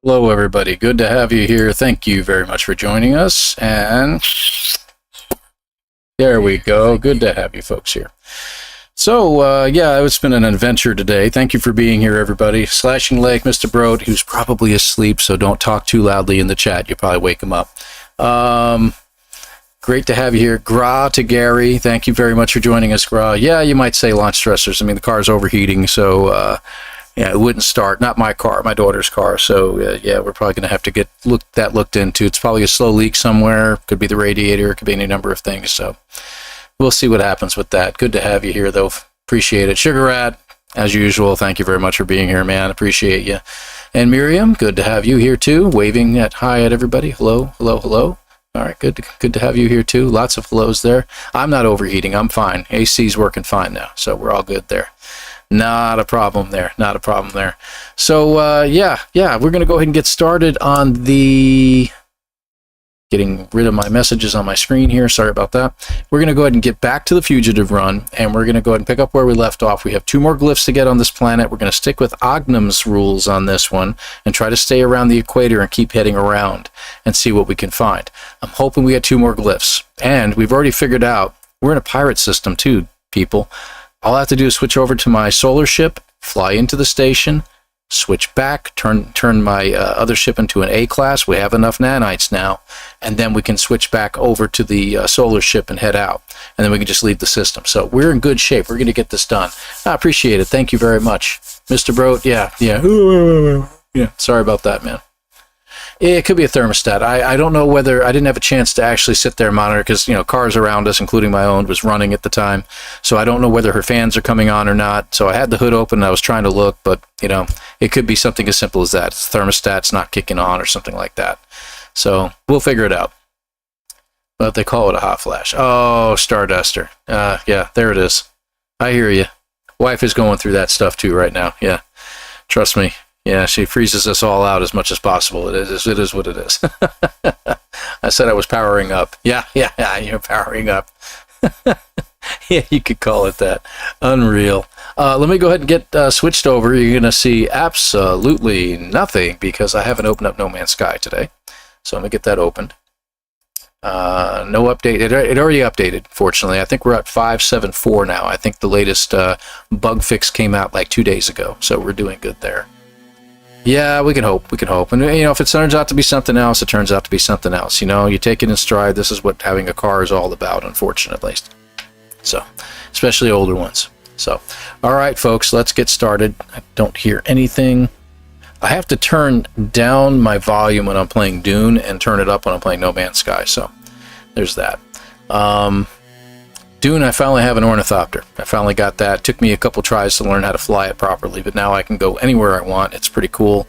Hello, everybody. Good to have you here. Thank you very much for joining us. And there we go. Good to have you folks here. So, yeah, it's been an adventure today. Thank you for being here, everybody. Slashing Lake, Mr. Broad, who's probably asleep, so don't talk too loudly in the chat. You'll probably wake him up. Great to have you here. Gra to Gary. Thank you very much for joining us, Gra. Yeah, you might say launch stressors. I mean, the car's overheating, so... yeah, it wouldn't start. Not my car, my daughter's car. So, yeah, we're probably going to have to get that looked into. It's probably a slow leak somewhere. Could be the radiator. Could be any number of things. So, we'll see what happens with that. Good to have you here, though. Appreciate it. Sugar Rat, as usual, thank you very much for being here, man. Appreciate you. And Miriam, good to have you here, too. Waving hi at everybody. Hello, hello, hello. All right, good to have you here, too. Lots of hellos there. I'm not overheating. I'm fine. AC's working fine now, so we're all good there. Not a problem there. Not a problem there. So, yeah, we're going to go ahead and get started on the... Getting rid of my messages on my screen here. Sorry about that. We're going to go ahead and get back to the Fugitive Run, and we're going to go ahead and pick up where we left off. We have 2 more glyphs to get on this planet. We're going to stick with Ognum's rules on this one and try to stay around the equator and keep heading around and see what we can find. I'm hoping we get 2 more glyphs. And we've already figured out we're in a pirate system too, people. All I have to do is switch over to my solar ship, fly into the station, switch back, turn my other ship into an A-class. We have enough nanites now, and then we can switch back over to the solar ship and head out, and then we can just leave the system. So we're in good shape. We're going to get this done. I appreciate it. Thank you very much. Mr. Broad, yeah. Sorry about that, man. It could be a thermostat. I don't know whether... I didn't have a chance to actually sit there and monitor because, cars around us, including my own, was running at the time. So I don't know whether her fans are coming on or not. So I had the hood open and I was trying to look, but, it could be something as simple as that. It's thermostat's not kicking on or something like that. So we'll figure it out. But they call it a hot flash. Oh, Starduster. Yeah, there it is. I hear you. Wife is going through that stuff too right now. Yeah, trust me. Yeah, she freezes us all out as much as possible. It is what it is. I said I was powering up. Yeah, you're powering up. Yeah, you could call it that. Unreal. Let me go ahead and get switched over. You're going to see absolutely nothing because I haven't opened up No Man's Sky today. So let me get that opened. No update. It already updated, fortunately. I think we're at 5.7.4 now. I think the latest bug fix came out like 2 days ago. So we're doing good there. Yeah, we can hope. We can hope. And, if it turns out to be something else, it turns out to be something else. You take it in stride. This is what having a car is all about, unfortunately. So, especially older ones. So, all right, folks, let's get started. I don't hear anything. I have to turn down my volume when I'm playing Dune and turn it up when I'm playing No Man's Sky. So, there's that. Dune, I finally have an ornithopter. I finally got that. It took me a couple tries to learn how to fly it properly, but now I can go anywhere I want. It's pretty cool.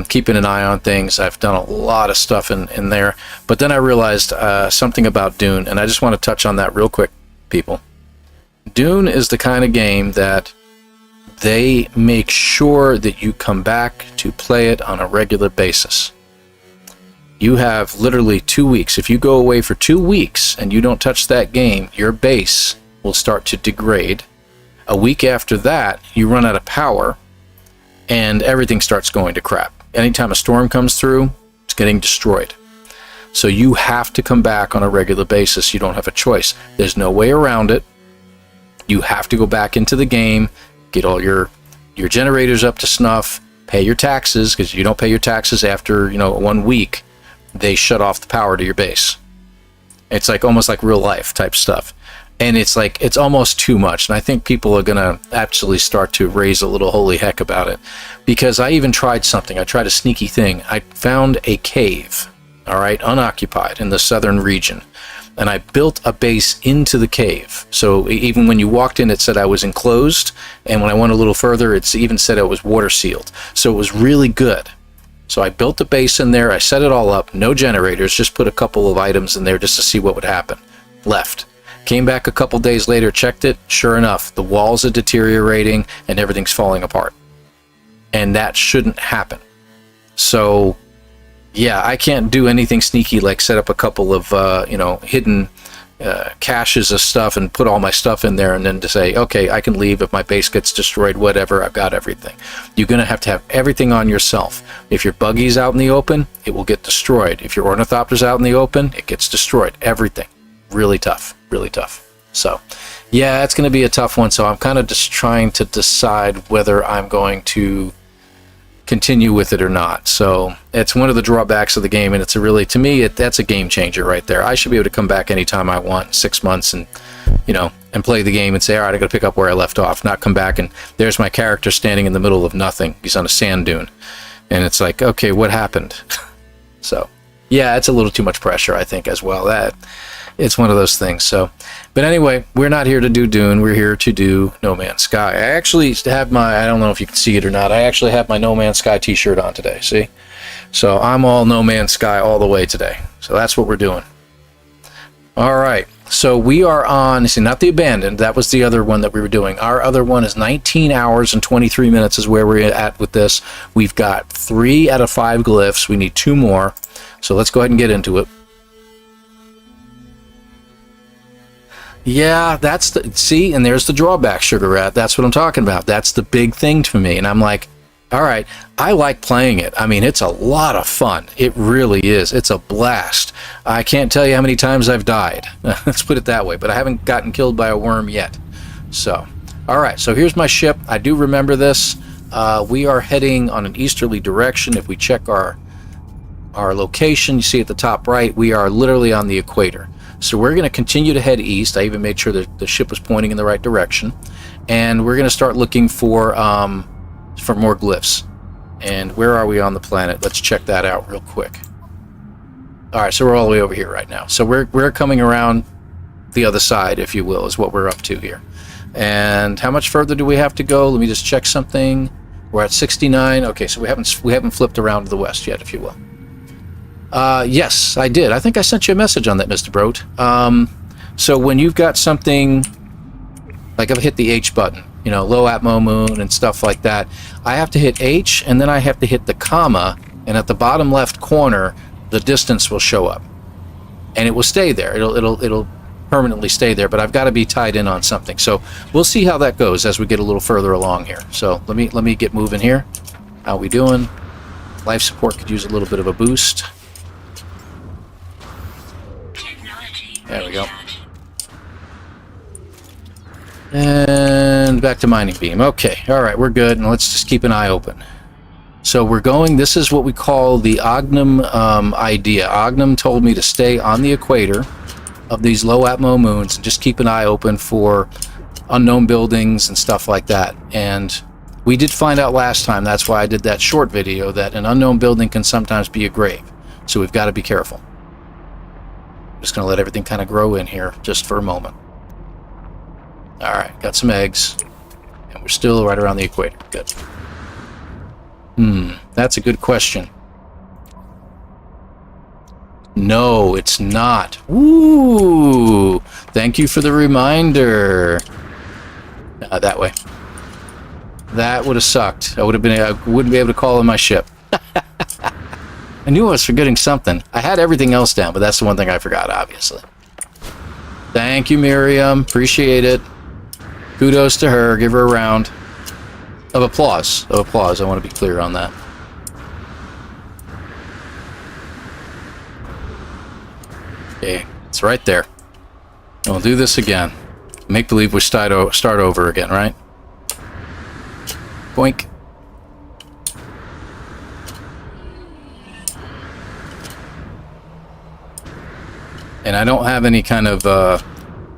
Keeping an eye on things. I've done a lot of stuff in there. But then I realized something about Dune, and I just want to touch on that real quick, people. Dune is the kind of game that they make sure that you come back to play it on a regular basis. You have literally 2 weeks. If you go away for 2 weeks and you don't touch that game, your base will start to degrade. A week after that, you run out of power, and everything starts going to crap. Anytime a storm comes through, it's getting destroyed. So you have to come back on a regular basis. You don't have a choice. There's no way around it. You have to go back into the game, get all your generators up to snuff, pay your taxes, because you don't pay your taxes after 1 week. They shut off the power to your base. It's like almost like real life type stuff. And it's like, it's almost too much. And I think people are going to actually start to raise a little holy heck about it. Because I even tried something. I tried a sneaky thing. I found a cave, all right, unoccupied in the southern region. And I built a base into the cave. So even when you walked in, it said I was enclosed. And when I went a little further, it even said it was water sealed. So it was really good. So I built a base in there, I set it all up, no generators, just put a couple of items in there just to see what would happen. Left. Came back a couple days later, checked it, sure enough, the walls are deteriorating and everything's falling apart. And that shouldn't happen. So, yeah, I can't do anything sneaky like set up a couple of, hidden caches of stuff and put all my stuff in there, and then to say, okay, I can leave if my base gets destroyed, whatever, I've got everything. You're going to have everything on yourself. If your buggy's out in the open, it will get destroyed. If your ornithopter's out in the open, it gets destroyed. Everything. Really tough. Really tough. So, yeah, it's going to be a tough one, so I'm kind of just trying to decide whether I'm going to continue with it or not. So it's one of the drawbacks of the game, and it's a really, to me, that's a game changer right there. I should be able to come back anytime I want in 6 months and, you know, and play the game and say, all right, I got to pick up where I left off, not come back and there's my character standing in the middle of nothing. He's on a sand dune, and it's like, okay, what happened? So yeah, it's a little too much pressure, I think, as well. That it's one of those things. So, but anyway, we're not here to do Dune. We're here to do No Man's Sky. I actually have my, I don't know if you can see it or not, I actually have my No Man's Sky t-shirt on today, see? So I'm all No Man's Sky all the way today. So that's what we're doing. All right. So we are on, see, not the Abandoned. That was the other one that we were doing. Our other one is 19 hours and 23 minutes is where we're at with this. We've got 3 out of 5 glyphs. We need 2 more. So let's go ahead and get into it. Yeah, that's the, see, and there's the drawback, Sugar Rat. That's what I'm talking about. That's the big thing to me. And I'm like, all right, I like playing it. I mean, it's a lot of fun. It really is. It's a blast. I can't tell you how many times I've died. Let's put it that way. But I haven't gotten killed by a worm yet. So, all right, so here's my ship. I do remember this. We are heading on an easterly direction. If we check our location, you see at the top right, we are literally on the equator. So we're going to continue to head east. I even made sure that the ship was pointing in the right direction. And we're going to start looking for more glyphs. And where are we on the planet? Let's check that out real quick. All right, so we're all the way over here right now. So we're coming around the other side, if you will, is what we're up to here. And how much further do we have to go? Let me just check something. We're at 69. Okay, so we haven't flipped around to the west yet, if you will. Yes, I did. I think I sent you a message on that, Mr. Brote. So when you've got something, like I've hit the H button, you know, low atmo moon and stuff like that, I have to hit H, and then I have to hit the comma, and at the bottom left corner, the distance will show up. And it will stay there. It'll permanently stay there, but I've got to be tied in on something. So we'll see how that goes as we get a little further along here. So let me get moving here. How we doing? Life support could use a little bit of a boost. There we go. And back to mining beam. Okay, all right, we're good. And let's just keep an eye open. So we're going, this is what we call the Ognum idea. Ognum told me to stay on the equator of these low atmo moons and just keep an eye open for unknown buildings and stuff like that. And we did find out last time, that's why I did that short video, that an unknown building can sometimes be a grave. So we've got to be careful. Just going to let everything kind of grow in here just for a moment. All right, got some eggs. And we're still right around the equator. Good. That's a good question. No, it's not. Ooh, thank you for the reminder. That way. That would have sucked. I wouldn't be able to call in my ship. I knew I was forgetting something. I had everything else down, but that's the one thing I forgot, obviously. Thank you, Miriam. Appreciate it. Kudos to her. Give her a round of applause. Of applause. I want to be clear on that. Okay, it's right there. And we'll do this again. Make believe we start over again, right? Boink. And I don't have any kind of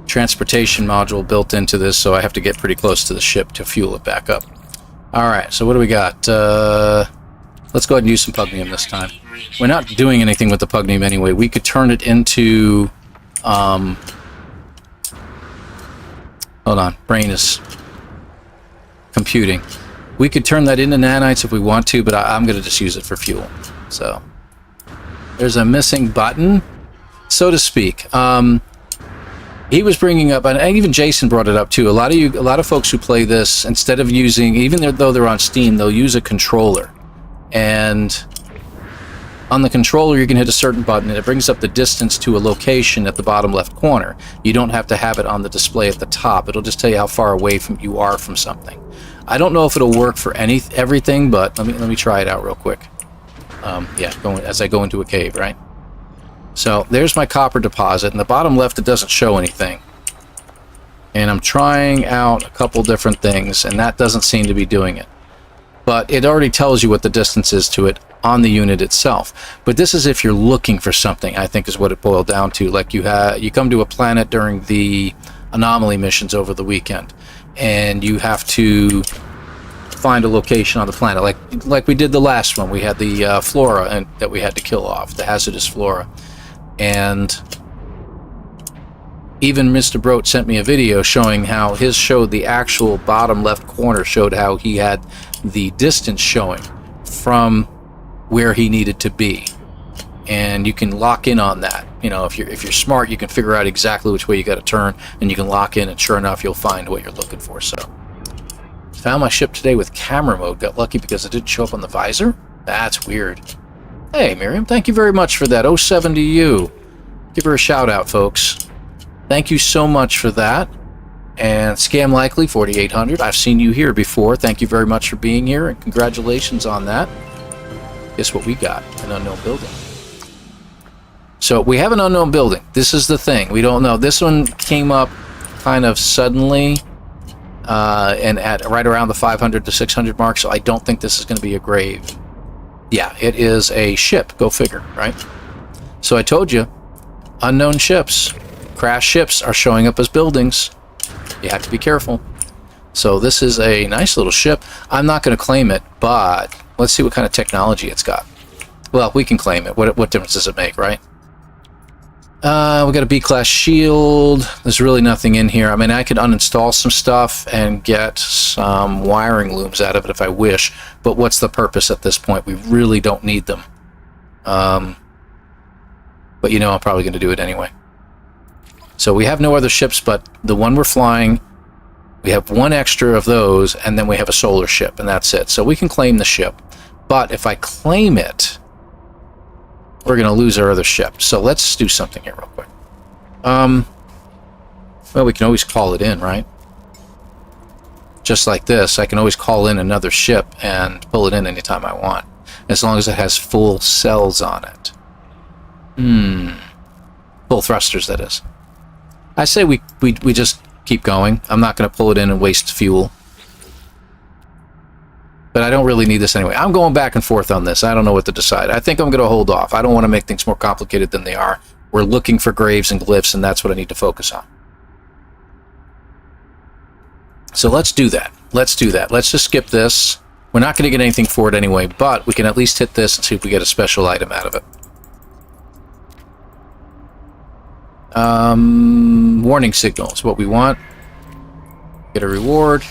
transportation module built into this, so I have to get pretty close to the ship to fuel it back up. Alright, so what do we got? Let's go ahead and use some pugnium this time. We're not doing anything with the pugnium anyway. We could turn it into... hold on, brain is computing. We could turn that into nanites if we want to, but I'm going to just use it for fuel. So, there's a missing button, so to speak. He was bringing up, and even Jason brought it up too. A lot of folks who play this, instead of using, even though they're on Steam, they'll use a controller. And On the controller, you can hit a certain button and it brings up the distance to a location at the bottom left corner. You don't have to have it on the display at the top. It'll just tell you how far away from you are from something. I don't know if it'll work for everything, but let me try it out real quick. Yeah, as I go into a cave, right? So there's my copper deposit. In the bottom left, it doesn't show anything. And I'm trying out a couple different things, and that doesn't seem to be doing it. But it already tells you what the distance is to it on the unit itself. But this is if you're looking for something, I think is what it boiled down to. Like you come to a planet during the anomaly missions over the weekend, and you have to find a location on the planet. Like we did the last one. We had the flora that we had to kill off, the hazardous flora. And even Mr. Broat sent me a video showing how his showed the actual bottom left corner, showed how he had the distance showing from where he needed to be. And you can lock in on that. You know, if you're smart, you can figure out exactly which way you got to turn, and you can lock in, and sure enough, you'll find what you're looking for. So, found my ship today with camera mode. Got lucky because it didn't show up on the visor? That's weird. Hey, Miriam, thank you very much for that. 07 to you. Give her a shout out, folks. Thank you so much for that. And Scam Likely 4800, I've seen you here before. Thank you very much for being here, and congratulations on that. Guess what we got? An unknown building. So we have an unknown building. This is the thing. We don't know. This one came up kind of suddenly and at right around the 500 to 600 mark, so I don't think this is going to be a grave. Yeah, it is a ship. Go figure, right? So I told you, unknown ships. Crash ships are showing up as buildings. You have to be careful. So this is a nice little ship. I'm not going to claim it, but let's see what kind of technology it's got. Well, we can claim it. What difference does it make, right? We got a B-class shield. There's really nothing in here. I mean, I could uninstall some stuff and get some wiring looms out of it if I wish, but what's the purpose at this point? We really don't need them. But you know, I'm probably going to do it anyway. So we have no other ships but the one we're flying. We have one extra of those, and then we have a solar ship, and that's it. So we can claim the ship. But if I claim it, we're going to lose our other ship. So let's do something here real quick. Well, we can always call it in, right? Just like this, I can always call in another ship and pull it in anytime I want, as long as it has full cells on it. Full thrusters, that is. I say we just keep going. I'm not going to pull it in and waste fuel. But I don't really need this anyway. I'm going back and forth on this. I don't know what to decide. I think I'm going to hold off. I don't want to make things more complicated than they are. We're looking for graves and glyphs, and that's what I need to focus on. So let's do that. Let's do that. Let's just skip this. We're not going to get anything for it anyway, but we can at least hit this and see if we get a special item out of it. Warning signal is what we want. Get a reward.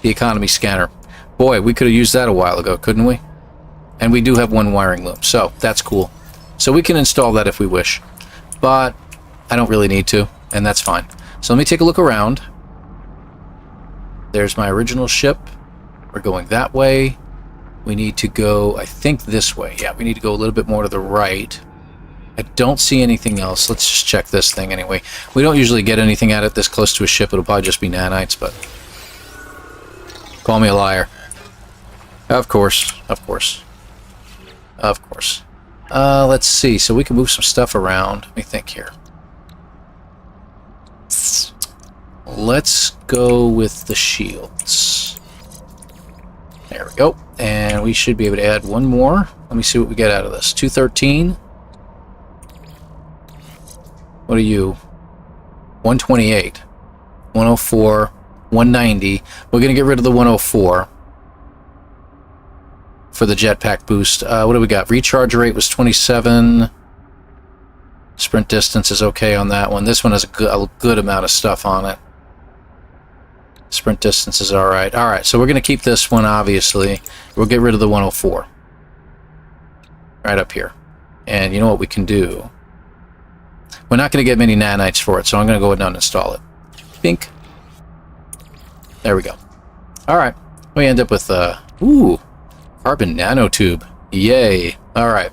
The economy scanner. Boy, we could have used that a while ago, couldn't we? And we do have one wiring loom, so that's cool. So we can install that if we wish. But I don't really need to, and that's fine. So let me take a look around. There's my original ship. We're going that way. We need to go, I think, this way. Yeah, we need to go a little bit more to the right. I don't see anything else. Let's just check this thing anyway. We don't usually get anything at it this close to a ship. It'll probably just be nanites, but... Call me a liar. Of course. Of course. Of course. Let's see. So we can move some stuff around. Let me think here. Let's go with the shields. There we go. And we should be able to add one more. Let me see what we get out of this. 213. What are you? 128. 104. 190. We're going to get rid of the 104 for the jetpack boost. What do we got? Recharge rate was 27. Sprint distance is okay on that one. This one has a good amount of stuff on it. Sprint distance is alright. Alright, so we're going to keep this one, obviously. We'll get rid of the 104. Right up here. And you know what we can do? We're not going to get many nanites for it, so I'm going to go ahead and uninstall it. Bink. There we go. Alright. We end up with, ooh, carbon nanotube. Yay. All right.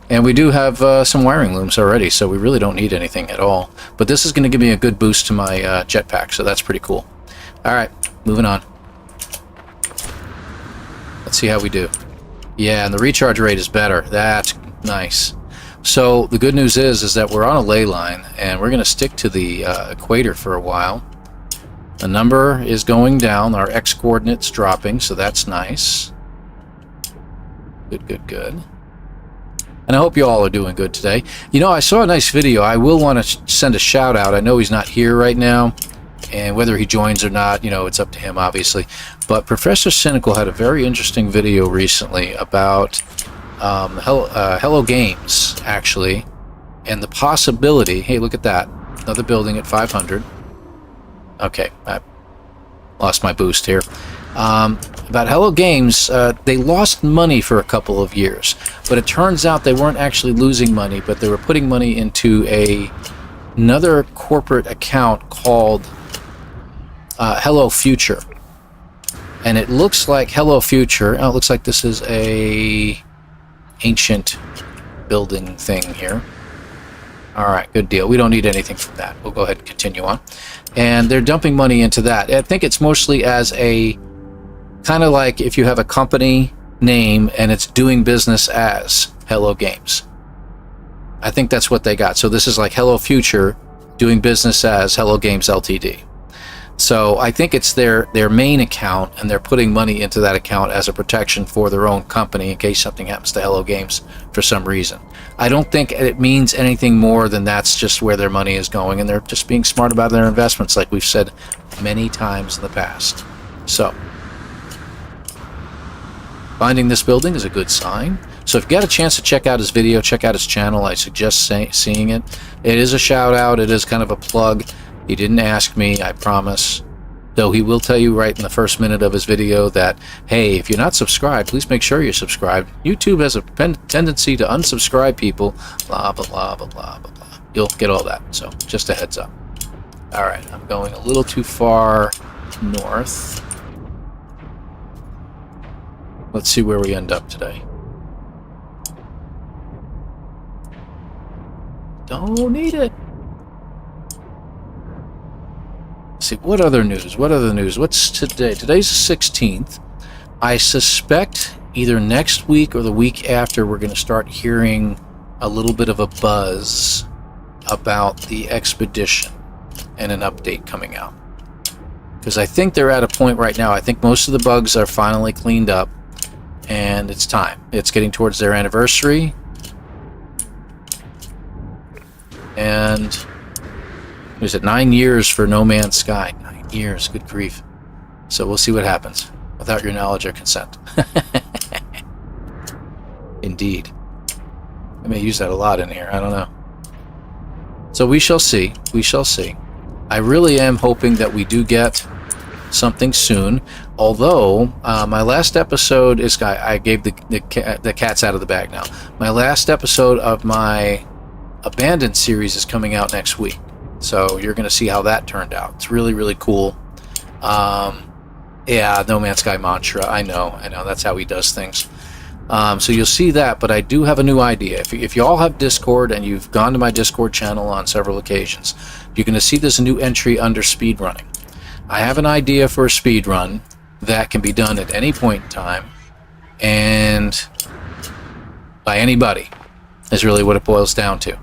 And we do have some wiring looms already, so we really don't need anything at all. But this is going to give me a good boost to my jetpack, so that's pretty cool. All right, moving on. Let's see how we do. Yeah, and the recharge rate is better. That's nice. So the good news is that we're on a ley line, and we're going to stick to the equator for a while. The number is going down. Our x-coordinate's dropping, so that's nice. Good, good, good. And I hope you all are doing good today. You know, I saw a nice video. I will want to send a shout out. I know he's not here right now, and whether he joins or not, you know, it's up to him, obviously. But Professor Cynical had a very interesting video recently about Hello Games, actually, and the possibility. Hey, look at that. Another building at 500. Okay, I lost my boost here. About Hello Games, they lost money for a couple of years, but it turns out they weren't actually losing money, but they were putting money into another corporate account called Hello Future. And it looks like Hello Future, it looks like this is a ancient building thing here. Alright, good deal. We don't need anything from that. We'll go ahead and continue on. And they're dumping money into that. I think it's mostly as a kind of like if you have a company name and it's doing business as Hello Games. I think that's what they got. So this is like Hello Future doing business as Hello Games Ltd. So I think it's their main account, and they're putting money into that account as a protection for their own company in case something happens to Hello Games for some reason. I don't think it means anything more than that's just where their money is going, and they're just being smart about their investments like we've said many times in the past. So finding this building is a good sign. So if you got a chance to check out his video, check out his channel, I suggest seeing it. It is a shout out, it is kind of a plug. He didn't ask me, I promise. Though he will tell you right in the first minute of his video that, hey, if you're not subscribed, please make sure you're subscribed. YouTube has a tendency to unsubscribe people, blah, blah, blah, blah, blah, blah, blah. You'll get all that, so just a heads up. Alright, I'm going a little too far north. Let's see where we end up today. Don't need it. See, what other news? What other news? What's today? Today's the 16th. I suspect either next week or the week after we're going to start hearing a little bit of a buzz about the expedition and an update coming out. Because I think they're at a point right now. I think most of the bugs are finally cleaned up, and it's time. It's getting towards their anniversary. And is it 9 years for No Man's Sky? 9 years, good grief. So we'll see what happens without your knowledge or consent. Indeed. I may use that a lot in here, I don't know. So we shall see, we shall see. I really am hoping that we do get something soon, although my last episode is, I gave the cat's out of the bag now. My last episode of my Abandoned series is coming out next week. So you're going to see how that turned out. It's really, really cool. Yeah, No Man's Sky mantra. I know. That's how he does things. So you'll see that, but I do have a new idea. If you all have Discord and you've gone to my Discord channel on several occasions, you're going to see this new entry under speedrunning. I have an idea for a speedrun that can be done at any point in time and by anybody is really what it boils down to.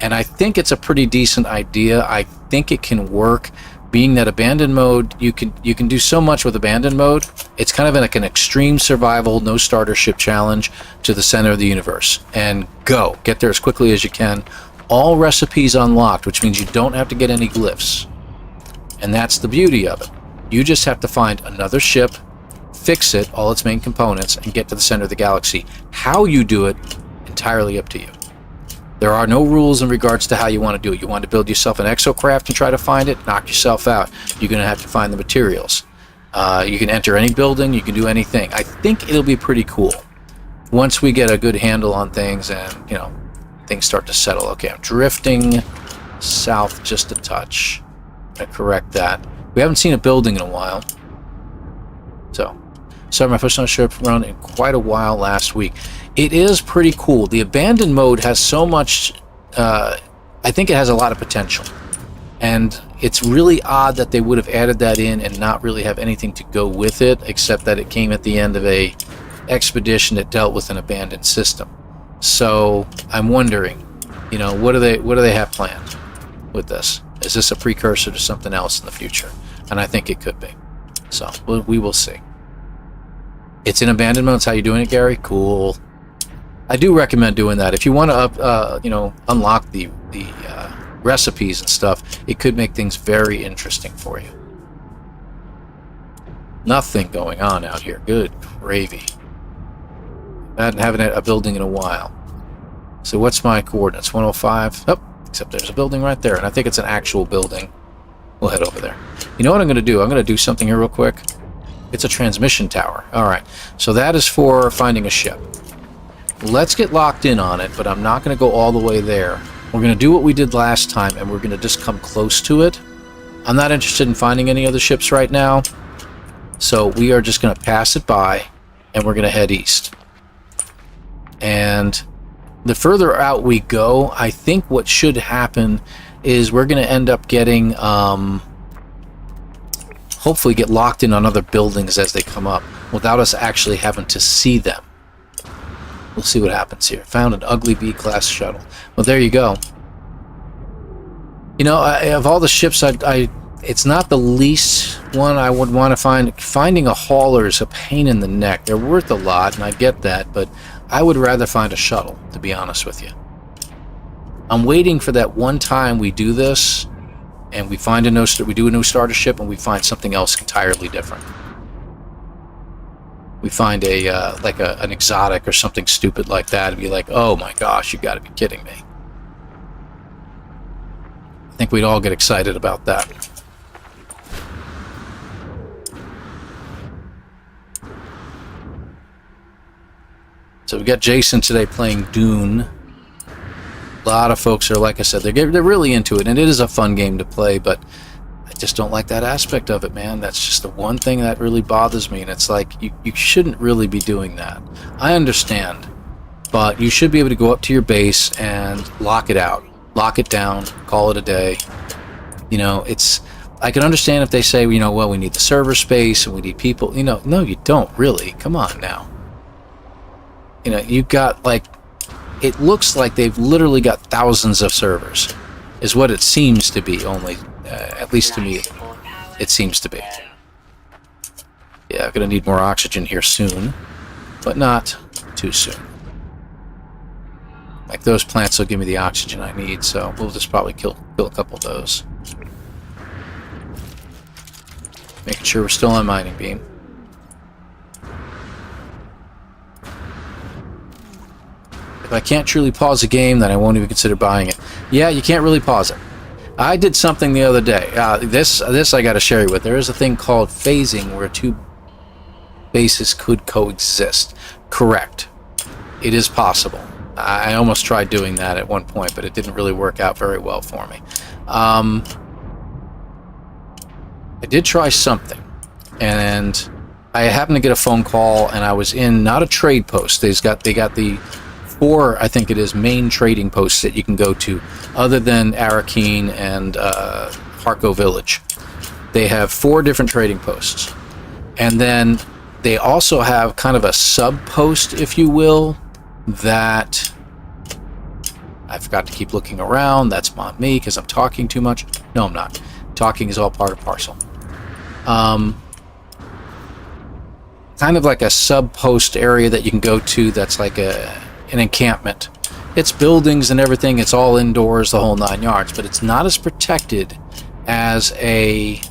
And I think it's a pretty decent idea. I think it can work. Being that abandoned mode, you can do so much with abandoned mode. It's kind of like an extreme survival, no starter ship challenge to the center of the universe. And go. Get there as quickly as you can. All recipes unlocked, which means you don't have to get any glyphs. And that's the beauty of it. You just have to find another ship, fix it, all its main components, and get to the center of the galaxy. How you do it, entirely up to you. There are no rules in regards to how you want to do it. You want to build yourself an exocraft and try to find it, knock yourself out. You're going to have to find the materials. You can enter any building, you can do anything. I think it'll be pretty cool once we get a good handle on things and, things start to settle. Okay, I'm drifting south just a touch. I'm going to correct that. We haven't seen a building in a while. So, started my first ship run in quite a while last week. It is pretty cool. The abandoned mode has so much, I think it has a lot of potential. And it's really odd that they would have added that in and not really have anything to go with it, except that it came at the end of a expedition that dealt with an abandoned system. So I'm wondering, you know, what do they have planned with this? Is this a precursor to something else in the future? And I think it could be. So we will see. It's in abandoned mode. That's how you're doing it, Gary? Cool. I do recommend doing that. If you want to you know, unlock the recipes and stuff, it could make things very interesting for you. Nothing going on out here. Good gravy. I haven't had a building in a while. So what's my coordinates? 105? Oh, except there's a building right there, and I think it's an actual building. We'll head over there. You know what I'm going to do? I'm going to do something here real quick. It's a transmission tower. Alright, so that is for finding a ship. Let's get locked in on it, but I'm not going to go all the way there. We're going to do what we did last time, and we're going to just come close to it. I'm not interested in finding any other ships right now, so we are just going to pass it by, and we're going to head east. And the further out we go, I think what should happen is we're going to end up getting, hopefully get locked in on other buildings as they come up, without us actually having to see them. We'll see what happens here. Found an ugly B-class shuttle. Well, there you go. You know, of all the ships, it's not the least one I would want to find. Finding a hauler is a pain in the neck. They're worth a lot, and I get that, but I would rather find a shuttle, to be honest with you. I'm waiting for that one time we do this, and we do a new starter ship, and we find something else entirely different. We find an exotic or something stupid like that, and be like, oh my gosh, you got to be kidding me. I think we'd all get excited about that. So we got Jason today playing Dune. A lot of folks are, like I said, they're really into it, and it is a fun game to play, but I just don't like that aspect of it, man. That's just the one thing that really bothers me, and it's like, you shouldn't really be doing that. I understand, but you should be able to go up to your base and lock it out. Lock it down, call it a day. You know, I can understand if they say, you know, well, we need the server space, and we need people. You know, no, you don't, really. Come on, now. You know, you've got, like, it looks like they've literally got thousands of servers, is what it seems to be, only, at least to me, it seems to be. Yeah, I'm going to need more oxygen here soon, but not too soon. Like, those plants will give me the oxygen I need, so we'll just probably kill a couple of those. Making sure we're still on mining beam. If I can't truly pause the game, then I won't even consider buying it. Yeah, you can't really pause it. I did something the other day. This I got to share you with. There is a thing called phasing where two bases could coexist. Correct. It is possible. I almost tried doing that at one point, but it didn't really work out very well for me. I did try something, and I happened to get a phone call, and I was in not a trade post. They got the 4, I think it is, main trading posts that you can go to, other than Arakeen and Harko Village. They have 4 different trading posts. And then they also have kind of a sub-post, if you will, that... I forgot to keep looking around. That's on me, because I'm talking too much. No, I'm not. Talking is all part and parcel. Kind of like a sub-post area that you can go to that's like an encampment. It's buildings and everything, it's all indoors, the whole 9 yards, but it's not as protected as a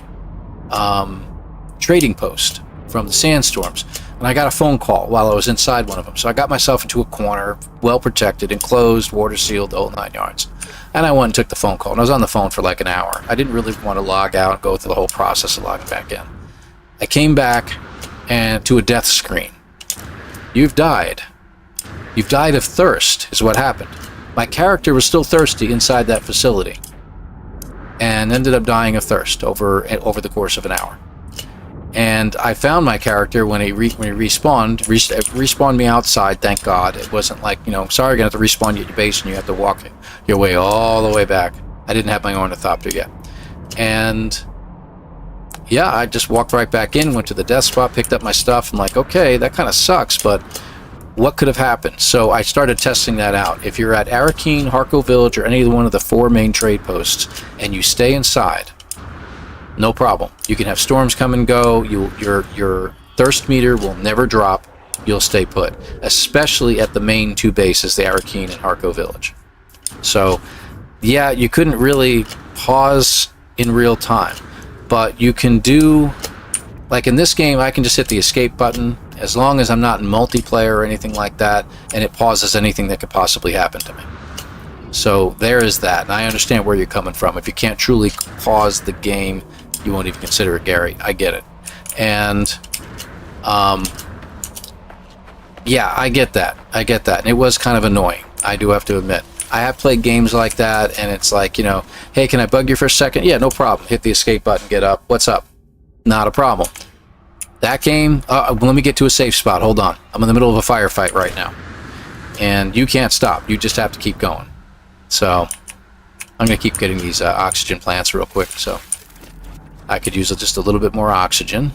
trading post from the sandstorms. And I got a phone call while I was inside one of them, so I got myself into a corner, well protected, enclosed, water sealed, the whole 9 yards. And I went and took the phone call, and I was on the phone for like an hour. I didn't really want to log out and go through the whole process of logging back in. I came back and to a death screen. You've died. You've died of thirst, is what happened. My character was still thirsty inside that facility, and ended up dying of thirst over the course of an hour. And I found my character when he respawned me outside. Thank God. It wasn't like, you know, sorry, you're going to have to respawn you at your base and you have to walk your way all the way back. I didn't have my ornithopter yet. And yeah, I just walked right back in, went to the death spot, picked up my stuff. I'm like, okay, that kind of sucks, but what could have happened? So I started testing that out. If you're at Arakeen, Harco Village, or any one of the 4 main trade posts, and you stay inside, no problem. You can have storms come and go. Your thirst meter will never drop. You'll stay put, especially at the main 2 bases, the Arakeen and Harco Village. So yeah, you couldn't really pause in real time. But you can do, like in this game, I can just hit the escape button as long as I'm not in multiplayer or anything like that, and it pauses anything that could possibly happen to me. So there is that, and I understand where you're coming from. If you can't truly pause the game, you won't even consider it, Gary. I get it. And yeah, I get that. And it was kind of annoying, I do have to admit. I have played games like that, and it's like, you know, hey, can I bug you for a second? Yeah, no problem. Hit the escape button, get up. What's up? Not a problem. That game, let me get to a safe spot. Hold on. I'm in the middle of a firefight right now. And you can't stop. You just have to keep going. So I'm going to keep getting these oxygen plants real quick. So I could use just a little bit more oxygen.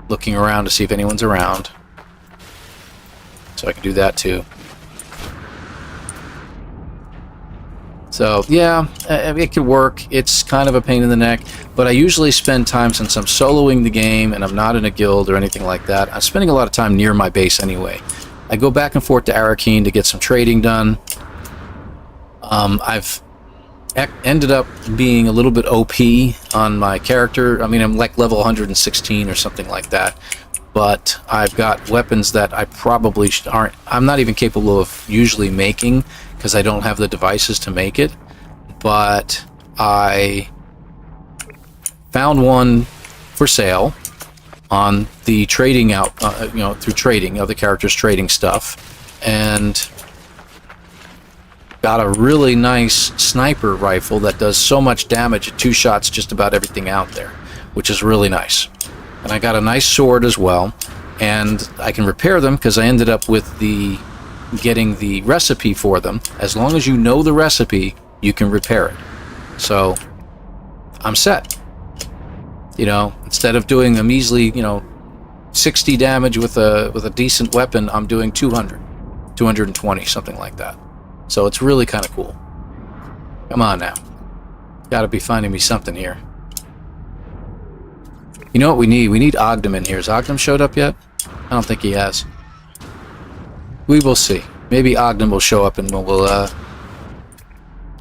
Looking around to see if anyone's around. So I can do that too. So yeah, it could work. It's kind of a pain in the neck, but I usually spend time, since I'm soloing the game and I'm not in a guild or anything like that, I'm spending a lot of time near my base anyway. I go back and forth to Arakeen to get some trading done. I've ended up being a little bit OP on my character. I mean, I'm like level 116 or something like that, but I've got weapons that I probably I'm not even capable of usually making, because I don't have the devices to make it. But I found one for sale on the trading through trading, other characters trading stuff, and got a really nice sniper rifle that does so much damage at 2 shots just about everything out there, which is really nice. And I got a nice sword as well, and I can repair them because I ended up with getting the recipe for them. As long as you know the recipe, you can repair it. So I'm set. You know, instead of doing a measly, 60 damage with a decent weapon, I'm doing 200, 220, something like that. So it's really kind of cool. Come on now. Gotta be finding me something here. You know what we need? We need Ogden in here. Has Ogden showed up yet? I don't think he has. We will see. Maybe Ogden will show up and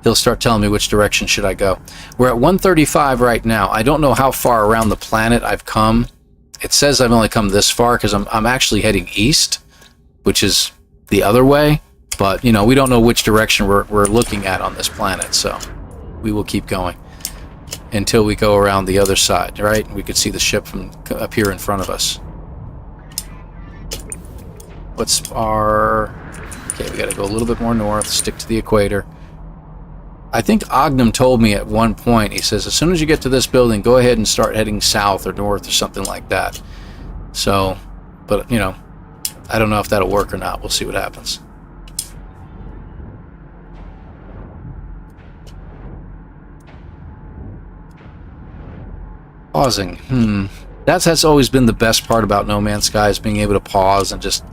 he'll start telling me which direction should I go. We're at 135 right now. I don't know how far around the planet I've come. It says I've only come this far because I'm actually heading east, which is the other way. But, we don't know which direction we're looking at on this planet, so we will keep going until we go around the other side, right? We could see the ship from up here in front of us. What's our... Okay, we got to go a little bit more north, stick to the equator. I think Ognum told me at one point, he says, as soon as you get to this building, go ahead and start heading south or north or something like that. So, but, I don't know if that'll work or not. We'll see what happens. Pausing. That's always been the best part about No Man's Sky, is being able to pause and just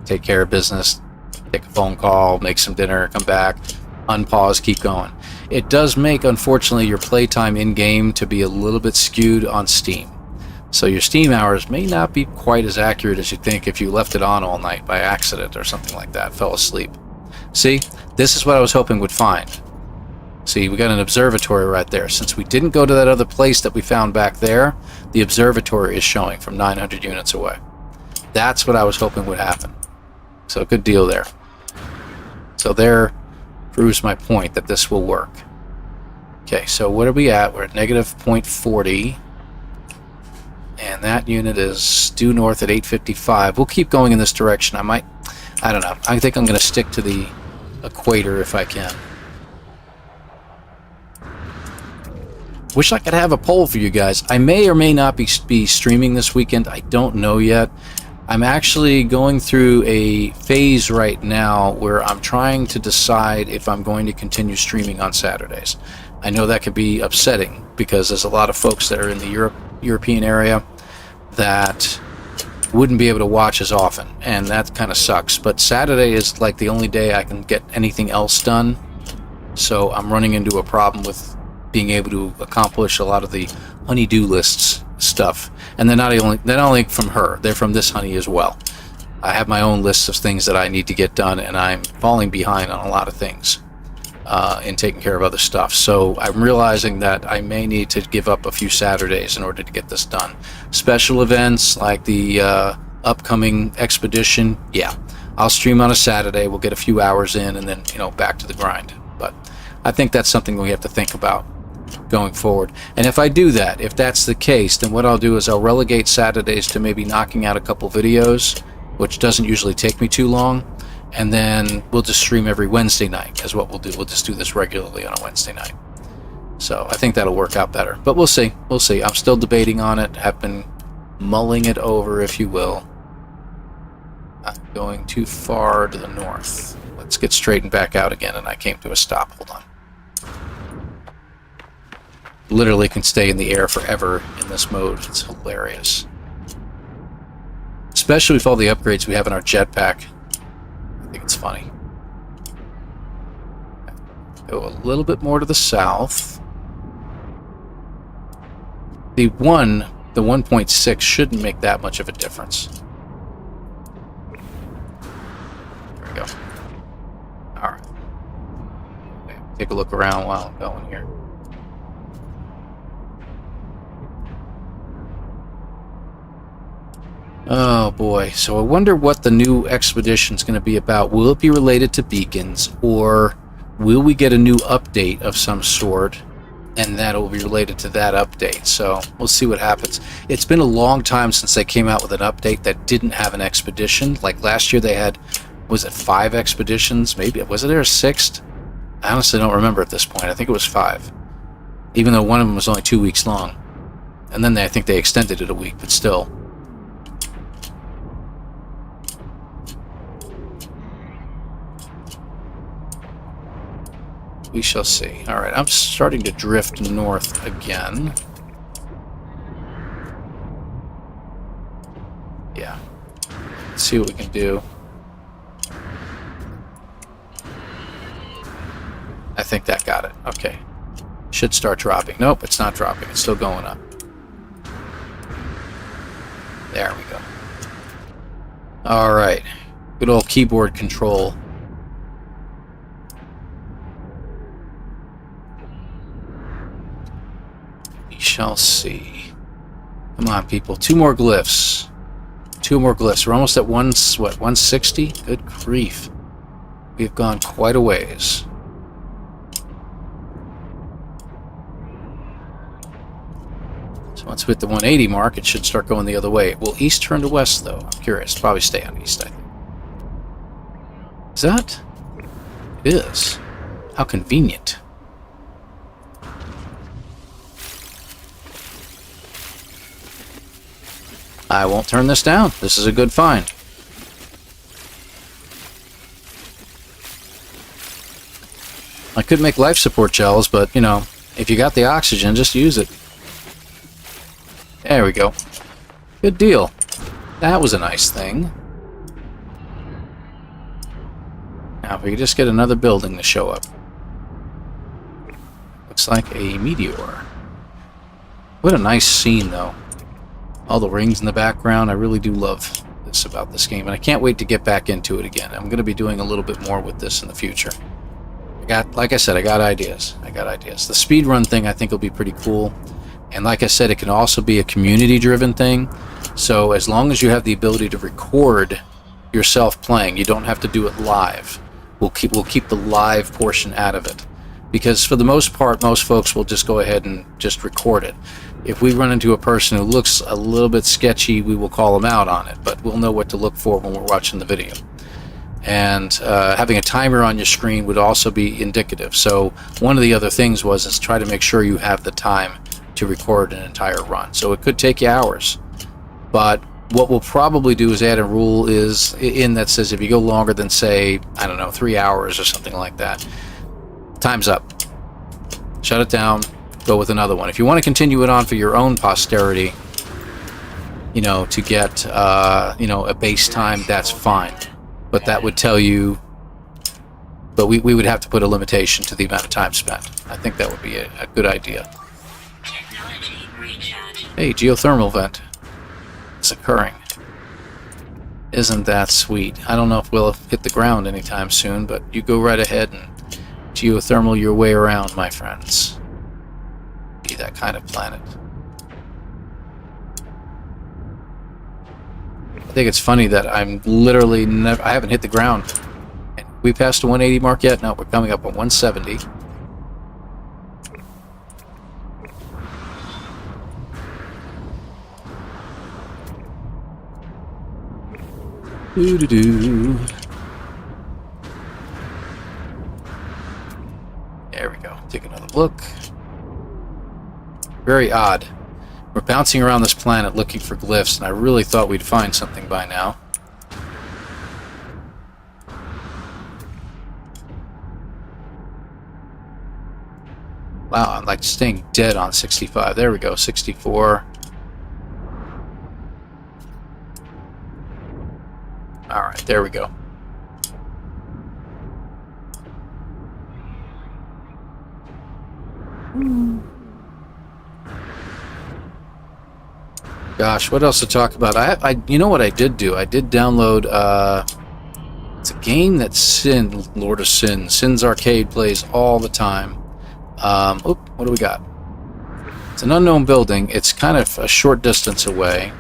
take care of business, take a phone call, make some dinner, come back, unpause, keep going. It does make, unfortunately, your playtime in-game to be a little bit skewed on Steam. So your Steam hours may not be quite as accurate as you think if you left it on all night by accident or something like that, fell asleep. See, this is what I was hoping we'd find. See, we got an observatory right there. Since we didn't go to that other place that we found back there, the observatory is showing from 900 units away. That's what I was hoping would happen. So good deal there. So there proves my point that this will work. Okay, so what are we at? We're at negative 0.40. And that unit is due north at 855. We'll keep going in this direction. I don't know. I think I'm going to stick to the equator if I can. Wish I could have a poll for you guys. I may or may not be streaming this weekend. I don't know yet. I'm actually going through a phase right now where I'm trying to decide if I'm going to continue streaming on Saturdays. I know that could be upsetting because there's a lot of folks that are in the European area that wouldn't be able to watch as often, and that kind of sucks. But Saturday is like the only day I can get anything else done, so I'm running into a problem with being able to accomplish a lot of the honey-do lists stuff. And they're not only from her, they're from this honey as well. I have my own list of things that I need to get done, and I'm falling behind on a lot of things in taking care of other stuff. So I'm realizing that I may need to give up a few Saturdays in order to get this done. Special events like the upcoming expedition, yeah, I'll stream on a Saturday, we'll get a few hours in, and then, you know, back to the grind. But I think that's something we have to think about going forward. And if I do that, if that's the case, then what I'll do is I'll relegate Saturdays to maybe knocking out a couple videos, which doesn't usually take me too long, and then we'll just stream every Wednesday night, because what we'll do, we'll just do this regularly on a Wednesday night. So I think that'll work out better, but we'll see. I'm still debating on it, have been mulling it over, if you will. Not going too far to the north. Let's get straightened back out again, and I came to a stop. Hold on. Literally can stay in the air forever in this mode. It's hilarious. Especially with all the upgrades we have in our jetpack. I think it's funny. Go a little bit more to the south. The 1.6 shouldn't make that much of a difference. There we go. Alright. Take a look around while I'm going here. Oh boy, so I wonder what the new expedition is going to be about. Will it be related to beacons, or will we get a new update of some sort, and that will be related to that update? So we'll see what happens. It's been a long time since they came out with an update that didn't have an expedition. Like last year they had, was it 5 expeditions? Maybe, was there a 6th? I honestly don't remember at this point. I think it was 5. Even though one of them was only 2 weeks long. And then I think they extended it a week, but still. We shall see. Alright, I'm starting to drift north again. Yeah. Let's see what we can do. I think that got it. Okay. Should start dropping. Nope, it's not dropping. It's still going up. There we go. Alright. Good old keyboard control. We shall see. Come on, people. 2 more glyphs. 2 more glyphs. We're almost at 160? Good grief. We've gone quite a ways. So once we hit the 180 mark, it should start going the other way. Will east turn to west, though? I'm curious. Probably stay on east, I think. Is that? It is. How convenient. I won't turn this down. This is a good find. I could make life support gels, but, you know, if you got the oxygen, just use it. There we go. Good deal. That was a nice thing. Now, if we could just get another building to show up. Looks like a meteor. What a nice scene, though. All the rings in the background. I really do love this about this game, and I can't wait to get back into it again. I'm going to be doing a little bit more with this in the future. Like I said, I got ideas. The speedrun thing I think will be pretty cool. And like I said, it can also be a community-driven thing. So as long as you have the ability to record yourself playing, you don't have to do it live. We'll keep the live portion out of it. Because for the most part, most folks will just go ahead and just record it. If we run into a person who looks a little bit sketchy, we will call them out on it, but we'll know what to look for when we're watching the video. And having a timer on your screen would also be indicative. So one of the other things is try to make sure you have the time to record an entire run. So it could take you hours. But what we'll probably do is add a rule that says if you go longer than, say, I don't know, 3 hours or something like that, time's up. Shut it down, go with another one. If you want to continue it on for your own posterity, you know, to get, you know, a base time, that's fine. But that would tell you, but we would have to put a limitation to the amount of time spent. I think that would be a good idea. Hey, geothermal vent. It's occurring. Isn't that sweet? I don't know if we'll hit the ground anytime soon, but you go right ahead and geothermal your way around, my friends. Be that kind of planet. I think it's funny that I'm literally I haven't hit the ground. We passed the 180 mark yet? No, we're coming up on 170. Doo-doo-doo. There we go. Take another look. Very odd. We're bouncing around this planet looking for glyphs, and I really thought we'd find something by now. Wow, I'm like staying dead on 65. There we go, 64. Alright, there we go. Gosh, what else to talk about? You know what I did do? I did download, it's a game that Lord of Sin, Sin's Arcade plays all the time. What do we got? It's an unknown building. It's kind of a short distance away.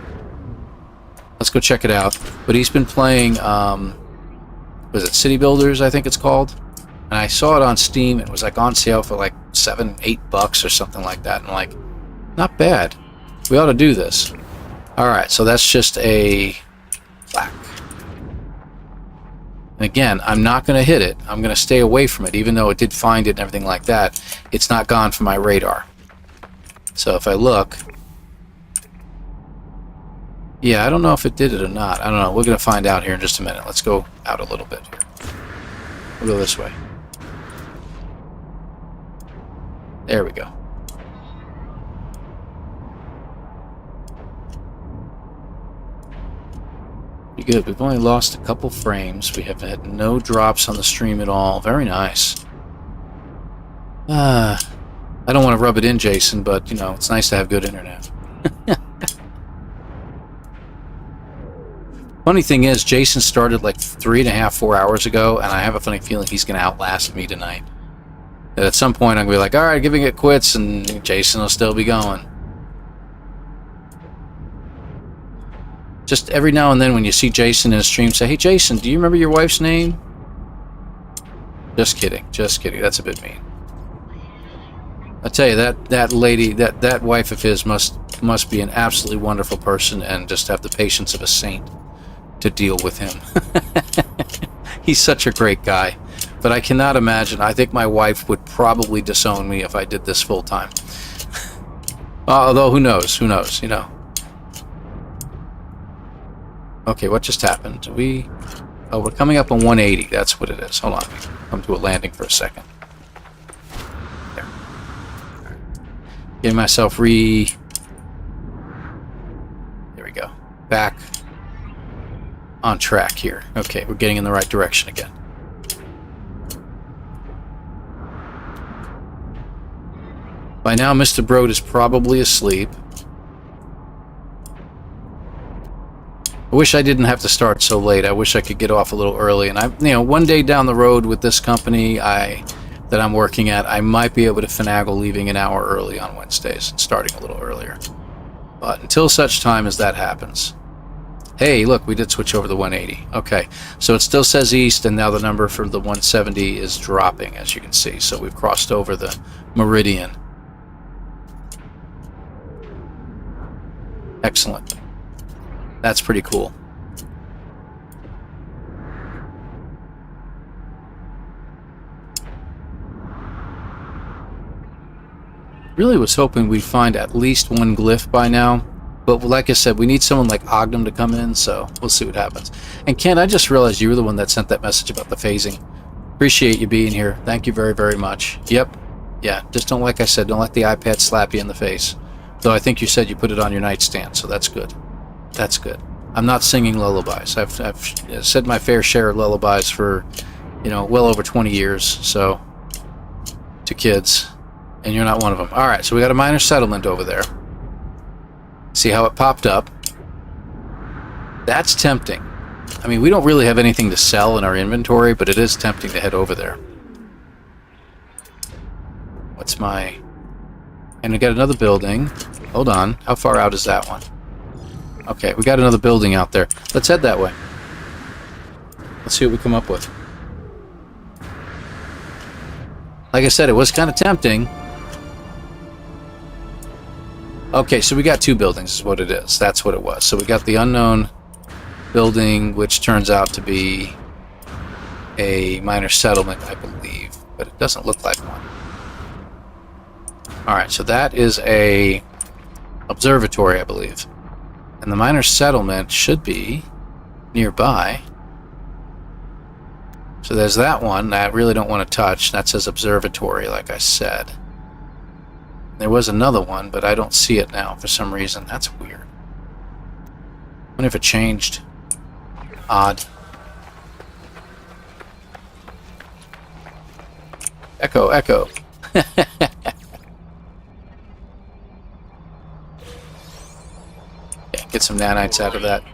Let's go check it out. But he's been playing, was it City Builders, I think it's called? And I saw it on Steam. It was like on sale for like $7-8 or something like that. And I'm like, not bad. We ought to do this. Alright, so that's just a plaque. And again, I'm not going to hit it. I'm going to stay away from it, even though it did find it and everything like that. It's not gone from my radar. So if I look... Yeah, I don't know if it did it or not. I don't know. We're going to find out here in just a minute. Let's go out a little bit here. We'll go this way. There we go. Pretty good. We've only lost a couple frames. We have had no drops on the stream at all. Very nice. I don't want to rub it in, Jason, but, you know, it's nice to have good internet. Funny thing is, Jason started like 3.5, 4 hours ago, and I have a funny feeling he's going to outlast me tonight. That at some point I'm going to be like, alright, giving it quits, and Jason will still be going. Just every now and then when you see Jason in a stream, say, hey Jason, do you remember your wife's name? Just kidding, just kidding. That's a bit mean. I tell you, that lady, that wife of his must be an absolutely wonderful person and just have the patience of a saint to deal with him. He's such a great guy. But I cannot imagine. I think my wife would probably disown me if I did this full time. Although, who knows? Who knows, you know. Okay, what just happened? Oh, we're coming up on 180. That's what it is. Hold on. Come to a landing for a second. There. Getting myself There we go. Back on track here. Okay, we're getting in the right direction again. By now, Mr. Broad is probably asleep. I wish I didn't have to start so late. I wish I could get off a little early. And one day down the road with this company that I'm working at, I might be able to finagle leaving an hour early on Wednesdays and starting a little earlier. But until such time as that happens. Hey, look, we did switch over the 180. Okay, so it still says east, and now the number for the 170 is dropping, as you can see. So we've crossed over the meridian. Excellent. That's pretty cool. Really was hoping we'd find at least one glyph by now. But like I said, we need someone like Ogden to come in, so we'll see what happens. And Ken, I just realized you were the one that sent that message about the phasing. Appreciate you being here. Thank you very, very much. Yep. Yeah, just don't, like I said, don't let the iPad slap you in the face. Though I think you said you put it on your nightstand, so that's good. That's good. I'm not singing lullabies. I've said my fair share of lullabies for, you know, well over 20 years, so, to kids. And you're not one of them. Alright, so we got a minor settlement over there. See how it popped up? That's tempting. I mean, we don't really have anything to sell in our inventory, but it is tempting to head over there. What's my... And we got another building. Hold on. How far out is that one? Okay, we got another building out there. Let's head that way. Let's see what we come up with. Like I said, it was kind of tempting. Okay, so we got two buildings is what it is. That's what it was. So we got the unknown building, which turns out to be a minor settlement, I believe. But it doesn't look like one. Alright, so that is a observatory, I believe. And the minor settlement should be nearby. So there's that one that I really don't want to touch. That says observatory, like I said. There was another one, but I don't see it now for some reason. That's weird. I wonder if it changed. Odd. Echo, echo. Yeah, get some nanites out of that.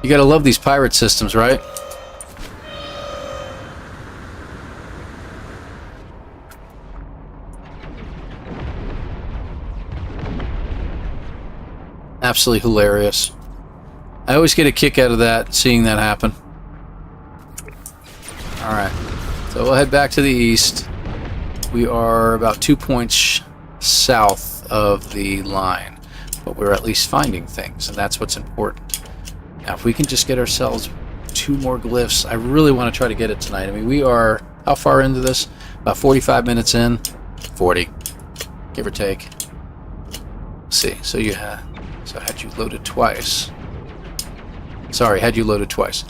You gotta love these pirate systems, right? Absolutely hilarious. I always get a kick out of that, seeing that happen. Alright, so we'll head back to the east. We are about 2 points south of the line, but we're at least finding things, and that's what's important. Now, if we can just get ourselves 2 more glyphs, I really want to try to get it tonight. I mean, we are, how far into this? About 45 minutes in? 40, give or take. Let's see, so you have... So had you loaded twice. Sorry, had you loaded twice.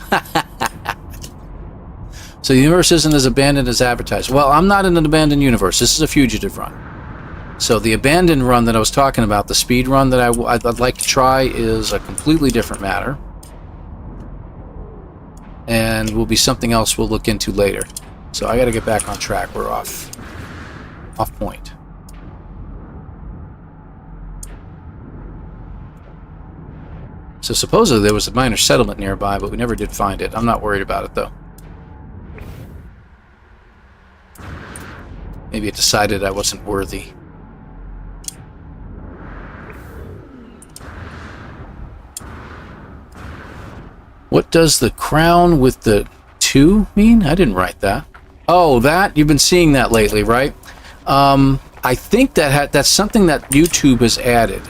So the universe isn't as abandoned as advertised. Well, I'm not in an abandoned universe. This is a fugitive run. So the abandoned run that I was talking about, the speed run that I'd like to try, is a completely different matter. And will be something else we'll look into later. So I got to get back on track. We're off point. So supposedly there was a minor settlement nearby, but we never did find it. I'm not worried about it, though. Maybe it decided I wasn't worthy. What does the crown with the 2 mean? I didn't write that. Oh, that? You've been seeing that lately, right? I think that's something that YouTube has added.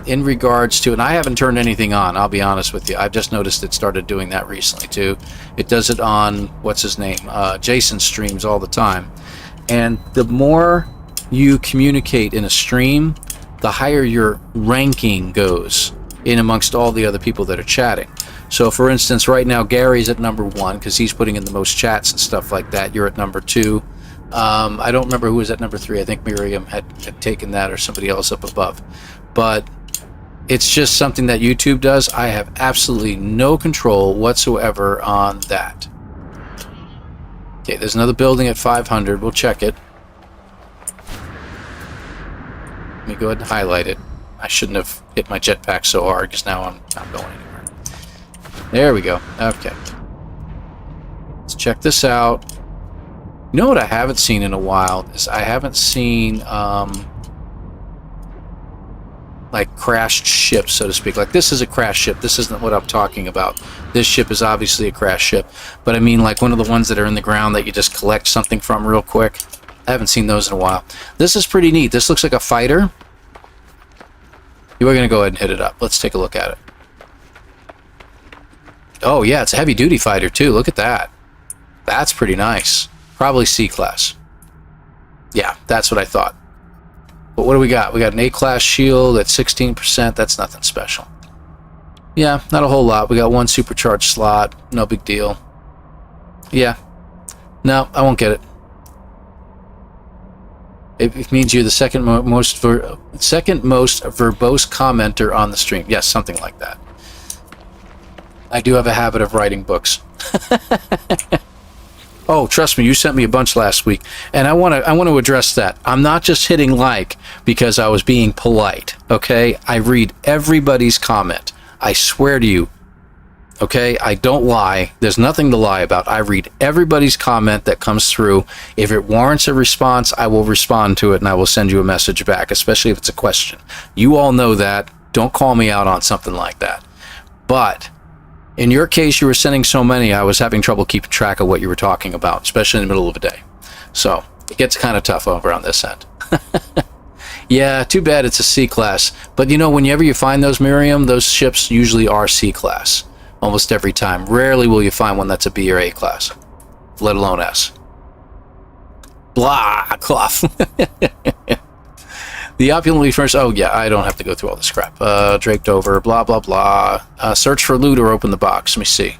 In regards to, and I haven't turned anything on, I'll be honest with you. I've just noticed it started doing that recently too. It does it on, what's his name, Jason streams all the time. And the more you communicate in a stream, the higher your ranking goes in amongst all the other people that are chatting. So for instance, right now Gary's at number 1 because he's putting in the most chats and stuff like that. You're at number 2. I don't remember who was at number 3. I think Miriam had taken that, or somebody else up above. But it's just something that YouTube does. I have absolutely no control whatsoever on that. Okay, there's another building at 500. We'll check it. Let me go ahead and highlight it. I shouldn't have hit my jetpack so hard because now I'm not going anywhere. There we go. Okay. Let's check this out. You know what I haven't seen in a while is I haven't seen like crashed ships, so to speak. Like this is a crashed ship. This isn't what I'm talking about. This ship is obviously a crashed ship. But I mean like one of the ones that are in the ground that you just collect something from real quick. I haven't seen those in a while. This is pretty neat. This looks like a fighter. You are going to go ahead and hit it up. Let's take a look at it. Oh yeah, it's a heavy duty fighter too. Look at that. That's pretty nice. Probably C-class. Yeah, that's what I thought. But what do we got? We got an A-class shield at 16%. That's nothing special. Yeah, not a whole lot. We got one supercharged slot. No big deal. Yeah. No, I won't get it. It means you're the second most verbose commenter on the stream. Yes, something like that. I do have a habit of writing books. Oh, trust me, you sent me a bunch last week, and I want to address that. I'm not just hitting like because I was being polite, okay? I read everybody's comment. I swear to you, okay? I don't lie. There's nothing to lie about. I read everybody's comment that comes through. If it warrants a response, I will respond to it, and I will send you a message back, especially if it's a question. You all know that. Don't call me out on something like that. But in your case, you were sending so many, I was having trouble keeping track of what you were talking about, especially in the middle of the day. So it gets kind of tough over on this end. Yeah, too bad it's a C-class. But you know, whenever you find those, Miriam, those ships usually are C-class. Almost every time. Rarely will you find one that's a B or A-class, let alone S. Blah, cough. The opulently furnished. Oh, yeah, I don't have to go through all this crap. Draped over, blah, blah, blah. Search for loot or open the box. Let me see.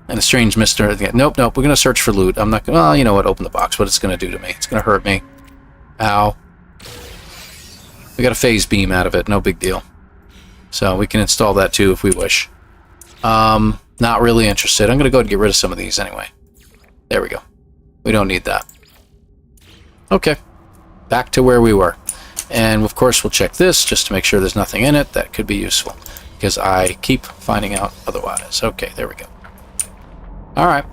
And a strange mister. Nope, nope. We're going to search for loot. I'm not going to. Well, you know what? Open the box. What it's going to do to me. It's going to hurt me. Ow. We got a phase beam out of it. No big deal. So we can install that too if we wish. Not really interested. I'm going to go ahead and get rid of some of these anyway. There we go. We don't need that. Okay. Back to where we were. And of course we'll check this just to make sure there's nothing in it that could be useful, because I keep finding out otherwise. Okay, there we go. Alright.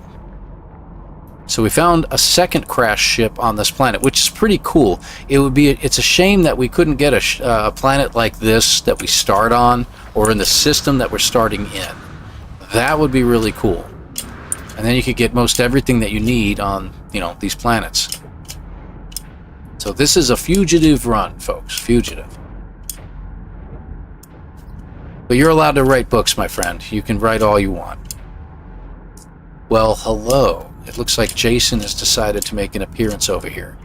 So we found a second crash ship on this planet, which is pretty cool. It's a shame that we couldn't get a planet like this that we start on, or in the system that we're starting in. That would be really cool. And then you could get most everything that you need on, these planets. So this is a Fugitive Run, folks. Fugitive. But you're allowed to write books, my friend. You can write all you want. Well, hello. It looks like Jason has decided to make an appearance over here.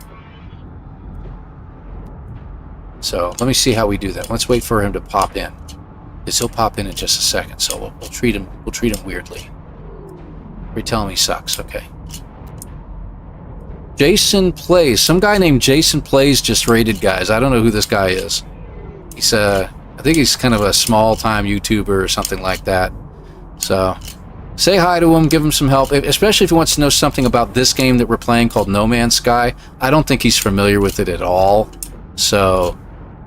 So let me see how we do that. Let's wait for him to pop in. Because he'll pop in just a second, so we'll treat him weirdly. You're telling me he sucks. Okay. Jason Plays. Some guy named Jason Plays just raided, guys. I don't know who this guy is. He's I think he's kind of a small-time YouTuber or something like that. So say hi to him, give him some help, especially if he wants to know something about this game that we're playing called No Man's Sky. I don't think he's familiar with it at all. So,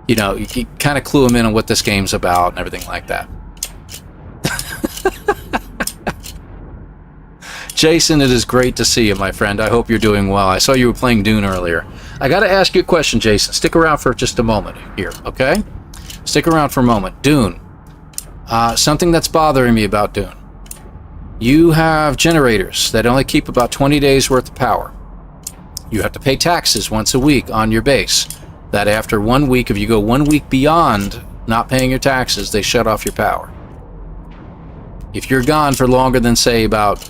you kind of clue him in on what this game's about and everything like that. Jason, it is great to see you, my friend. I hope you're doing well. I saw you were playing Dune earlier. I got to ask you a question, Jason. Stick around for just a moment here, okay? Stick around for a moment. Dune. Something that's bothering me about Dune. You have generators that only keep about 20 days worth of power. You have to pay taxes once a week on your base. That after 1 week, if you go 1 week beyond not paying your taxes, they shut off your power. If you're gone for longer than, say, about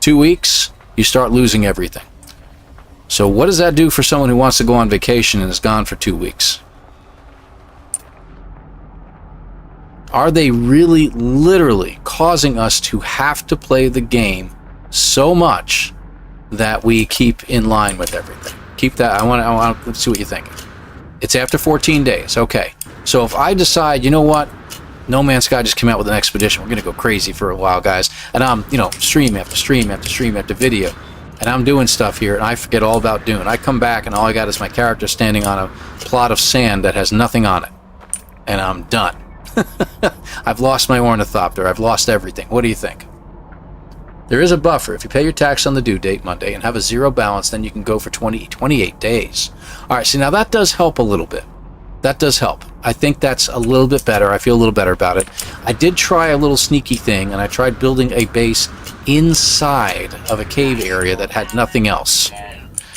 2 weeks, you start losing everything. So what does that do for someone who wants to go on vacation and is gone for 2 weeks? Are they really literally causing us to have to play the game so much that we keep in line with everything? Keep that. I want to see what you think. It's after 14 days. Okay. So if I decide, you know what? No Man's Sky just came out with an expedition. We're going to go crazy for a while, guys. And I'm, stream after stream after stream after video. And I'm doing stuff here, and I forget all about Dune. I come back, and all I got is my character standing on a plot of sand that has nothing on it. And I'm done. I've lost my ornithopter. I've lost everything. What do you think? There is a buffer. If you pay your tax on the due date Monday and have a zero balance, then you can go for 28 days. All right, see, now that does help a little bit. That does help. I think that's a little bit better. I feel a little better about it. I did try a little sneaky thing, and I tried building a base inside of a cave area that had nothing else.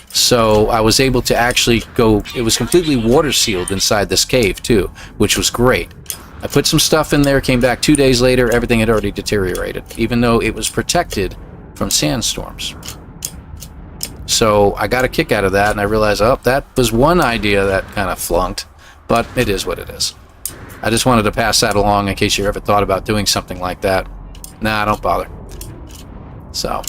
So I was able to actually go, it was completely water sealed inside this cave too, which was great. I put some stuff in there, came back 2 days later, everything had already deteriorated, even though it was protected from sandstorms. So I got a kick out of that, and I realized, oh, that was one idea that kind of flunked, but it is what it is. I just wanted to pass that along in case you ever thought about doing something like that. Nah, don't bother. So,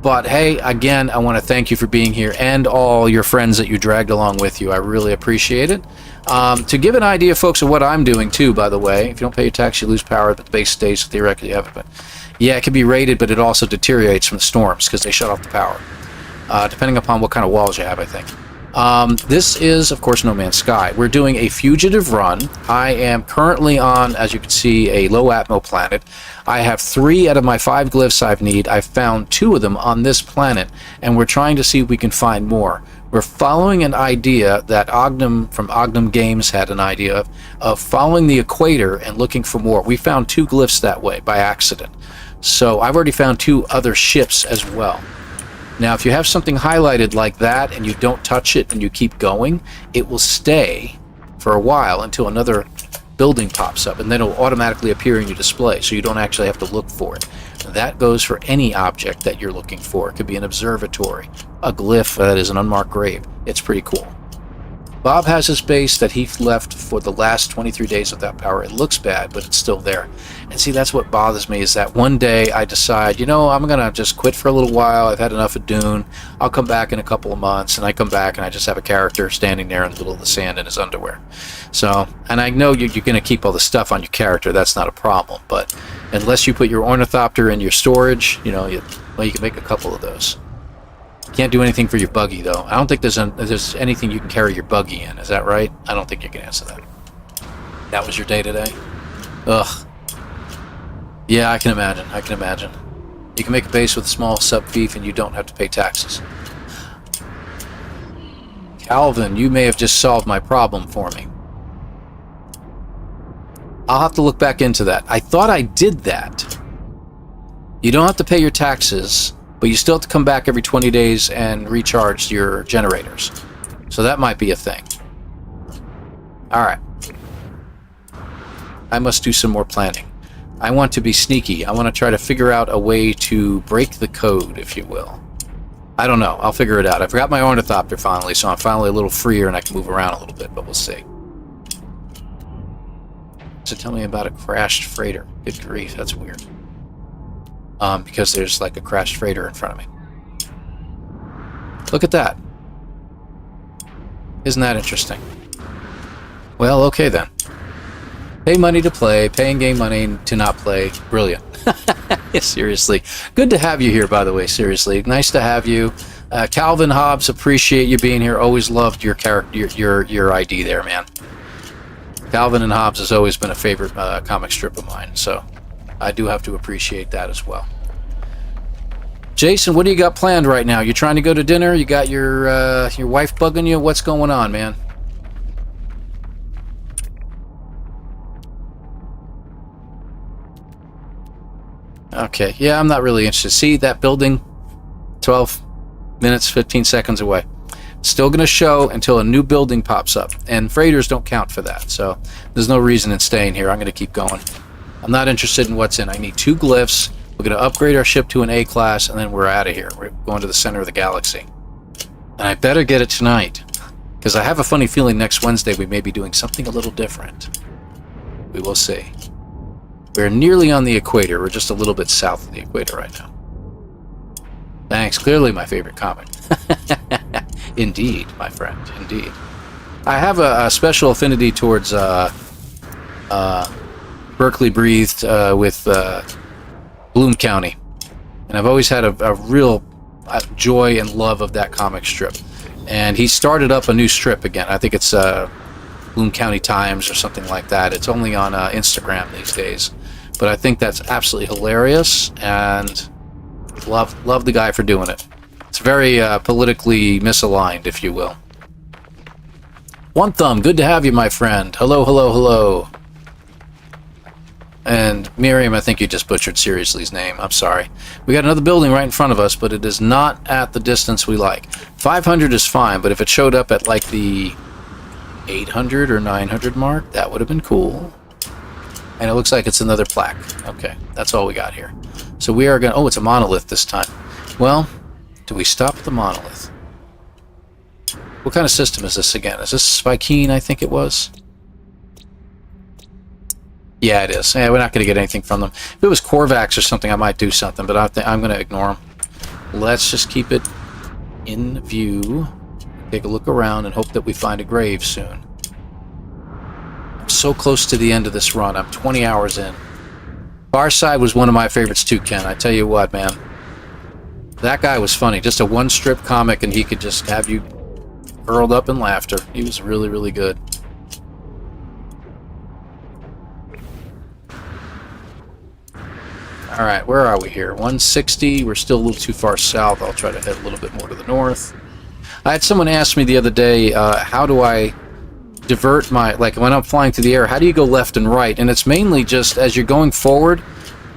but hey, again, I want to thank you for being here and all your friends that you dragged along with you. I really appreciate it. To give an idea, folks, of what I'm doing too, by the way, if you don't pay your tax, you lose power, but the base stays, so theoretically you have it. But yeah, it can be rated, but it also deteriorates from the storms because they shut off the power, depending upon what kind of walls you have, I think. This is, of course, No Man's Sky. We're doing a fugitive run. I am currently on, as you can see, a low atmo planet. I have 3 out of my 5 glyphs I need. I've found 2 of them on this planet, and we're trying to see if we can find more. We're following an idea that Ogden from Ogden Games had an idea of following the equator and looking for more. We found 2 glyphs that way by accident. So I've already found 2 other ships as well. Now, if you have something highlighted like that and you don't touch it and you keep going, it will stay for a while until another building pops up, and then it'll automatically appear in your display, so you don't actually have to look for it. That goes for any object that you're looking for. It could be an observatory, a glyph that is an unmarked grave. It's pretty cool. Bob has his base that he left for the last 23 days without power. It looks bad, but it's still there. And see, that's what bothers me, is that one day I decide, you know, I'm going to just quit for a little while. I've had enough of Dune. I'll come back in a couple of months, and I come back and I just have a character standing there in the middle of the sand in his underwear. So, and I know you're going to keep all the stuff on your character. That's not a problem. But unless you put your ornithopter in your storage, you know, well, you can make a couple of those. Can't do anything for your buggy, though. I don't think there's anything you can carry your buggy in. Is that right? I don't think you can answer that. That was your day today? Ugh. Yeah, I can imagine. I can imagine. You can make a base with a small sub-fief and you don't have to pay taxes. Calvin, you may have just solved my problem for me. I'll have to look back into that. I thought I did that. You don't have to pay your taxes, but you still have to come back every 20 days and recharge your generators. So that might be a thing. Alright. I must do some more planning. I want to be sneaky. I want to try to figure out a way to break the code, if you will. I don't know. I'll figure it out. I've got my ornithopter finally, so I'm finally a little freer and I can move around a little bit, but we'll see. So tell me about a crashed freighter. Good grief, that's weird. Because there's like a crashed freighter in front of me. Look at that. Isn't that interesting? Well, okay then. Pay money to play, pay in-game money to not play. Brilliant. Seriously. Good to have you here, by the way, seriously. Nice to have you. Calvin Hobbs, appreciate you being here. Always loved your character, your ID there, man. Calvin and Hobbs has always been a favorite comic strip of mine, so I do have to appreciate that as well. Jason, what do you got planned right now? You trying to go to dinner? You got your wife bugging you? What's going on, man? Okay, yeah, I'm not really interested. See that building? 12 minutes, 15 seconds away. Still going to show until a new building pops up, and freighters don't count for that, so there's no reason in staying here. I'm going to keep going. I'm not interested in what's in. I need 2 glyphs. We're going to upgrade our ship to an A class, and then we're out of here. We're going to the center of the galaxy. And I better get it tonight, because I have a funny feeling next Wednesday we may be doing something a little different. We will see. We're nearly on the equator. We're just a little bit south of the equator right now. Thanks. Clearly my favorite comic. Indeed, my friend. Indeed. I have a special affinity towards Berkeley Breathed with Bloom County. And I've always had a real joy and love of that comic strip. And he started up a new strip again. I think it's Bloom County Times or something like that. It's only on Instagram these days. But I think that's absolutely hilarious, and love the guy for doing it. It's very politically misaligned, if you will. One Thumb, good to have you, my friend. Hello, hello, hello. And Miriam, I think you just butchered Seriously's name. I'm sorry. We got another building right in front of us, but it is not at the distance we like. 500 is fine, but if it showed up at like the 800 or 900 mark, that would have been cool. And it looks like it's another plaque. Okay, that's all we got here. So we are going to... Oh, it's a monolith this time. Well, do we stop at the monolith? What kind of system is this again? Is this Spikeen? I think it was. Yeah, it is. Yeah, we're not going to get anything from them. If it was Korvax or something, I might do something, but I'm going to ignore them. Let's just keep it in view. Take a look around and hope that we find a grave soon. I'm so close to the end of this run. I'm 20 hours in. Far Side was one of my favorites too, Ken. I tell you what, man. That guy was funny. Just a one-strip comic, and he could just have you curled up in laughter. He was really, really good. Alright, where are we here? 160. We're still a little too far south. I'll try to head a little bit more to the north. I had someone ask me the other day, how do I divert my... Like, when I'm flying through the air, how do you go left and right? And it's mainly just, as you're going forward,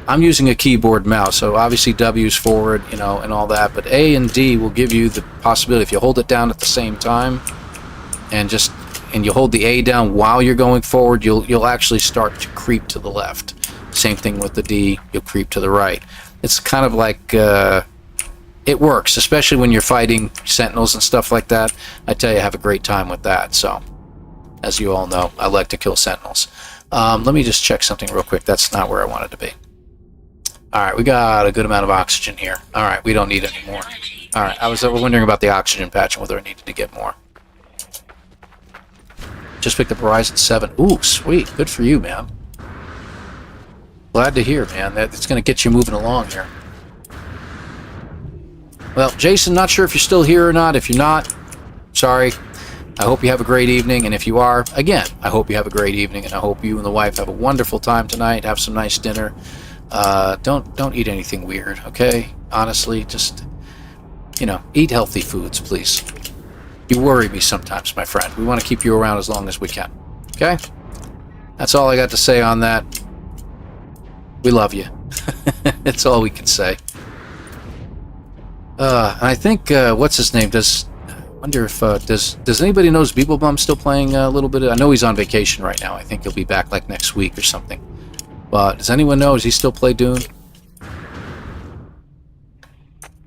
I'm using a keyboard mouse, so obviously W's forward, you know, and all that, but A and D will give you the possibility, if you hold it down at the same time, and you hold the A down while you're going forward, you'll actually start to creep to the left. Same thing with the D, you'll creep to the right. It's kind of like, it works, especially when you're fighting sentinels and stuff like that. I tell you, I have a great time with that, so, as you all know, I like to kill sentinels. Let me just check something real quick. That's not where I wanted to be. Alright, we got a good amount of oxygen here. Alright, we don't need any more. Alright, I was wondering about the oxygen patch and whether I needed to get more. Just picked up Horizon 7. Ooh, sweet. Good for you, man. Glad to hear, man. It's going to get you moving along here. Well, Jason, not sure if you're still here or not. If you're not, sorry. I hope you have a great evening, and if you are, again, I hope you have a great evening, and I hope you and the wife have a wonderful time tonight. Have some nice dinner. Don't eat anything weird, okay? Honestly, just, you know, eat healthy foods, please. You worry me sometimes, my friend. We want to keep you around as long as we can, okay? That's all I got to say on that. We love you. That's all we can say. I think, what's his name? I wonder if, does anybody know, is Beeblebum still playing a little bit? I know he's on vacation right now. I think he'll be back like next week or something. But does anyone know, does he still play Dune?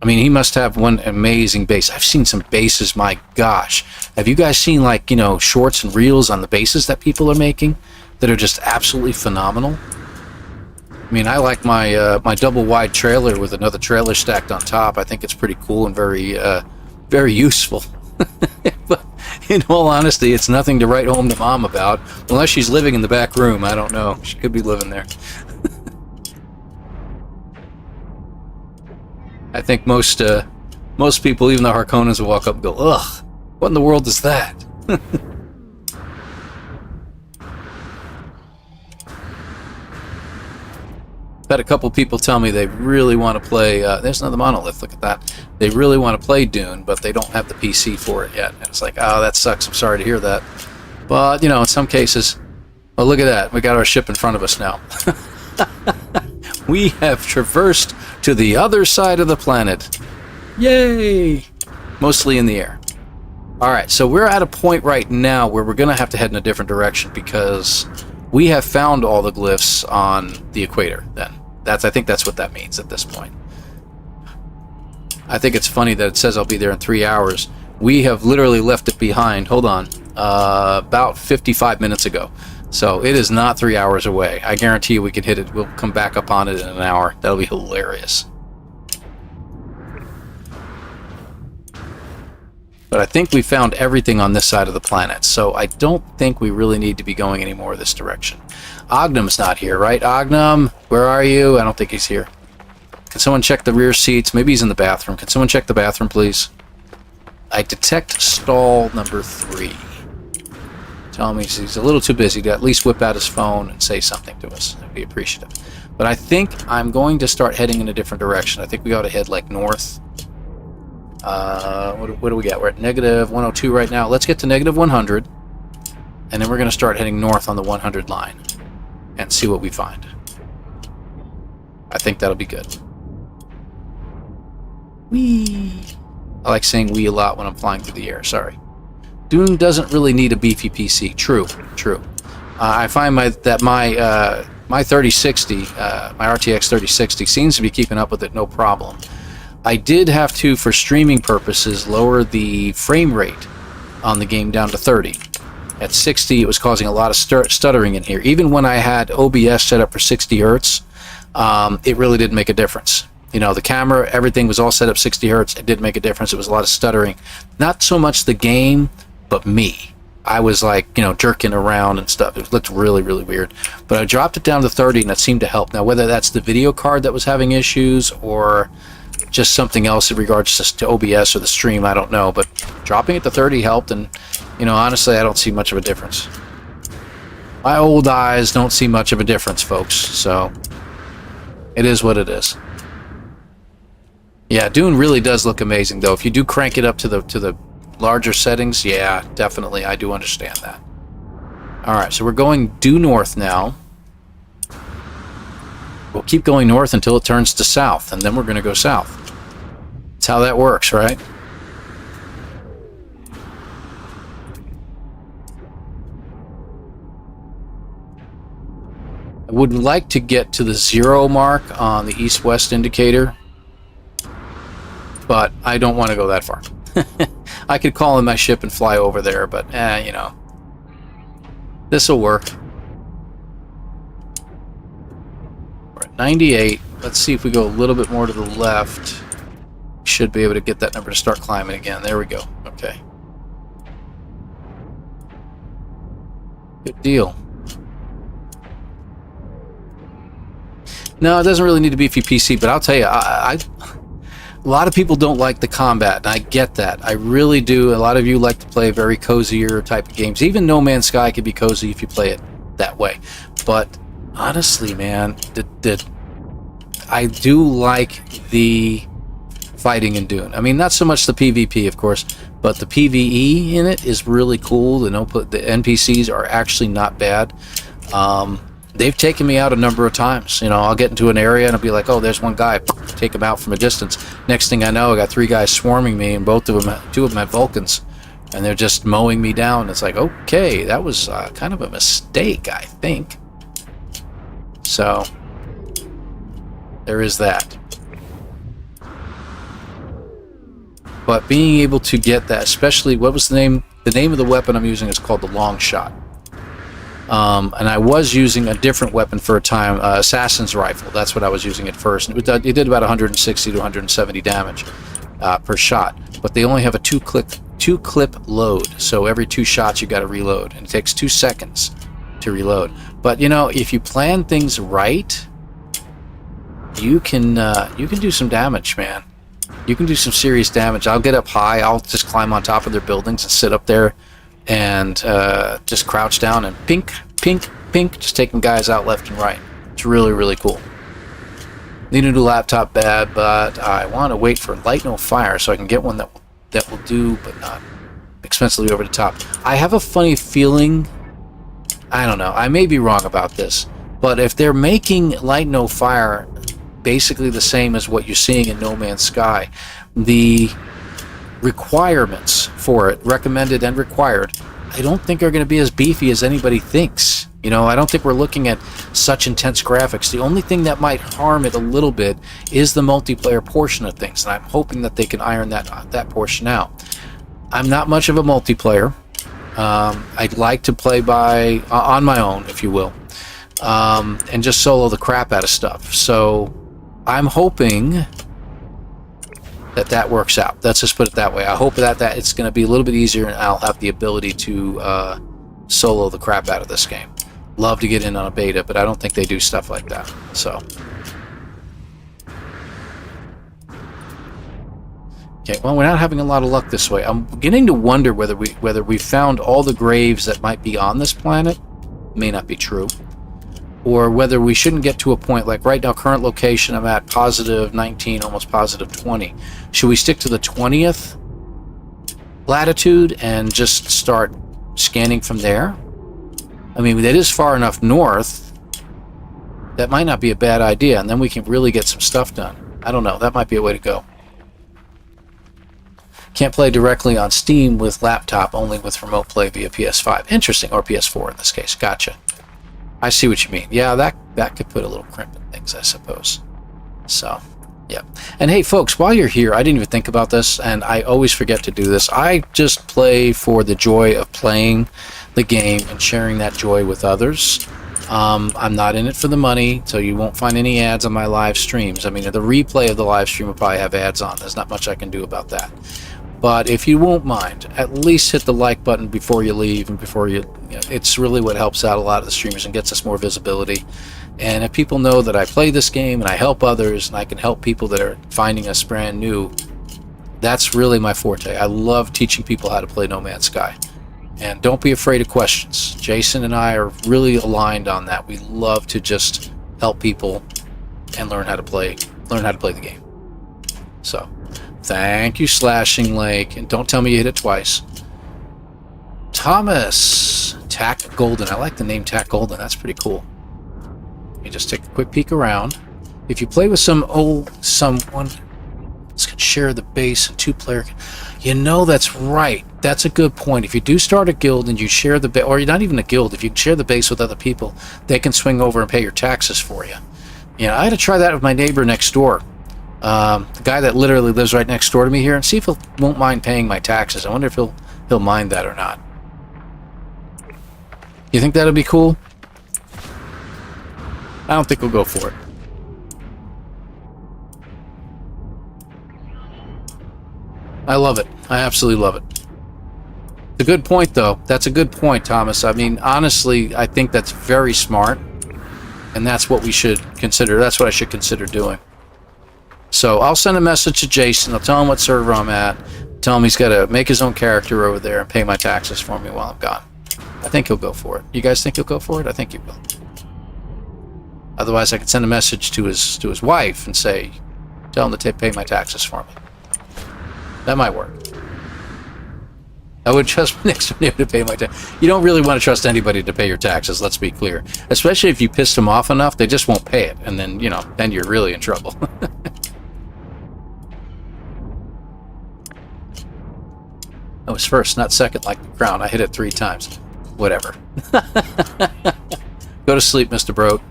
I mean, he must have one amazing base. I've seen some bases, my gosh. Have you guys seen, like, you know, shorts and reels on the bases that people are making that are just absolutely phenomenal? I mean, I like my my double wide trailer with another trailer stacked on top. I think it's pretty cool and very very useful. But in all honesty, it's nothing to write home to Mom about, unless she's living in the back room. I don't know. She could be living there. I think most people, even the Harkonnens, will walk up and go, "Ugh, what in the world is that?" Had a couple people tell me they really want to play, there's another monolith, look at that. They really want to play Dune, but they don't have the PC for it yet. And it's like, oh, that sucks, I'm sorry to hear that. But, you know, in some cases, oh, look at that, we got our ship in front of us now. We have traversed to the other side of the planet. Yay! Mostly in the air. Alright, so we're at a point right now where we're going to have to head in a different direction because we have found all the glyphs on the equator, then. I think that's what that means at this point. I think it's funny that it says I'll be there in 3 hours. We have literally left it behind, hold on, about 55 minutes ago. So it is not 3 hours away. I guarantee you we can hit it. We'll come back up on it in an hour. That'll be hilarious. But I think we found everything on this side of the planet, so I don't think we really need to be going any more this direction. Ognum's not here, right? Ognum, where are you? I don't think he's here. Can someone check the rear seats? Maybe he's in the bathroom. Can someone check the bathroom, please? I detect stall number 3. Tell me he's a little too busy to at least whip out his phone and say something to us. I'd be appreciative. But I think I'm going to start heading in a different direction. I think we ought to head like north. What do we got? We're at negative 102 right now. Let's get to negative 100, and then we're going to start heading north on the 100 line and see what we find. I think that'll be good. Whee! I like saying wee a lot when I'm flying through the air. Sorry. Dune doesn't really need a beefy PC. True, true. I find my 3060, my RTX 3060, seems to be keeping up with it no problem. I did have to, for streaming purposes, lower the frame rate on the game down to 30. At 60, it was causing a lot of stuttering in here. Even when I had OBS set up for 60 hertz, it really didn't make a difference. You know, the camera, everything was all set up 60 hertz. It didn't make a difference. It was a lot of stuttering. Not so much the game, but me. I was like, you know, jerking around and stuff. It looked really, really weird. But I dropped it down to 30, and that seemed to help. Now, whether that's the video card that was having issues or just something else in regards to OBS or the stream, I don't know. But dropping it to 30 helped, and, you know, honestly, I don't see much of a difference. My old eyes don't see much of a difference, folks. So it is what it is. Yeah, Dune really does look amazing, though. If you do crank it up to the larger settings, yeah, definitely, I do understand that. Alright, so we're going due north now. We'll keep going north until it turns to south, and then we're going to go south. That's how that works, right? I would like to get to the 0 mark on the east-west indicator, but I don't want to go that far. I could call in my ship and fly over there, but, you know, this'll work. We're at 98. Let's see if we go a little bit more to the left. Should be able to get that number to start climbing again. There we go. Okay. Good deal. No, it doesn't really need to be PC, but I'll tell you, a lot of people don't like the combat, and I get that. I really do. A lot of you like to play very cozier type of games. Even No Man's Sky can be cozy if you play it that way. But honestly, man, I do like the fighting in Dune. I mean, not so much the PvP, of course, but the PvE in it is really cool. The NPCs are actually not bad. They've taken me out a number of times. You know, I'll get into an area and I'll be like, oh, there's one guy. Take him out from a distance. Next thing I know, I got 3 guys swarming me, and 2 of them had Vulcans, and they're just mowing me down. It's like, okay, that was kind of a mistake, I think. So there is that. But being able to get that, especially, what was the name? The name of the weapon I'm using is called the long shot. And I was using a different weapon for a time, Assassin's Rifle. That's what I was using at first. It did about 160 to 170 damage per shot. But they only have a two clip load. So every 2 shots you got to reload. And it takes 2 seconds to reload. But, you know, if you plan things right, you can do some damage, man. You can do some serious damage. I'll get up high. I'll just climb on top of their buildings and sit up there and just crouch down and pink, pink, pink, just taking guys out left and right. It's really, really cool. Need a new laptop bad, but I want to wait for light no fire so I can get one that will do, but not expensively over the top. I have a funny feeling, I don't know, I may be wrong about this, but if they're making light no fire basically the same as what you're seeing in No Man's Sky, the requirements for it, recommended and required, I don't think are going to be as beefy as anybody thinks. You know, I don't think we're looking at such intense graphics. The only thing that might harm it a little bit is the multiplayer portion of things, and I'm hoping that they can iron that portion out. I'm not much of a multiplayer. I'd like to play on my own, if you will, and just solo the crap out of stuff. So I'm hoping that works out. Let's just put it that way. I hope that it's going to be a little bit easier, and I'll have the ability to solo the crap out of this game. Love to get in on a beta, but I don't think they do stuff like that. So, okay. Well, we're not having a lot of luck this way. I'm beginning to wonder whether we found all the graves that might be on this planet. May not be true. Or whether we shouldn't get to a point, like right now, current location, I'm at positive 19, almost positive 20. Should we stick to the 20th latitude and just start scanning from there? I mean, that is far enough north. That might not be a bad idea, and then we can really get some stuff done. I don't know. That might be a way to go. Can't play directly on Steam with laptop, only with remote play via PS5. Interesting, or PS4 in this case. Gotcha. I see what you mean. Yeah, that could put a little crimp in things, I suppose. So, Yep. And hey, folks, while you're here, I didn't even think about this, and I always forget to do this. I just play for the joy of playing the game and sharing that joy with others. I'm not in it for the money, so you won't find any ads on my live streams. I mean, the replay of the live stream will probably have ads on. There's not much I can do about that. But if you won't mind, at least hit the like button before you leave and before you know, it's really what helps out a lot of the streamers and gets us more visibility. And if people know that I play this game and I help others and I can help people that are finding us brand new, that's really my forte. I love teaching people how to play No Man's Sky. And don't be afraid of questions. Jason and I are really aligned on that. We love to just help people and learn how to play the game. So, thank you, Slashing Lake. And don't tell me you hit it twice. Thomas, Tack Golden. I like the name Tack Golden. That's pretty cool. Let me just take a quick peek around. If you play with someone that's can share the base and two-player, you know, that's right. That's a good point. If you do start a guild and you share the base, or you're not even a guild, if you share the base with other people, they can swing over and pay your taxes for you. You know, I had to try that with my neighbor next door. The guy that literally lives right next door to me here, and see if he won't mind paying my taxes. I wonder if he'll mind that or not. You think that'll be cool? I don't think we'll go for it. I love it. I absolutely love it. It's a good point, though. That's a good point, Thomas. I mean, honestly, I think that's very smart, and that's what we should consider. That's what I should consider doing. So I'll send a message to Jason. I'll tell him what server I'm at. Tell him he's got to make his own character over there and pay my taxes for me while I'm gone. I think he'll go for it. You guys think he'll go for it? I think he will. Otherwise, I could send a message to his wife and say, tell him to pay my taxes for me. That might work. I would trust my next door neighbor to pay my taxes. You don't really want to trust anybody to pay your taxes, let's be clear. Especially if you piss them off enough, they just won't pay it. And then, you know, then you're really in trouble. I was first, not second like the crown. I hit it 3 times. Whatever. Go to sleep, Mr. Broke.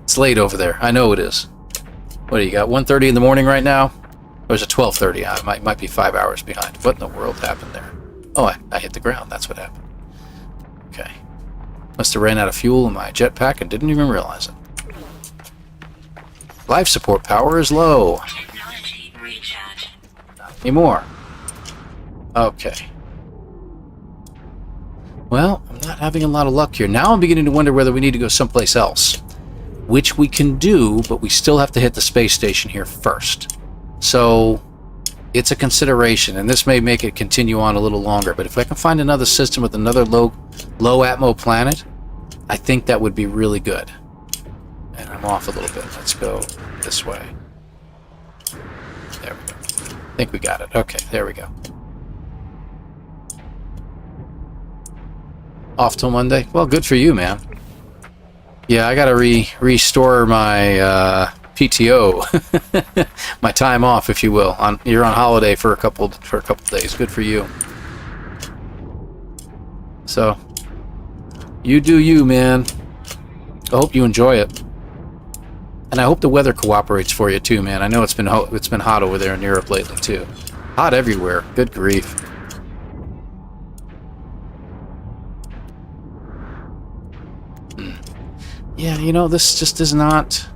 It's late over there. I know it is. What do you got? 1:30 in the morning right now? Or is it 12:30? I might be 5 hours behind. What in the world happened there? Oh, I hit the ground. That's what happened. Okay. Must have ran out of fuel in my jetpack and didn't even realize it. Life support power is low. Not anymore. Okay. Well, I'm not having a lot of luck here. Now I'm beginning to wonder whether we need to go someplace else. Which we can do, but we still have to hit the space station here first. So, it's a consideration, and this may make it continue on a little longer, but if I can find another system with another low atmo planet, I think that would be really good. And I'm off a little bit. Let's go this way. There we go. I think we got it. Okay, there we go. Off till Monday? Well, good for you, man. Yeah, I gotta restore my PTO, my time off, if you will. You're on holiday for a couple days. Good for you. So, you do you, man. I hope you enjoy it, and I hope the weather cooperates for you too, man. I know it's been hot over there in Europe lately too. Hot everywhere. Good grief. Yeah, you know, this just is not...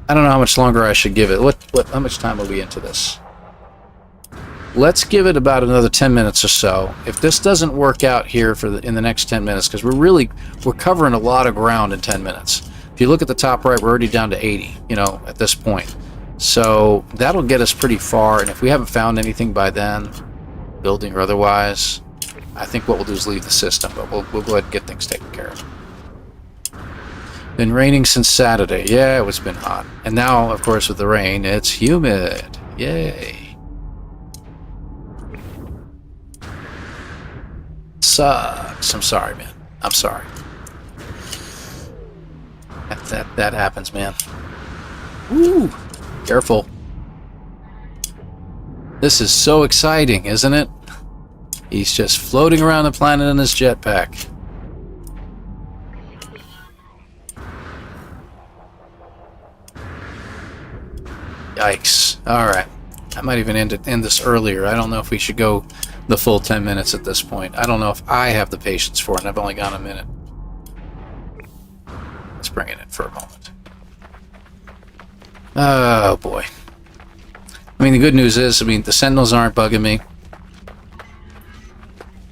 I don't know how much longer I should give it. How much time are we into this? Let's give it about another 10 minutes or so. If this doesn't work out here in the next 10 minutes, because we're covering a lot of ground in 10 minutes. If you look at the top right, we're already down to 80, you know, at this point. So that'll get us pretty far, and if we haven't found anything by then, building or otherwise, I think what we'll do is leave the system, but we'll go ahead and get things taken care of. Been raining since Saturday. Yeah, it's been hot. And now, of course, with the rain, it's humid. Yay. Sucks. I'm sorry, man. I'm sorry. That happens, man. Woo! Careful. This is so exciting, isn't it? He's just floating around the planet in his jetpack. Yikes. Alright. I might even end this earlier. I don't know if we should go the full 10 minutes at this point. I don't know if I have the patience for it, and I've only gone a minute. Let's bring it in for a moment. Oh, boy. I mean, the good news is, the Sentinels aren't bugging me.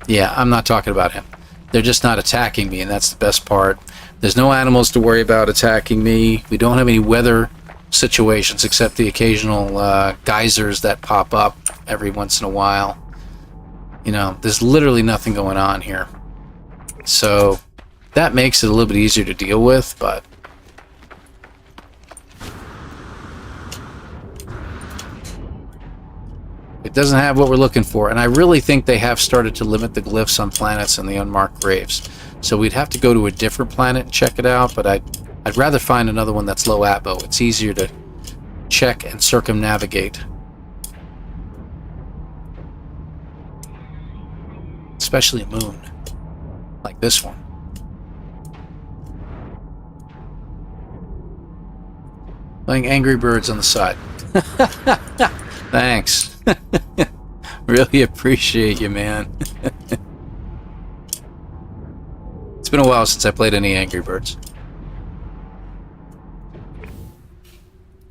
Yeah, I'm not talking about him. They're just not attacking me, and that's the best part. There's no animals to worry about attacking me. We don't have any weather situations except the occasional geysers that pop up every once in a while. There's literally nothing going on here. So that makes it a little bit easier to deal with, but it doesn't have what we're looking for. And I really think they have started to limit the glyphs on planets and the unmarked graves. So we'd have to go to a different planet and check it out, but I'd rather find another one that's low atmo. It's easier to check and circumnavigate. Especially a moon. Like this one. Playing Angry Birds on the side. Thanks. Really appreciate you, man. It's been a while since I played any Angry Birds.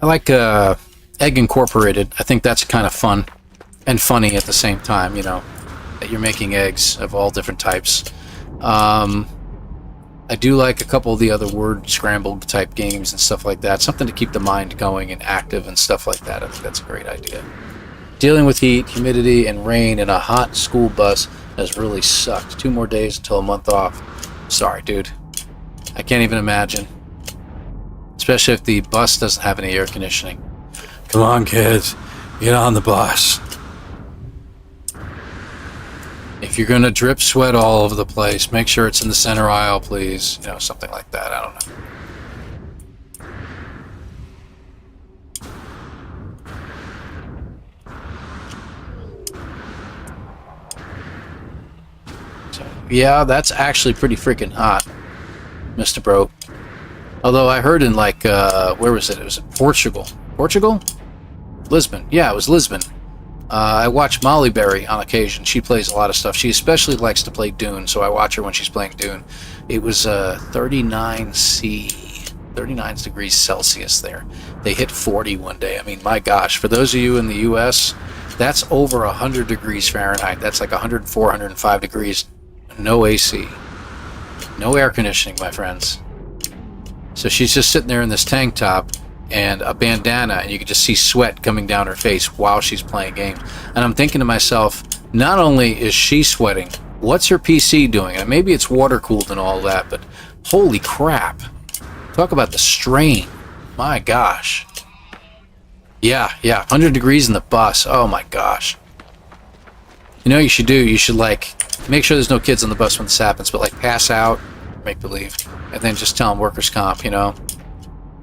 I like Egg Incorporated. I think that's kind of fun and funny at the same time, that you're making eggs of all different types. I do like a couple of the other word scrambled type games and stuff like that. Something to keep the mind going and active and stuff like that. I think that's a great idea. Dealing with heat, humidity, and rain in a hot school bus has really sucked. 2 more days until a month off. Sorry, dude. I can't even imagine. Especially if the bus doesn't have any air conditioning. Come on, kids. Get on the bus. If you're going to drip sweat all over the place, make sure it's in the center aisle, please. Something like that. I don't know. So, yeah, that's actually pretty freaking hot, Mr. Bro. Although I heard in, where was it? It was in Portugal. Portugal? Lisbon. Yeah, it was Lisbon. I watch Molly Berry on occasion. She plays a lot of stuff. She especially likes to play Dune, so I watch her when she's playing Dune. It was 39 degrees Celsius there. They hit 40 one day. I mean, my gosh. For those of you in the U.S., that's over 100 degrees Fahrenheit. That's like 104, 105 degrees. No AC. No air conditioning, my friends. So she's just sitting there in this tank top and a bandana, and you can just see sweat coming down her face while she's playing games. And I'm thinking to myself, not only is she sweating, what's her PC doing? And maybe it's water cooled and all that, but holy crap. Talk about the strain. My gosh. Yeah, 100 degrees in the bus. Oh my gosh. You know what you should do? You should make sure there's no kids on the bus when this happens, but pass out, make believe, and then just tell them workers' comp,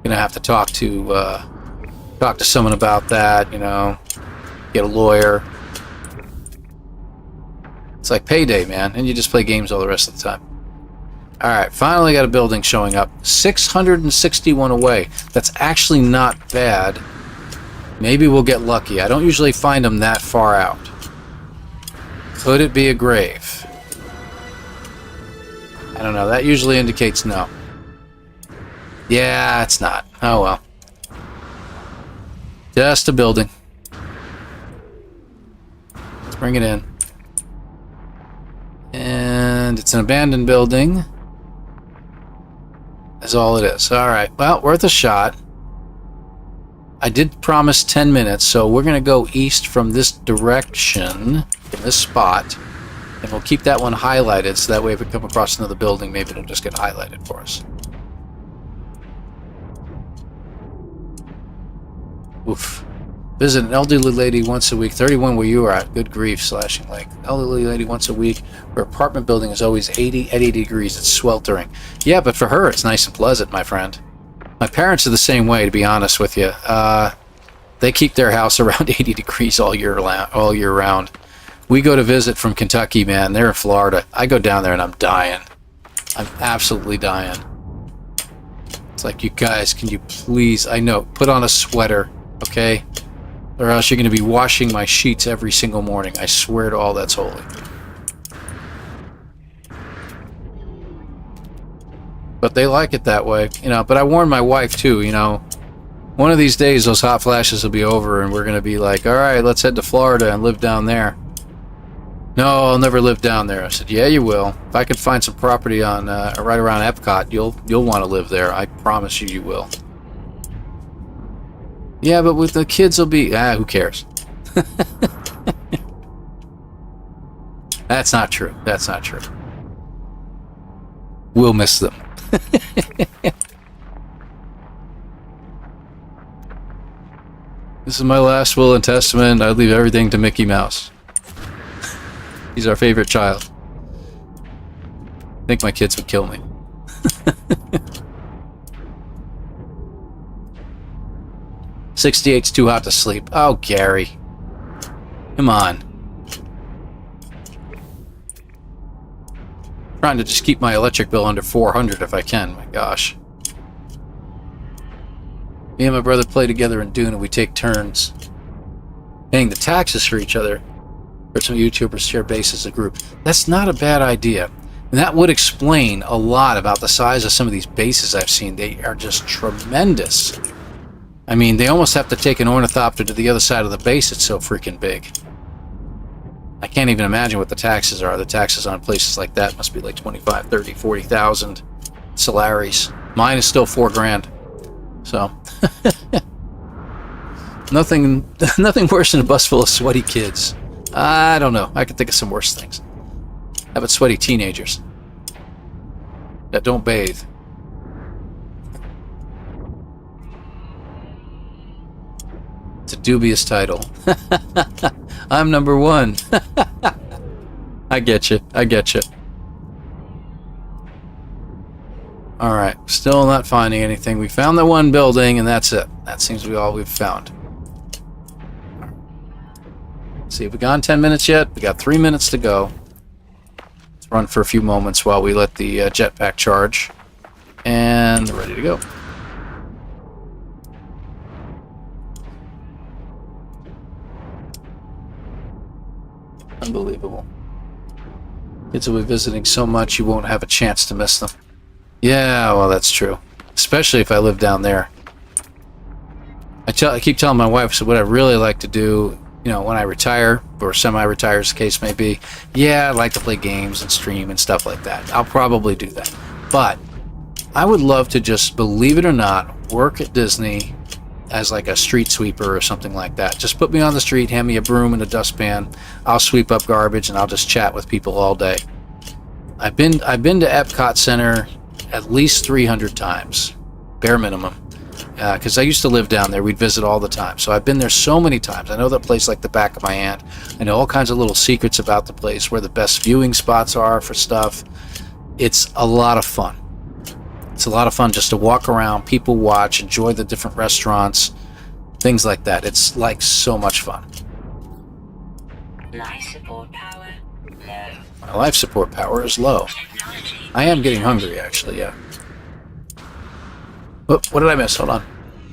Gonna have to talk to someone about that, get a lawyer. It's like payday, man, and you just play games all the rest of the time. Alright, finally got a building showing up. 661 away. That's actually not bad. Maybe we'll get lucky. I don't usually find them that far out. Could it be a grave? I don't know. That usually indicates no. Yeah, it's not. Oh well. Just a building. Let's bring it in. And it's an abandoned building. That's all it is. Alright, well, worth a shot. I did promise 10 minutes, so we're going to go east from this direction, from this spot. And we'll keep that one highlighted, so that way if we come across another building, maybe it'll just get highlighted for us. Oof. Visit an elderly lady once a week. 31 where you are at. Good grief, slashing like. Elderly lady once a week. Her apartment building is always 80 degrees. It's sweltering. Yeah, but for her, it's nice and pleasant, my friend. My parents are the same way, to be honest with you. They keep their house around 80 degrees all year round. We go to visit from Kentucky, man. They're in Florida. I go down there and I'm dying. I'm absolutely dying. It's like, you guys, can you please, I know, put on a sweater. Okay? Or else you're going to be washing my sheets every single morning. I swear to all that's holy. But they like it that way, you know. But I warned my wife too, you know. One of these days those hot flashes will be over and we're going to be like, all right, let's head to Florida and live down there. No, I'll never live down there. I said, yeah, you will. If I could find some property on right around Epcot, you'll want to live there. I promise you, you will. Yeah, but with the kids, will be who cares? That's not true. That's not true. We'll miss them. This is my last will and testament. I leave everything to Mickey Mouse. He's our favorite child. I think my kids would kill me. 68's too hot to sleep. Oh, Gary. Come on. Trying to just keep my electric bill under 400 if I can. My gosh. Me and my brother play together in Dune and we take turns paying the taxes for each other. Or some YouTubers share base as a group. That's not a bad idea. And that would explain a lot about the size of some of these bases I've seen. They are just tremendous. I mean, they almost have to take an ornithopter to the other side of the base. It's so freaking big. I can't even imagine what the taxes are. The taxes on places like that must be like 25, 30, 40,000 Solaris. Mine is still $4,000. So, nothing worse than a bus full of sweaty kids. I don't know. I can think of some worse things. How about sweaty teenagers that don't bathe? It's a dubious title. I'm number one. I get you. I get you. Alright. Still not finding anything. We found the one building, and that's it. That seems to be all we've found. See, have we gone 10 minutes yet? We got 3 minutes to go. Let's run for a few moments while we let the jetpack charge. And we're ready to go. Unbelievable. Kids will be visiting so much you won't have a chance to miss them. Yeah, well, that's true. Especially if I live down there. I keep telling my wife, so what I really like to do, you know, when I retire, or semi-retire as the case may be, yeah, I'd like to play games and stream and stuff like that. I'll probably do that. But I would love to just, believe it or not, work at Disney as like a street sweeper or something like that. Just put me on the street, hand me a broom and a dustpan. I'll sweep up garbage and I'll just chat with people all day. I've been to Epcot Center at least 300 times, bare minimum. Because I used to live down there. We'd visit all the time. So I've been there so many times. I know that place like the back of my hand. I know all kinds of little secrets about the place, where the best viewing spots are for stuff. It's a lot of fun. It's a lot of fun just to walk around, people watch, enjoy the different restaurants, things like that. It's like so much fun. Life support power low. My life support power is low. I am getting hungry, actually, yeah. What did I miss? Hold on.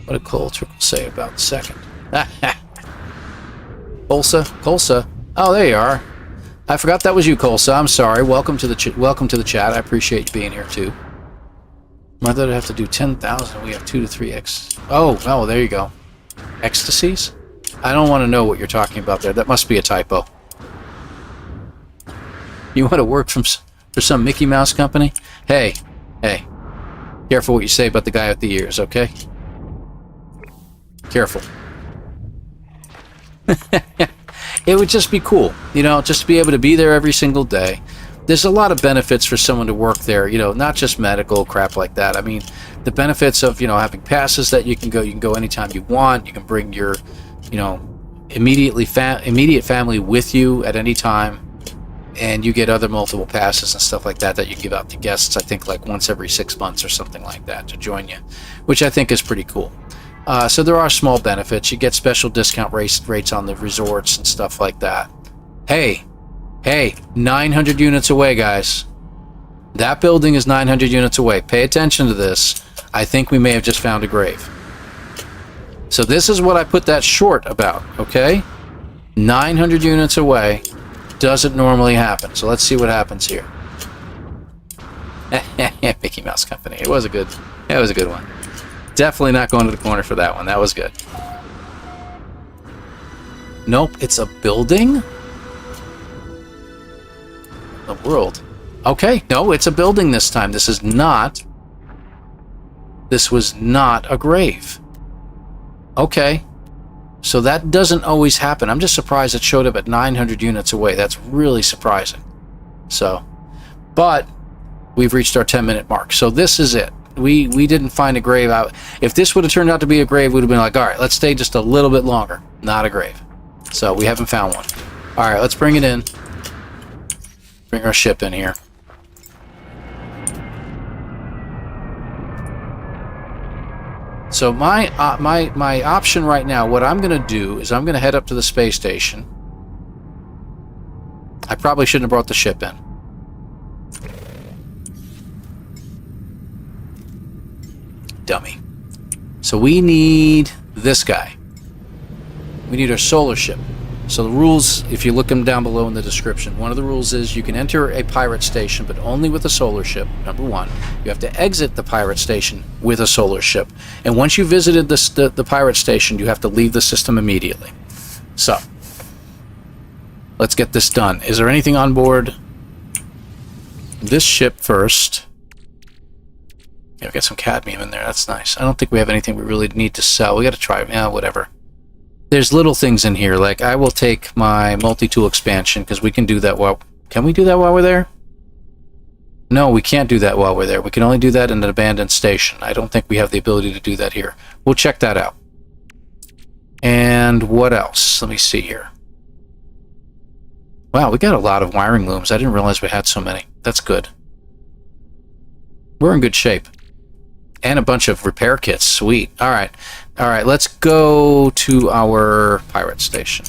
What did Cole Trickle say about the second? Colsa. Oh, there you are. I forgot that was you, Colsa. I'm sorry. Welcome to the chat. I appreciate you being here too. I thought I'd have to do 10,000. We have 2 to 3x. Oh, there you go. Ecstasies? I don't want to know what you're talking about there. That must be a typo. You want to work for some Mickey Mouse company? Hey. Careful what you say about the guy with the ears, okay? Careful. It would just be cool, you know, just to be able to be there every single day. There's a lot of benefits for someone to work there, you know, not just medical crap like that. I mean, the benefits of, you know, having passes that you can go anytime you want. You can bring your, you know, immediate family with you at any time, and you get other multiple passes and stuff like that you give out to guests, I think like once every 6 months or something like that to join you, which I think is pretty cool. So there are small benefits. You get special discount rates on the resorts and stuff like that. Hey, 900 units away, guys. That building is 900 units away. Pay attention to this. I think we may have just found a grave. So this is what I put that short about, okay? 900 units away. Doesn't normally happen. So let's see what happens here. Mickey Mouse Company. It was a good one. Definitely not going to the corner for that one. That was good. Nope, it's a building? The world. Okay, no, it's a building this time. This was not a grave. Okay. So that doesn't always happen. I'm just surprised it showed up at 900 units away. That's really surprising. So, but we've reached our 10-minute mark. So this is it. We didn't find a grave out. If this would have turned out to be a grave, we would have been like, all right, let's stay just a little bit longer. Not a grave. So we haven't found one. All right, let's bring it in. Bring our ship in here. So my option right now, what I'm going to do is I'm going to head up to the space station. I probably shouldn't have brought the ship in. Dummy. So we need this guy. We need our solar ship. So the rules, if you look them down below in the description, one of the rules is you can enter a pirate station, but only with a solar ship, number one. You have to exit the pirate station with a solar ship. And once you visited the pirate station, you have to leave the system immediately. So, let's get this done. Is there anything on board this ship first? Yeah, we got some cadmium in there. That's nice. I don't think we have anything we really need to sell. We got to try. Yeah, whatever. There's little things in here, like I will take my multi-tool expansion, because we can do that while... Can we do that while we're there? No, we can't do that while we're there. We can only do that in an abandoned station. I don't think we have the ability to do that here. We'll check that out. And what else? Let me see here. Wow, we got a lot of wiring looms. I didn't realize we had so many. That's good. We're in good shape. And a bunch of repair kits. Sweet. All right. All right, let's go to our pirate station.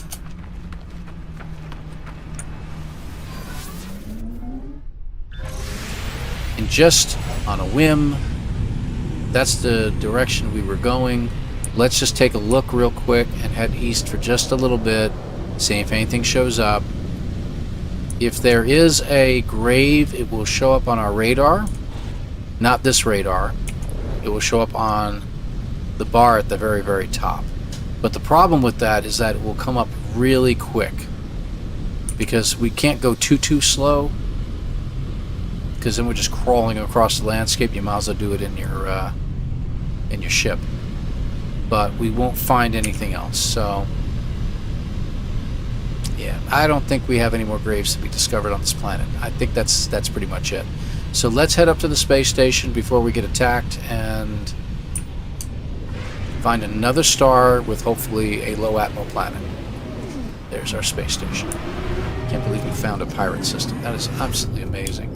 And just on a whim, that's the direction we were going. Let's just take a look real quick and head east for just a little bit, see if anything shows up. If there is a grave, it will show up on our radar. Not this radar. It will show up on the bar at the very, very top. But the problem with that is that it will come up really quick, because we can't go too slow, because then we're just crawling across the landscape. You might as well do it in your ship. But we won't find anything else. So yeah, I don't think we have any more graves to be discovered on this planet. I think that's pretty much it. So let's head up to the space station before we get attacked and find another star with hopefully a low-atmo planet. There's our space station. Can't believe we found a pirate system. That is absolutely amazing.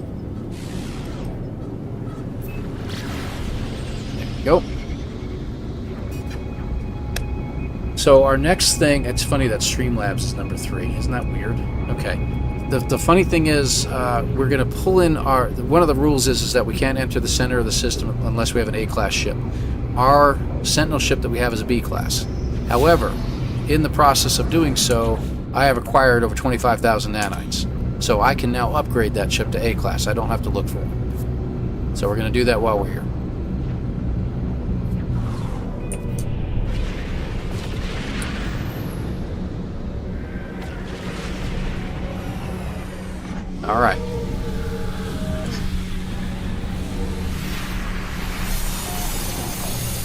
There we go. So our next thing, it's funny that Streamlabs is number 3. Isn't that weird? Okay. The funny thing is, we're going to pull in our... One of the rules is that we can't enter the center of the system unless we have an A-class ship. Our Sentinel ship that we have is a B-class. However, in the process of doing so, I have acquired over 25,000 nanites. So I can now upgrade that ship to A-class. I don't have to look for one. So we're going to do that while we're here. All right.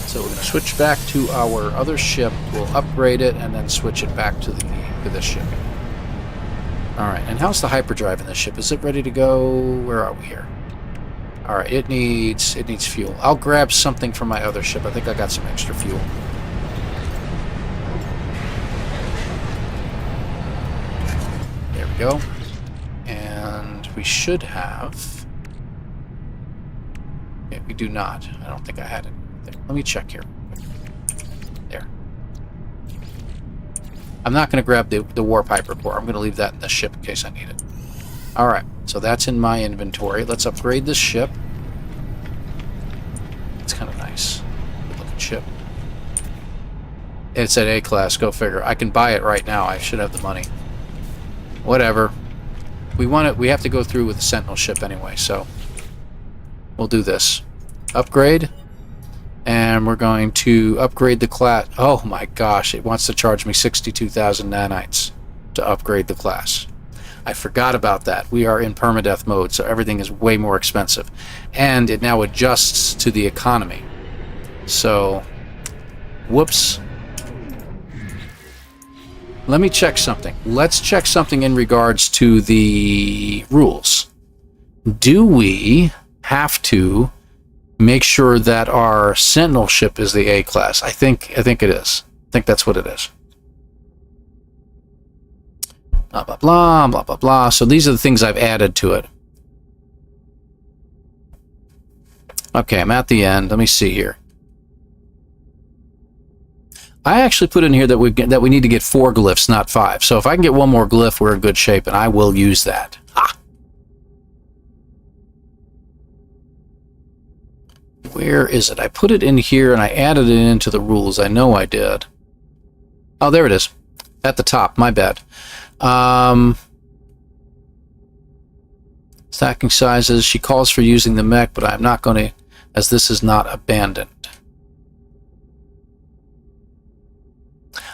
So we're going to switch back to our other ship. We'll upgrade it and then switch it back to this ship. All right. And how's the hyperdrive in this ship? Is it ready to go? Where are we here? All right. It needs fuel. I'll grab something from my other ship. I think I got some extra fuel. There we go. And we should have... Okay, we do not. I don't think I had it. Let me check here. There. I'm not going to grab the Warpiper core. I'm going to leave that in the ship in case I need it. Alright, so that's in my inventory. Let's upgrade this ship. It's kind of nice. Good looking ship. It's at A class. Go figure. I can buy it right now. I should have the money. Whatever. We want it. We have to go through with the Sentinel ship anyway, so we'll do this. Upgrade. And we're going to upgrade the class. Oh my gosh, it wants to charge me 62,000 nanites to upgrade the class. I forgot about that. We are in permadeath mode, so everything is way more expensive. And it now adjusts to the economy. So, whoops. Let me check something. Let's check something in regards to the rules. Do we have to make sure that our Sentinel ship is the A class? I think it is. I think that's what it is. Blah, blah, blah, blah, blah, blah. So these are the things I've added to it. Okay, I'm at the end. Let me see here. I actually put in here that we need to get 4 glyphs, not 5. So if I can get one more glyph, we're in good shape, and I will use that. Ha! Where is it? I put it in here, and I added it into the rules. I know I did. Oh, there it is. At the top. My bad. Stacking sizes. She calls for using the mech, but I'm not going to, as this is not abandoned.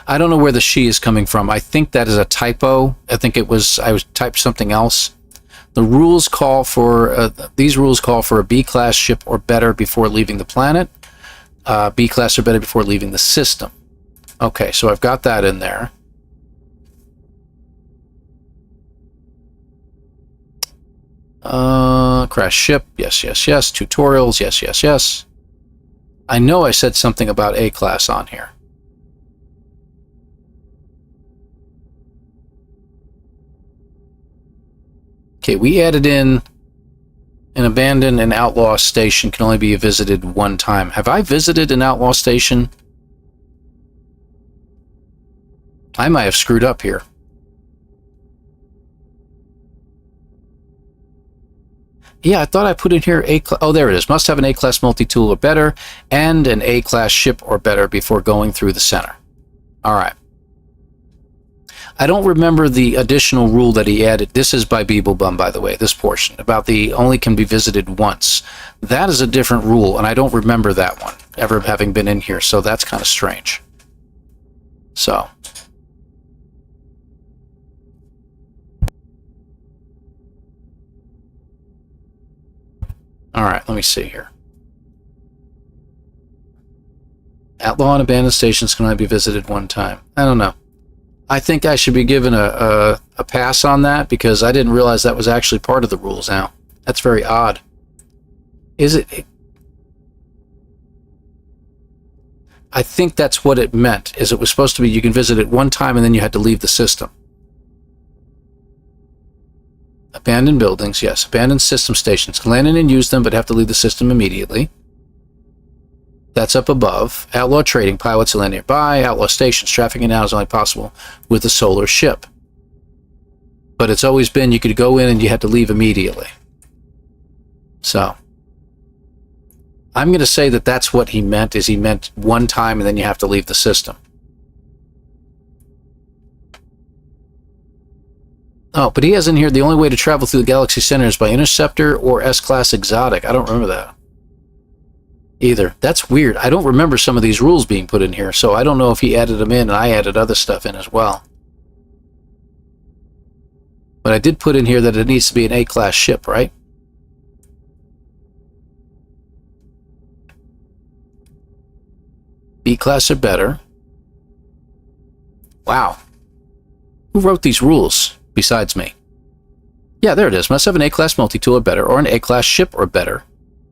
I don't know where the she is coming from. I think that is a typo. I think it was, I was typed something else. The rules call for, these rules call for a B-class ship or better before leaving the planet. B-class or better before leaving the system. Okay, so I've got that in there. Crash ship, yes, yes, yes. Tutorials, yes, yes, yes. I know I said something about A-class on here. Okay, we added in an abandoned and outlaw station can only be visited one time. Have I visited an outlaw station? I might have screwed up here. Yeah, I thought I put in here A-class. Oh, there it is. Must have an A-class multi-tool or better and an A-class ship or better before going through the center. All right. I don't remember the additional rule that he added. This is by Beeblebum, by the way, this portion, about the only can be visited once. That is a different rule, and I don't remember that one ever having been in here, so that's kind of strange. So. All right, let me see here. Outlaw and abandoned stations can only be visited one time. I don't know. I think I should be given a pass on that because I didn't realize that was actually part of the rules now. That's very odd. Is it? I think that's what it meant, is it was supposed to be you can visit it one time and then you had to leave the system. Abandoned buildings, yes. Abandoned system stations. Can land in and use them, but have to leave the system immediately. That's up above. Outlaw trading. Pilots land nearby. Outlaw stations. Trafficking now is only possible with a solar ship. But it's always been you could go in and you had to leave immediately. So. I'm going to say that that's what he meant, is he meant one time and then you have to leave the system. Oh, but he has in here the only way to travel through the galaxy center is by interceptor or S-class exotic. I don't remember that either. That's weird. I don't remember some of these rules being put in here, so I don't know if he added them in and I added other stuff in as well. But I did put in here that it needs to be an A-class ship, right? B-class or better. Wow. Who wrote these rules besides me? Yeah, there it is. Must have an A-class multi-tool or better, or an A-class ship or better,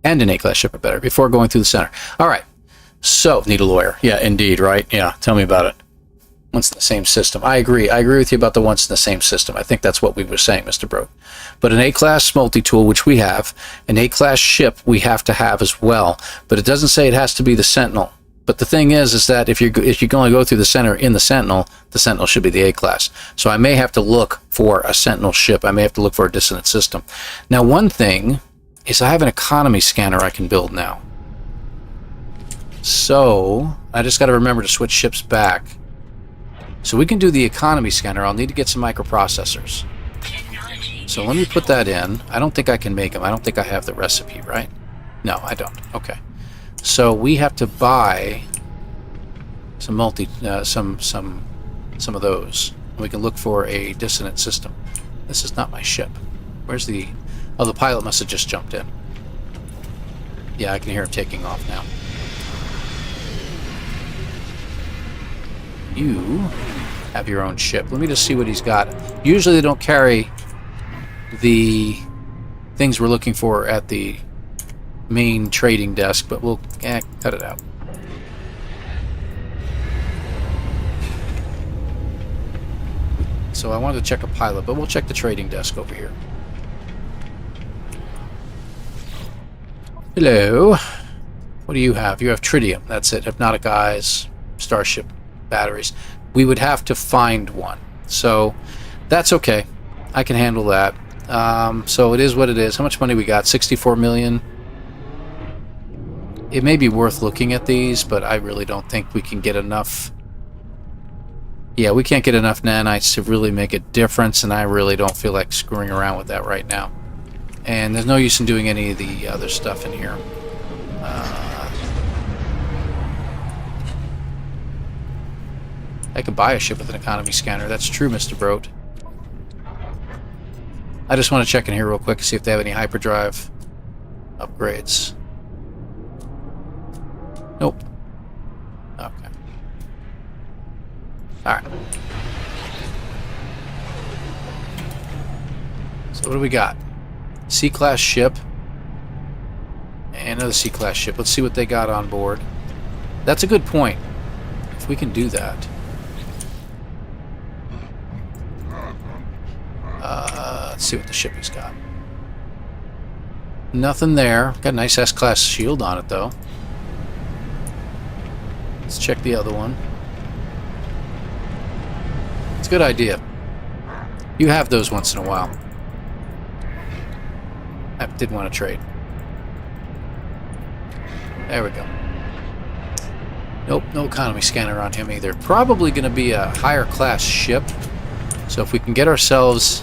and an A-class ship or better before going through the center. All right. So, need a lawyer. Yeah, indeed, right? Yeah, tell me about it. Once in the same system. I agree. I agree with you about the once in the same system. I think that's what we were saying, Mr. Broke. But an A-class multi-tool, which we have, an A-class ship we have to have as well. But it doesn't say it has to be the Sentinel. But the thing is that if you're going to go through the center in the Sentinel should be the A-class. So I may have to look for a Sentinel ship. I may have to look for a dissonant system. Now, one thing is I have an economy scanner I can build now. So, I just got to remember to switch ships back. So we can do the economy scanner. I'll need to get some microprocessors. So let me put that in. I don't think I can make them. I don't think I have the recipe, right? No, I don't. Okay. So we have to buy some some of those. We can look for a dissonant system. This is not my ship. Where's the... Oh, the pilot must have just jumped in. Yeah, I can hear him taking off now. You have your own ship. Let me just see what he's got. Usually they don't carry the things we're looking for at the main trading desk, but we'll cut it out. So I wanted to check a pilot, but we'll check the trading desk over here. Hello. What do you have? You have tritium. That's it. Hypnotic eyes, starship batteries. We would have to find one. So that's okay. I can handle that. So it is what it is. How much money we got? 64 million. It may be worth looking at these, but I really don't think we can get enough. Yeah, we can't get enough nanites to really make a difference, and I really don't feel like screwing around with that right now. And there's no use in doing any of the other stuff in here. I could buy a ship with an economy scanner. That's true, Mr. Broad. I just want to check in here real quick, see if they have any hyperdrive upgrades. Nope. Okay. Alright. So what do we got? C-class ship. And another C-class ship. Let's see what they got on board. That's a good point. If we can do that. Let's see what the ship has got. Nothing there. Got a nice S-class shield on it, though. Let's check the other one. It's a good idea. You have those once in a while. I did want to trade. There we go. Nope, no economy scanner on him either. Probably going to be a higher class ship. So if we can get ourselves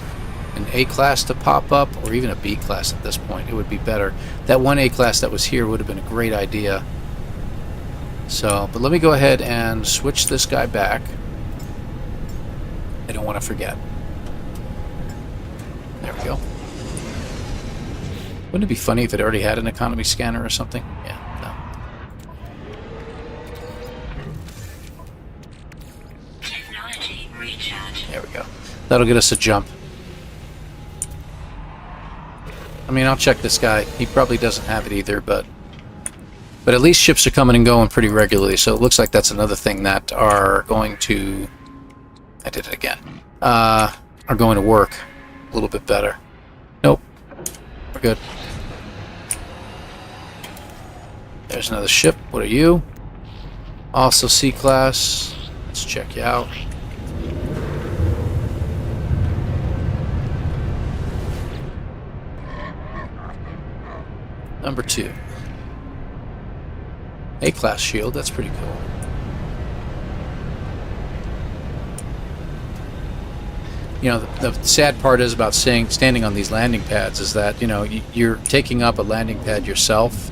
an A-class to pop up, or even a B-class at this point, it would be better. That one A-class that was here would have been a great idea. So, but let me go ahead and switch this guy back. I don't want to forget. There we go. Wouldn't it be funny if it already had an economy scanner or something? Yeah, no. Technology recharge. There we go. That'll get us a jump. I mean, I'll check this guy. He probably doesn't have it either, but at least ships are coming and going pretty regularly, so it looks like that's another thing that are going to... I did it again. Are going to work a little bit better. Nope. We're good. There's another ship. What are you? Also C-class. Let's check you out. Number 2. A-class shield. That's pretty cool. You know, the sad part is about standing on these landing pads is that, you know, you're taking up a landing pad yourself,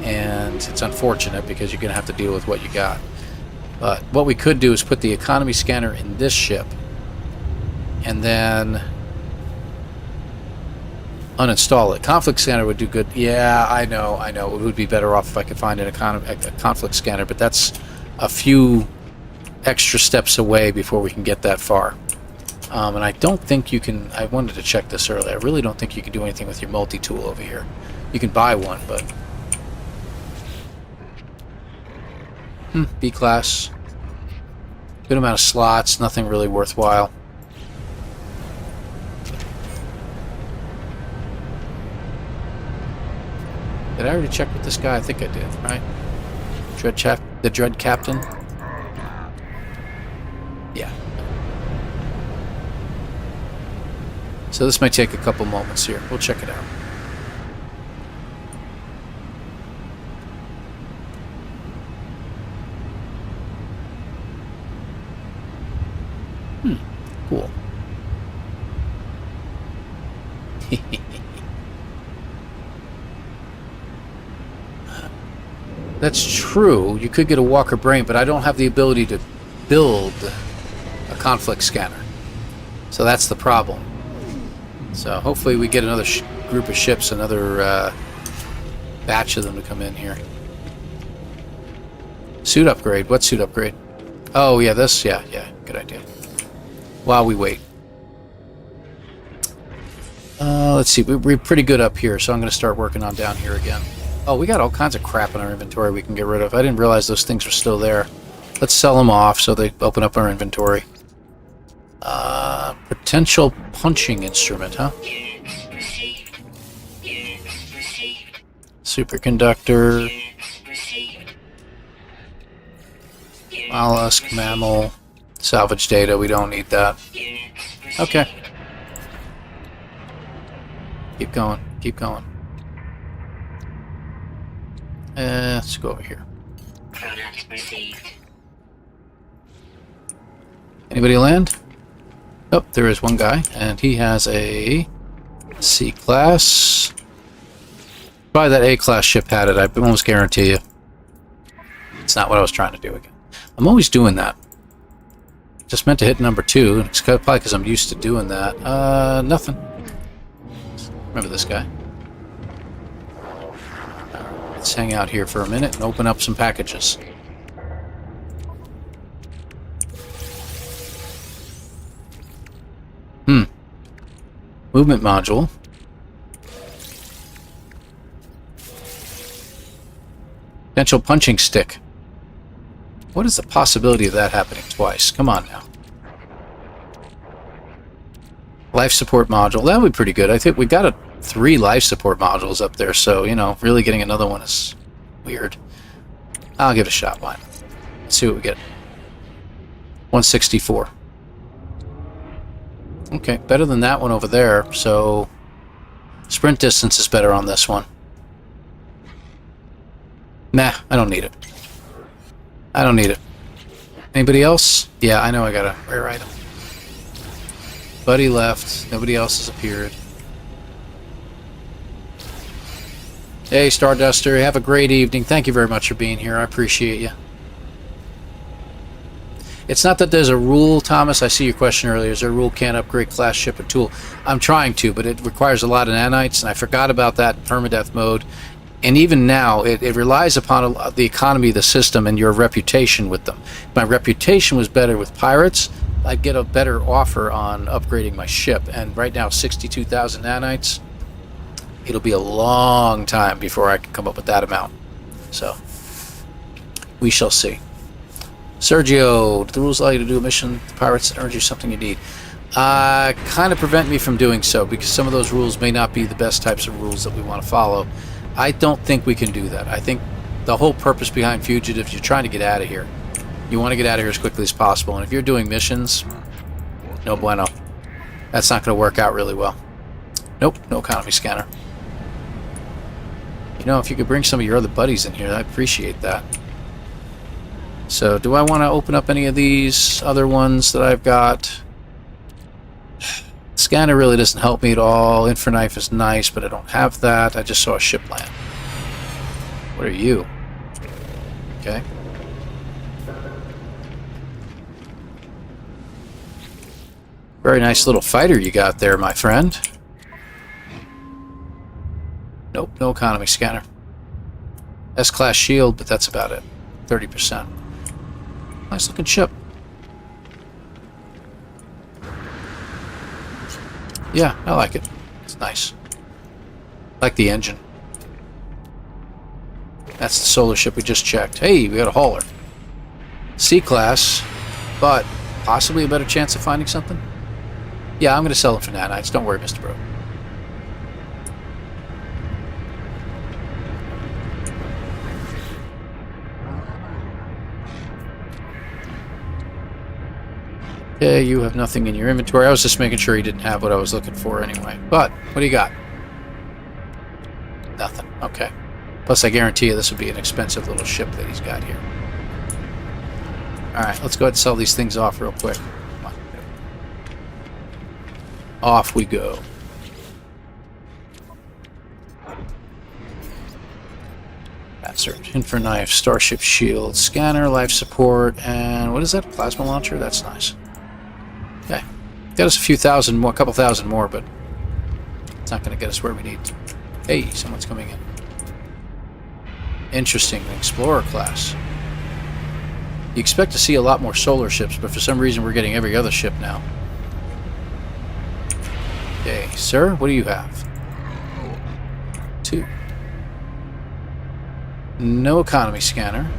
and it's unfortunate because you're going to have to deal with what you got. But what we could do is put the economy scanner in this ship, and then uninstall it. Conflict scanner would do good. Yeah, I know. It would be better off if I could find a conflict scanner, but that's a few extra steps away before we can get that far. And I don't think you can... I wanted to check this earlier. I really don't think you can do anything with your multi-tool over here. You can buy one, but... B-class. Good amount of slots. Nothing really worthwhile. Did I already check with this guy? I think I did, right? The Dread Captain? Yeah. So this might take a couple moments here. We'll check it out. Cool. That's true. You could get a Walker Brain, but I don't have the ability to build a conflict scanner. So that's the problem. So hopefully we get another group of ships, another batch of them to come in here. Suit upgrade. What suit upgrade? Oh, yeah, this? Yeah, good idea. While we wait. Let's see. We're pretty good up here, so I'm going to start working on down here again. Oh, we got all kinds of crap in our inventory we can get rid of. I didn't realize those things were still there. Let's sell them off so they open up our inventory. Potential punching instrument, huh? Superconductor. Mollusk, mammal. Salvage data, we don't need that. Okay. Keep going, keep going. Let's go over here. Product received. Anybody land? Oh, there is one guy, and he has a C-class. Probably that A-class ship had it, I almost guarantee you. It's not what I was trying to do again. I'm always doing that. Just meant to hit number 2. It's probably because I'm used to doing that. Nothing. Remember this guy. Let's hang out here for a minute and open up some packages. Movement module. Potential punching stick. What is the possibility of that happening twice? Come on now. Life support module. That would be pretty good. I think we got 3 life support modules up there, so, you know, really getting another one is weird. I'll give it a shot. Why not? Let's see what we get. 164. Okay, better than that one over there, so sprint distance is better on this one. Nah, I don't need it. I don't need it. Anybody else? Yeah, I know I got a rare item. Buddy left. Nobody else has appeared. Hey, Starduster. Have a great evening. Thank you very much for being here. I appreciate you. It's not that there's a rule, Thomas. I see your question earlier. Is there a rule can't upgrade class ship or tool? I'm trying to, but it requires a lot of nanites, and I forgot about that in permadeath mode. And even now, it relies upon the economy of the system and your reputation with them. If my reputation was better with pirates, I'd get a better offer on upgrading my ship. And right now, 62,000 nanites. It'll be a long time before I can come up with that amount. So, we shall see. Sergio, do the rules allow you to do a mission? The pirates earns you something you need. Kind of prevent me from doing so, because some of those rules may not be the best types of rules that we want to follow. I don't think we can do that. I think the whole purpose behind Fugitive, you're trying to get out of here. You want to get out of here as quickly as possible. And if you're doing missions, no bueno. That's not going to work out really well. Nope, no economy scanner. You know, if you could bring some of your other buddies in here, I'd appreciate that. So, do I want to open up any of these other ones that I've got? Scanner really doesn't help me at all. Infraknife is nice, but I don't have that. I just saw a ship land. What are you? Okay. Very nice little fighter you got there, my friend. Nope, no economy scanner. S-class shield, but that's about it. 30%. Nice looking ship. Yeah, I like it. It's nice. I like the engine. That's the solar ship we just checked. Hey, we got a hauler. C-class, but possibly a better chance of finding something? Yeah, I'm going to sell them for nanites. Don't worry, Mr. Bro. Okay, you have nothing in your inventory. I was just making sure he didn't have what I was looking for anyway. But, what do you got? Nothing. Okay. Plus, I guarantee you this would be an expensive little ship that he's got here. Alright, let's go ahead and sell these things off real quick. Come on. Off we go. Search. Infra knife, starship shield, scanner, life support, and what is that? Plasma launcher? That's nice. Okay. Got us a few thousand more, a couple thousand more, but it's not going to get us where we need. Hey, someone's coming in. Interesting. Explorer class. You expect to see a lot more solar ships, but for some reason we're getting every other ship now. Okay, sir, what do you have? 2. No economy scanner.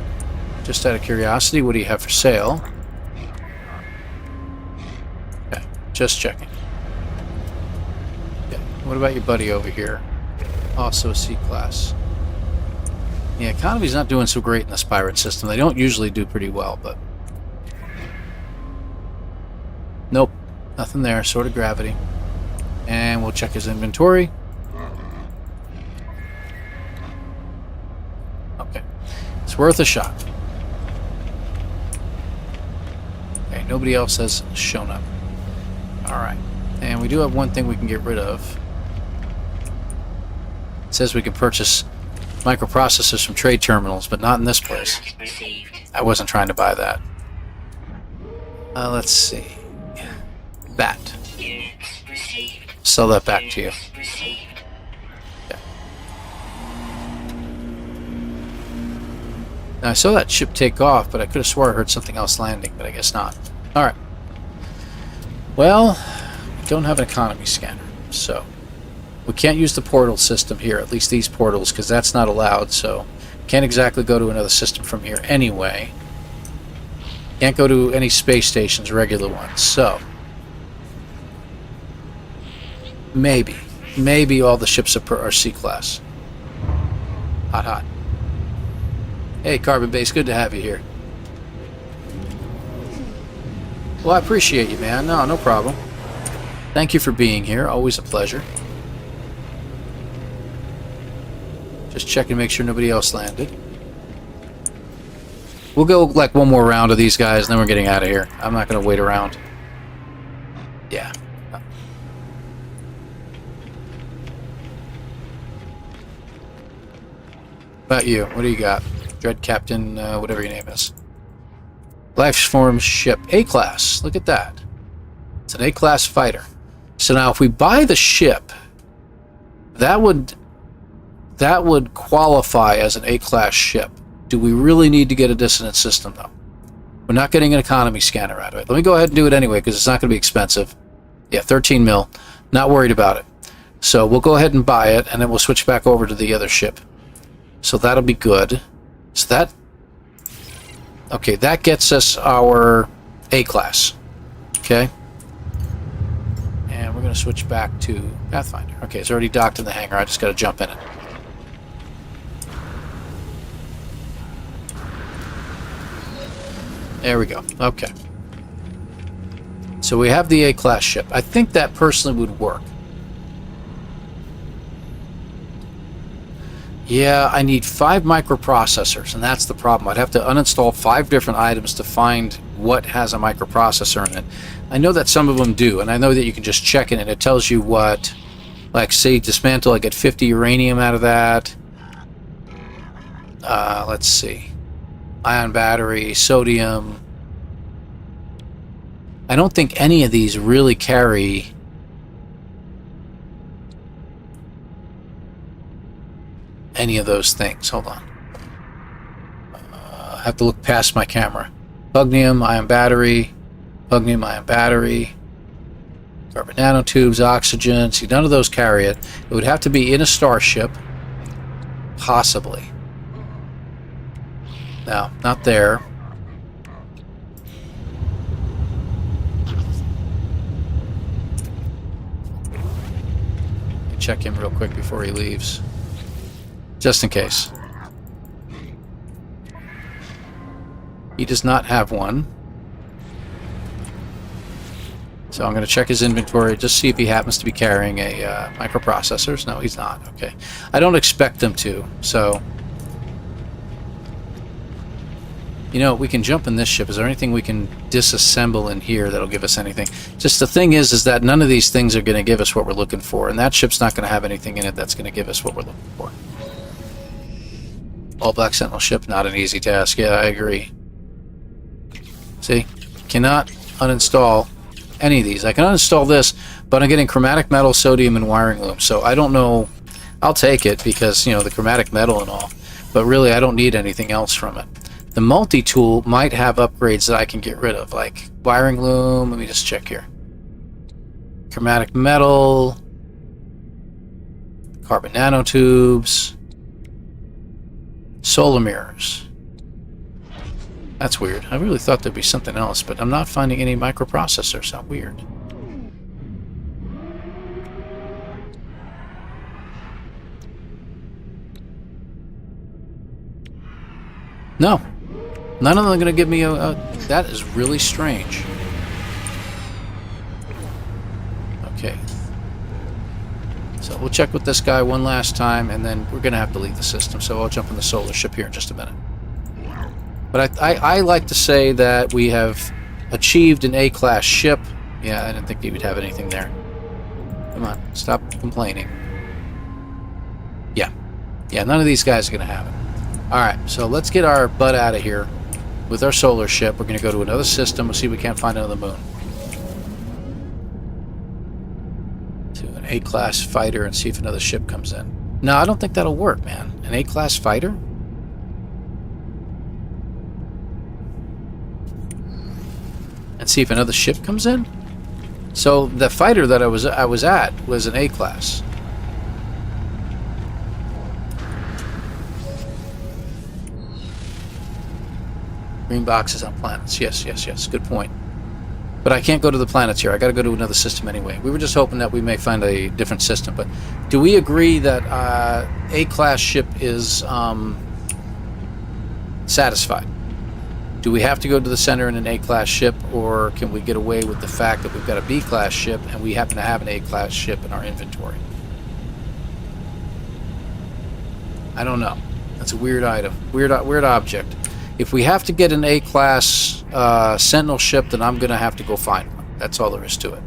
Just out of curiosity, what do you have for sale? Okay, just checking. Okay, what about your buddy over here? Also a C-class. Yeah, economy's not doing so great in this pirate system. They don't usually do pretty well, but... Nope, nothing there. Sword of gravity. And we'll check his inventory. Okay. It's worth a shot. Okay, nobody else has shown up. Alright. And we do have one thing we can get rid of. It says we can purchase microprocessors from trade terminals, but not in this place. I wasn't trying to buy that. Let's see. That. Sell that back to you. Yeah. Now I saw that ship take off, but I could have swore I heard something else landing, but I guess not. Alright. Well, we don't have an economy scanner, so we can't use the portal system here, at least these portals, because that's not allowed, so can't exactly go to another system from here anyway. Can't go to any space stations, regular ones, so maybe all the ships are C-class. Hot, hot. Hey, Carbon Base, good to have you here. Well, I appreciate you, man. No problem. Thank you for being here. Always a pleasure. Just checking to make sure nobody else landed. We'll go like one more round of these guys, and then we're getting out of here. I'm not going to wait around. Yeah. About you, what do you got? Dread Captain, whatever your name is. Lifeform ship, A-class. Look at that. It's an A-class fighter. So now, if we buy the ship, that would qualify as an A-class ship. Do we really need to get a dissonant system, though? We're not getting an economy scanner out of it. Let me go ahead and do it anyway, because it's not going to be expensive. Yeah, 13 mil. Not worried about it. So we'll go ahead and buy it, and then we'll switch back over to the other ship. So that'll be good. So that... Okay, that gets us our A-class. Okay? And we're going to switch back to Pathfinder. Okay, it's already docked in the hangar. I just got to jump in it. There we go. Okay. So we have the A-class ship. I think that personally would work. Yeah, I need 5 microprocessors, and that's the problem. I'd have to uninstall 5 different items to find what has a microprocessor in it. I know that some of them do, and I know that you can just check it, and it tells you what, like, say, dismantle, I get 50 uranium out of that. Let's see. Ion battery, sodium. I don't think any of these really carry... any of those things. Hold on. I have to look past my camera. Pugnium, ion battery, carbon nanotubes, oxygen. See, none of those carry it. It would have to be in a starship. Possibly. No, not there. Check him real quick before he leaves. Just in case. He does not have one. So I'm going to check his inventory, just see if he happens to be carrying a microprocessors. No, he's not. Okay. I don't expect him to, so... You know, we can jump in this ship. Is there anything we can disassemble in here that'll give us anything. Just the thing is that none of these things are going to give us what we're looking for, and that ship's not going to have anything in it that's going to give us what we're looking for. All black sentinel ship, not an easy task. Yeah, I agree. See, cannot uninstall any of these. I can uninstall this, but I'm getting chromatic metal, sodium, and wiring loom. So I don't know. I'll take it because, you know, the chromatic metal and all, but really I don't need anything else from it. The multi-tool might have upgrades that I can get rid of, like wiring loom. Let me just check here. Chromatic metal, carbon nanotubes, solar mirrors. That's weird. I really thought there'd be something else, but I'm not finding any microprocessors. How weird. No. None of them are going to give me a... That is really strange. Okay. So we'll check with this guy one last time, and then we're going to have to leave the system. So I'll jump in the solar ship here in just a minute. But I like to say that we have achieved an A-class ship. Yeah, I didn't think we would have anything there. Come on, stop complaining. Yeah. Yeah, none of these guys are going to have it. Alright, so let's get our butt out of here with our solar ship. We're going to go to another system. We'll see if we can't find another moon. To an A-class fighter and see if another ship comes in. No, I don't think that'll work, man. An A-class fighter? And see if another ship comes in? So the fighter that I was at was an A-class. Green boxes on planets. Yes, yes, yes. Good point. But I can't go to the planets here. I got to go to another system anyway. We were just hoping that we may find a different system. But do we agree that A-class ship is satisfied? Do we have to go to the center in an A-class ship, or can we get away with the fact that we've got a B-class ship and we happen to have an A-class ship in our inventory? I don't know. That's a weird item. Weird object. If we have to get an A-class Sentinel ship, then I'm going to have to go find one. That's all there is to it.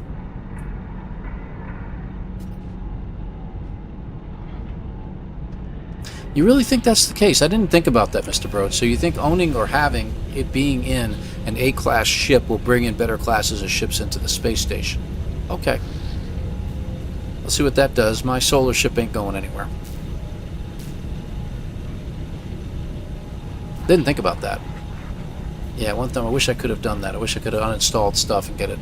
You really think that's the case? I didn't think about that, Mr. Broad. So you think owning or having it being in an A-class ship will bring in better classes of ships into the space station? Okay. Let's see what that does. My solar ship ain't going anywhere. Didn't think about that. Yeah, one time I wish I could have done that. I wish I could have uninstalled stuff and get it.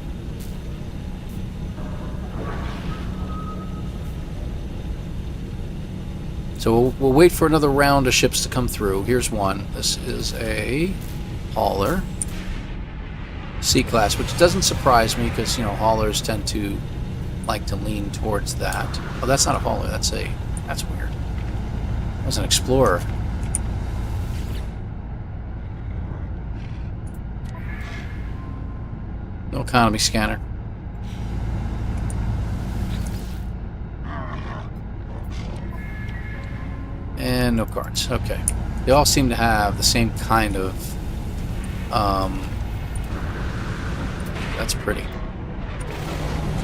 So we'll wait for another round of ships to come through. Here's one. This is a hauler. C-class, which doesn't surprise me because, you know, haulers tend to like to lean towards that. Oh, that's not a hauler. That's weird. That was an explorer. No economy scanner. And no cards. Okay. They all seem to have the same kind of... that's pretty.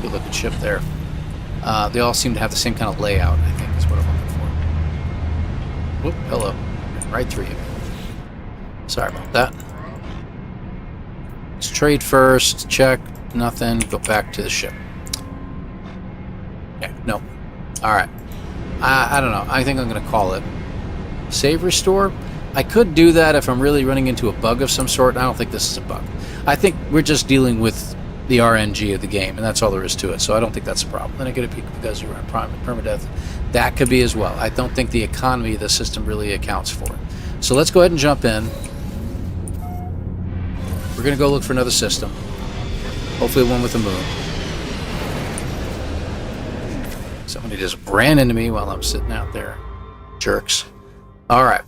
Good looking ship there. They all seem to have the same kind of layout, I think is what I'm looking for. Whoop, hello. Right through you. Sorry about that. Let's trade first. Check. Nothing. Go back to the ship. Yeah, no. Alright. I don't know. I think I'm going to call it. Save restore? I could do that if I'm really running into a bug of some sort. I don't think this is a bug. I think we're just dealing with the RNG of the game, and that's all there is to it. So I don't think that's a problem. Then I get a peek because you're on Permadeath. That could be as well. I don't think the economy of the system really accounts for it. So let's go ahead and jump in. We're going to go look for another system. Hopefully one with a moon. Somebody just ran into me while I'm sitting out there. Jerks. Alright.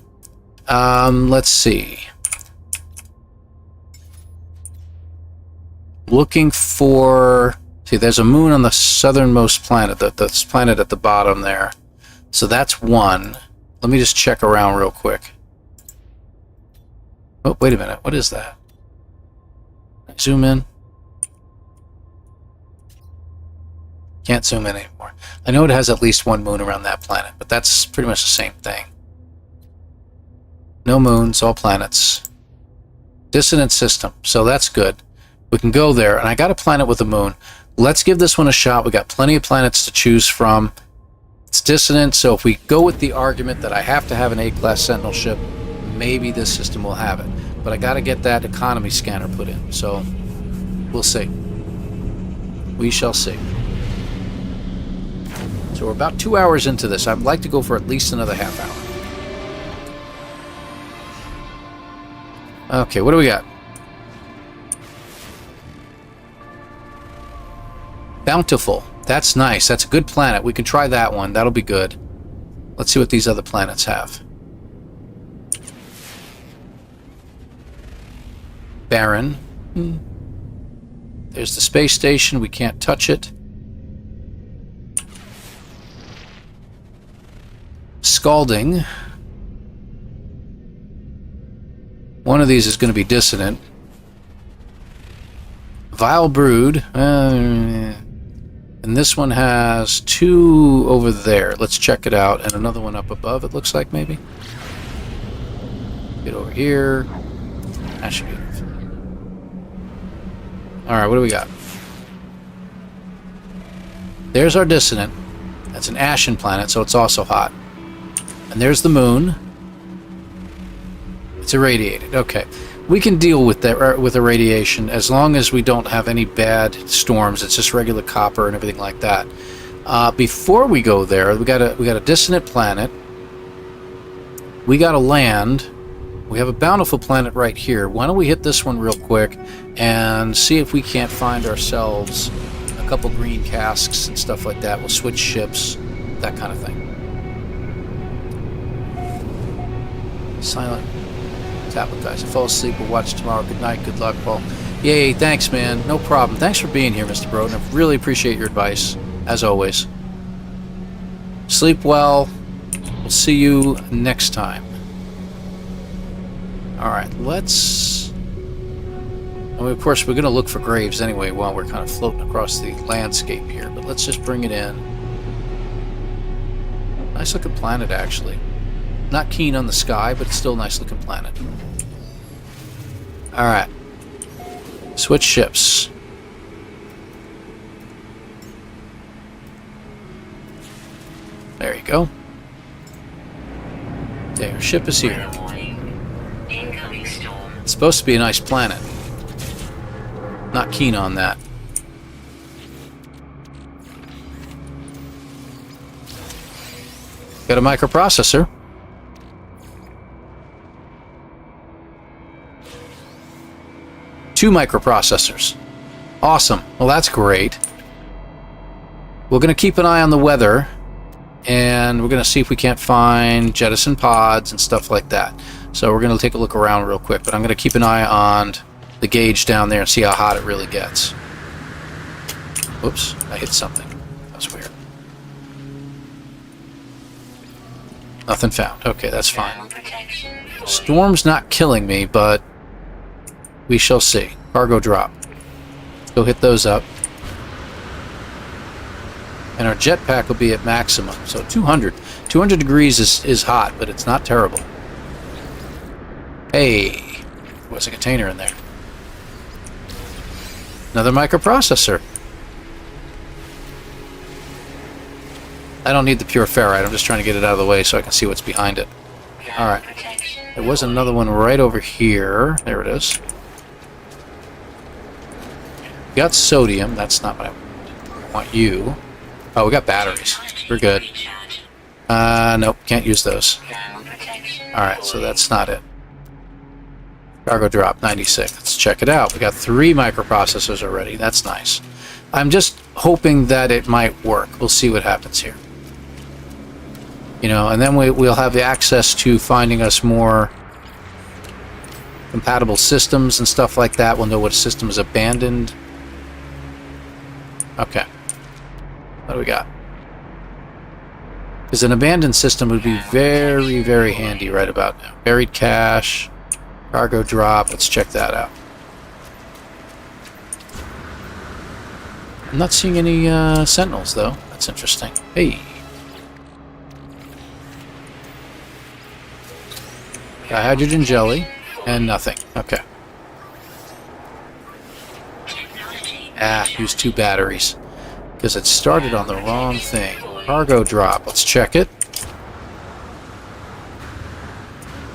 Let's see. Looking for... See, there's a moon on the southernmost planet. That's planet at the bottom there. So that's one. Let me just check around real quick. Oh, wait a minute. What is that? Zoom in. Can't zoom in anymore. I know it has at least one moon around that planet, but that's pretty much the same thing. No moons, all planets. Dissonant system, so that's good. We can go there, and I got a planet with a moon. Let's give this one a shot. We got plenty of planets to choose from. It's dissonant, so if we go with the argument that I have to have an A-class Sentinel ship, maybe this system will have it. But I got to get that economy scanner put in, so we'll see. We shall see. So we're about 2 hours into this. I'd like to go for at least another half hour. Okay, what do we got? Bountiful. That's nice. That's a good planet. We can try that one. That'll be good. Let's see what these other planets have. Barren. There's the space station. We can't touch it. Scalding. One of these is going to be dissonant. Vile Brood. And this one has two over there. Let's check it out. And another one up above, it looks like, maybe. Get over here. That should be enough. Alright, what do we got? There's our dissonant. That's an ashen planet, so it's also hot. And there's the moon. It's irradiated. Okay. We can deal with that with irradiation as long as we don't have any bad storms. It's just regular copper and everything like that. Before we go there, we got a dissonant planet. We got a land. We have a bountiful planet right here. Why don't we hit this one real quick and see if we can't find ourselves a couple green casks and stuff like that. We'll switch ships, that kind of thing. Silent. Tablet guys, I fall asleep. We'll watch tomorrow. Good night. Good luck, Paul. Yay, thanks, man. No problem. Thanks for being here, Mr. Broden. I really appreciate your advice, as always. Sleep well. We'll see you next time. Alright, let's... I mean, of course, we're going to look for graves anyway while we're kind of floating across the landscape here, but let's just bring it in. Nice looking planet, actually. Not keen on the sky, but it's still a nice looking planet. Alright. Switch ships. There you go. Okay, our ship is here. It's supposed to be a nice planet. Not keen on that. Got a microprocessor. Two microprocessors. Awesome. Well, that's great. We're going to keep an eye on the weather, and we're going to see if we can't find jettison pods and stuff like that. So we're going to take a look around real quick, but I'm going to keep an eye on the gauge down there and see how hot it really gets. Whoops, I hit something. That was weird. Nothing found. Okay, that's fine. Storm's not killing me, but we shall see. Cargo drop. Let's go hit those up. And our jetpack will be at maximum. So 200. 200 degrees is hot, but it's not terrible. Hey, there was a container in there. Another microprocessor. I don't need the pure ferrite. I'm just trying to get it out of the way so I can see what's behind it. Alright. There was another one right over here. There it is. We got sodium. That's not what I want. I want you. Oh, we got batteries. We're good. Nope. Can't use those. Alright, so that's not it. Cargo drop, 96. Let's check it out. We got 3 microprocessors already. That's nice. I'm just hoping that it might work. We'll see what happens here. You know, and then we'll have the access to finding us more compatible systems and stuff like that. We'll know what system is abandoned. Okay. What do we got? Because an abandoned system would be very, very handy right about now. Buried cache. Cargo drop. Let's check that out. I'm not seeing any sentinels, though. That's interesting. Hey. Got hydrogen jelly and nothing. Okay. Ah, used 2 batteries. Because it started on the wrong thing. Cargo drop. Let's check it.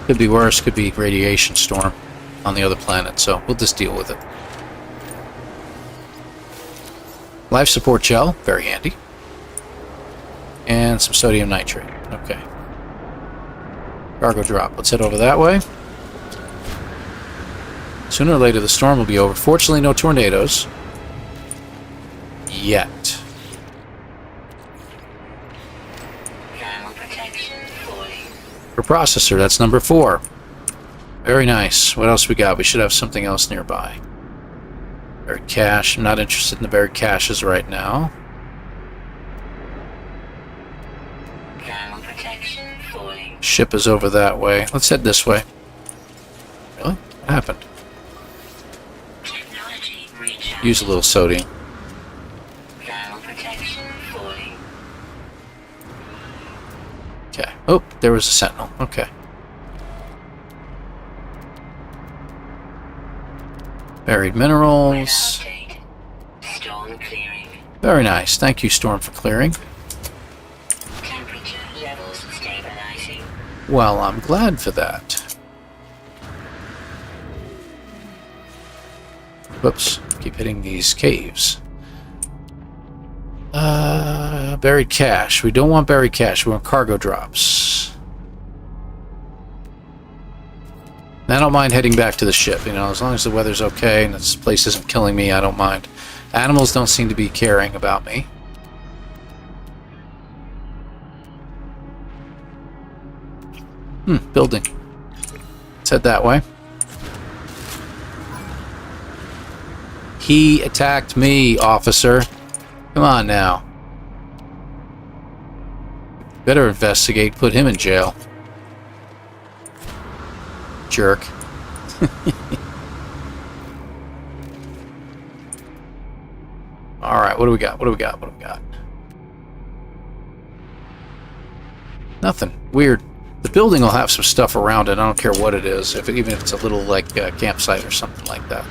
Could be worse. Could be radiation storm on the other planet. So we'll just deal with it. Life support gel. Very handy. And some sodium nitrate. Okay. Cargo drop. Let's head over that way. Sooner or later the storm will be over. Fortunately, no tornadoes. Yet. For processor, that's number 4. Very nice. What else we got? We should have something else nearby. Buried cache. I'm not interested in the buried caches right now. Ship is over that way. Let's head this way. Really? What happened? Use a little sodium. Okay. Oh, there was a sentinel. Okay. Buried minerals. Very nice. Thank you, Storm, for clearing. Well, I'm glad for that. Whoops. Keep hitting these caves. Buried cache. We don't want buried cache. We want cargo drops. I don't mind heading back to the ship, you know, as long as the weather's okay and this place isn't killing me, I don't mind. Animals don't seem to be caring about me. Building. Let's head that way. He attacked me, officer. Come on now. Better investigate, put him in jail. Jerk. Alright, what do we got? What do we got? What do we got? Nothing. Weird. The building will have some stuff around it. I don't care what it is, even if it's a little, like, campsite or something like that.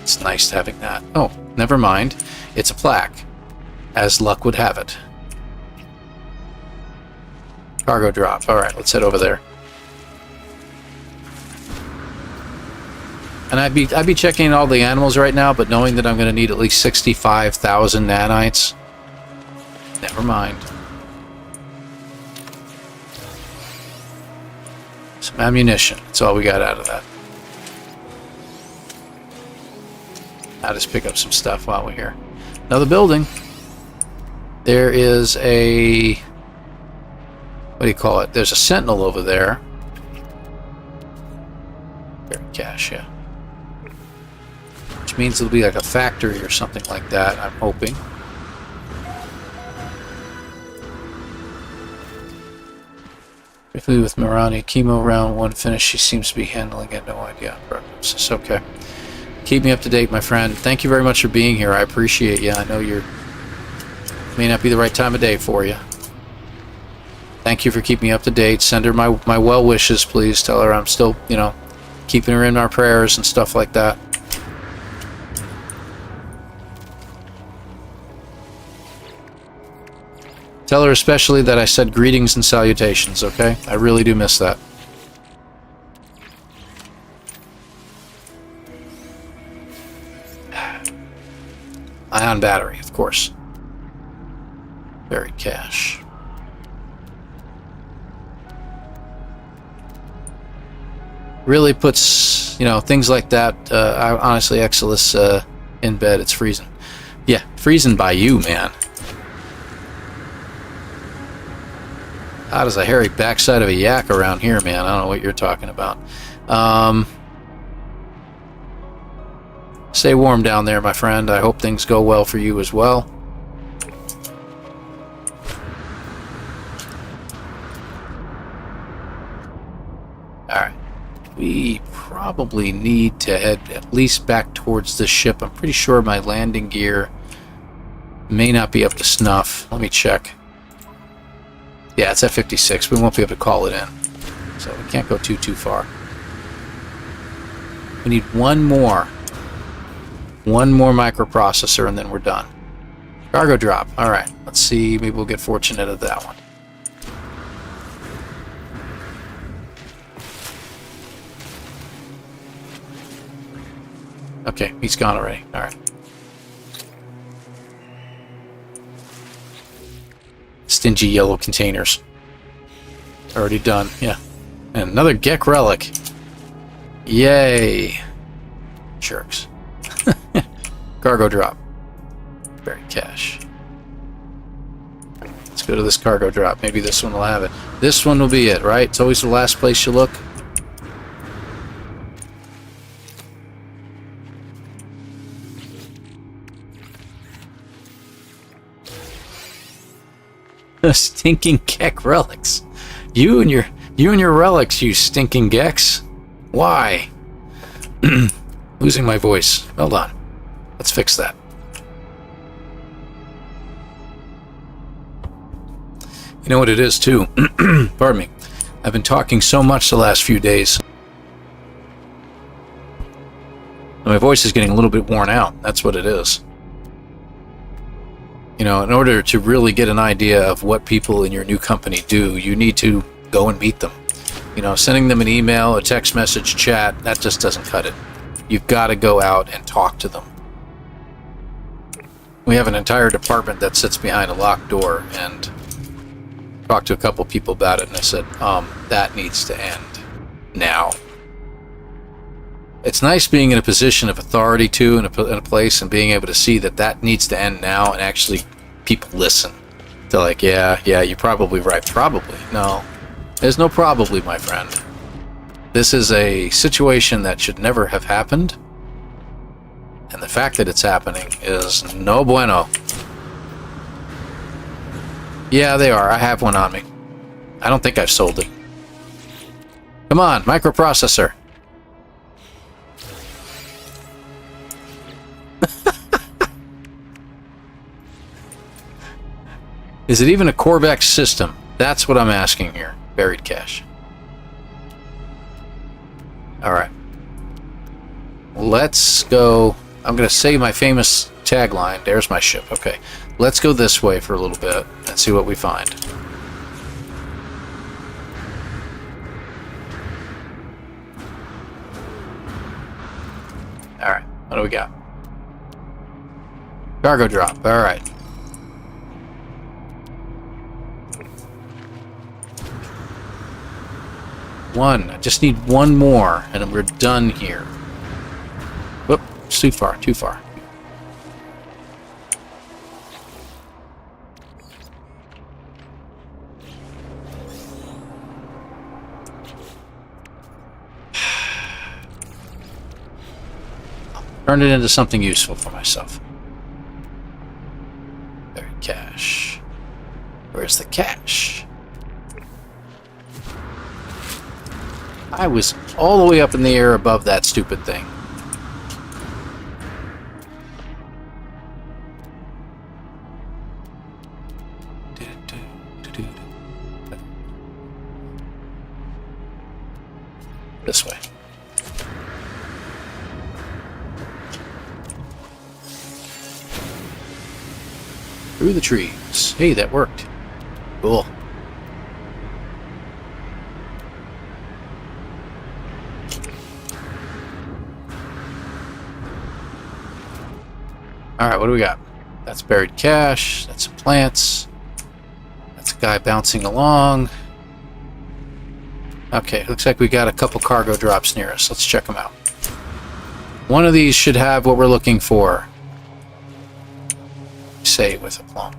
It's nice having that. Oh, never mind. It's a plaque, as luck would have it. Cargo drop. Alright, let's head over there. And I'd be checking all the animals right now, but knowing that I'm going to need at least 65,000 nanites. Never mind. Some ammunition. That's all we got out of that. I'll just pick up some stuff while we're here. Another building. There is a... what do you call it? There's a sentinel over there. Buried cache, yeah. Which means it'll be like a factory or something like that, I'm hoping. Briefly with Mirani, chemo round 1 finished. She seems to be handling it. No idea. Prognosis. Okay. Keep me up to date, my friend. Thank you very much for being here. I appreciate you. I know may not be the right time of day for you. Thank you for keeping me up to date. Send her my well wishes, please. Tell her I'm still, you know, keeping her in our prayers and stuff like that. Tell her especially that I said greetings and salutations, okay? I really do miss that. Ion battery, of course. Buried cache. Really puts, you know, things like that. Honestly, Exodus in bed, it's freezing. Yeah, freezing by you, man. Hot as a hairy backside of a yak around here, man. I don't know what you're talking about. Stay warm down there, my friend. I hope things go well for you as well. Alright. We probably need to head at least back towards this ship. I'm pretty sure my landing gear may not be up to snuff. Let me check. Yeah, it's at 56. We won't be able to call it in. So we can't go too far. We need one more. One more microprocessor and then we're done. Cargo drop. Alright, let's see. Maybe we'll get fortunate at that one. Okay, he's gone already. Alright. Stingy yellow containers. Already done, yeah. And another Gek relic. Yay. Jerks. Cargo drop. Buried cash. Let's go to this cargo drop. Maybe this one will have it. This one will be it, right? It's always the last place you look. Stinking Gek relics. You and your relics, you stinking Geks. Why? Losing my voice. Hold on. Let's fix that. You know what it is too? Pardon me. I've been talking so much the last few days. My voice is getting a little bit worn out. That's what it is. You know, in order to really get an idea of what people in your new company do, you need to go and meet them. You know, sending them an email, a text message, chat, that just doesn't cut it. You've got to go out and talk to them. We have an entire department that sits behind a locked door, and talked to a couple people about it, and I said, that needs to end now. It's nice being in a position of authority, too, in a place, and being able to see that needs to end now, and actually people listen. They're like, yeah, you're probably right. Probably. No. There's no probably, my friend. This is a situation that should never have happened, and the fact that it's happening is no bueno. Yeah, they are. I have one on me. I don't think I've sold it. Come on, microprocessor. Is it even a Corvex system? That's what I'm asking here. Buried cache. Alright. Let's go. I'm going to say my famous tagline. There's my ship. Okay. Let's go this way for a little bit and see what we find. Alright. What do we got? Cargo drop. Alright. One. I just need one more, and we're done here. Whoop. It's too far. Too far. Turn it into something useful for myself. Buried cache. Where's the cache? I was all the way up in the air above that stupid thing. This way. Through the trees. Hey, that worked. Cool. Alright, what do we got? That's buried cache. That's some plants. That's a guy bouncing along. Okay, looks like we got a couple cargo drops near us. Let's check them out. One of these should have what we're looking for. Say with aplomb.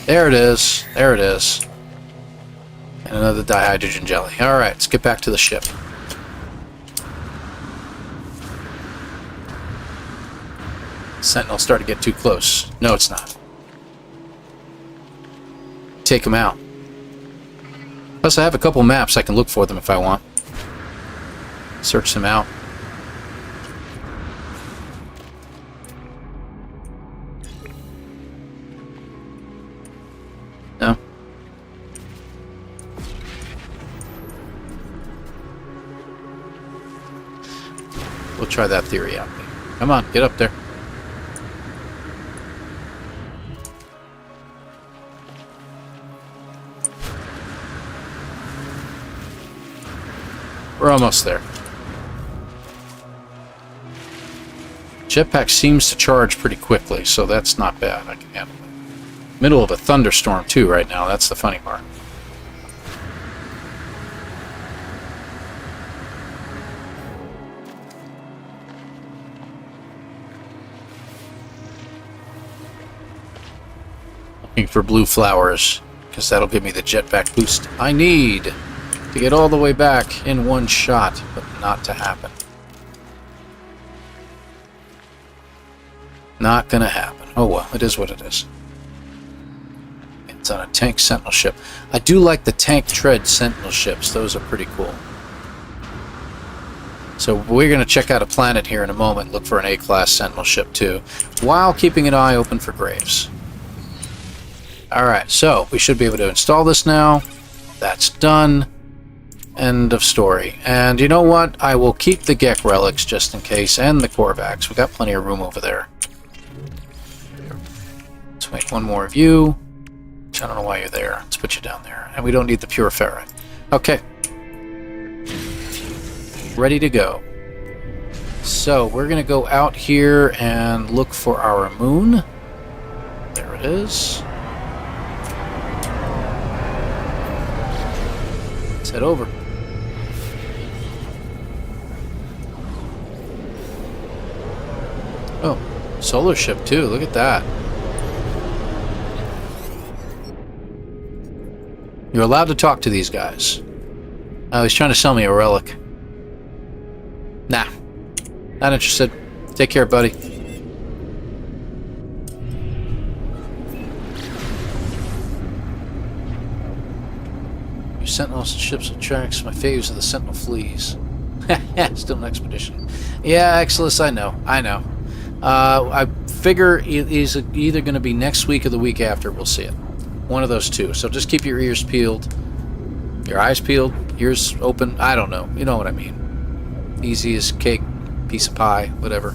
There it is. There it is. And another dihydrogen jelly. Alright, let's get back to the ship. Sentinel's starting to get too close. No, it's not. Take them out. Plus, I have a couple maps I can look for them if I want. Search them out. No. We'll try that theory out. Come on, get up there. We're almost there. Jetpack seems to charge pretty quickly, so that's not bad. I can handle it. Middle of a thunderstorm, too, right now. That's the funny part. Looking for blue flowers, because that'll give me the jetpack boost I need to get all the way back in one shot, but not to happen. Not gonna happen. Oh well, it is what it is. It's on a tank sentinel ship. I do like the tank tread sentinel ships. Those are pretty cool. So we're going to check out a planet here in a moment, look for an A-class sentinel ship too, while keeping an eye open for graves. Alright, so we should be able to install this now. That's done. End of story. And you know what? I will keep the Gek relics just in case, and the Korvax. We got plenty of room over there. Let's make one more of you. I don't know why you're there. Let's put you down there. And we don't need the pure ferrite. Okay. Ready to go. So we're going to go out here and look for our moon. There it is. Let's head over. Oh, solar ship too. Look at that. You're allowed to talk to these guys. Oh, he's trying to sell me a relic. Nah. Not interested. Take care, buddy. Your sentinels and ships with tracks. My faves are the sentinel fleas. Still an expedition. Yeah, Exilus, I know. I know. I figure it is either going to be next week or the week after. We'll see it. One of those two. So just keep your ears peeled. Your eyes peeled. Ears open. I don't know. You know what I mean. Easy as cake. Piece of pie. Whatever.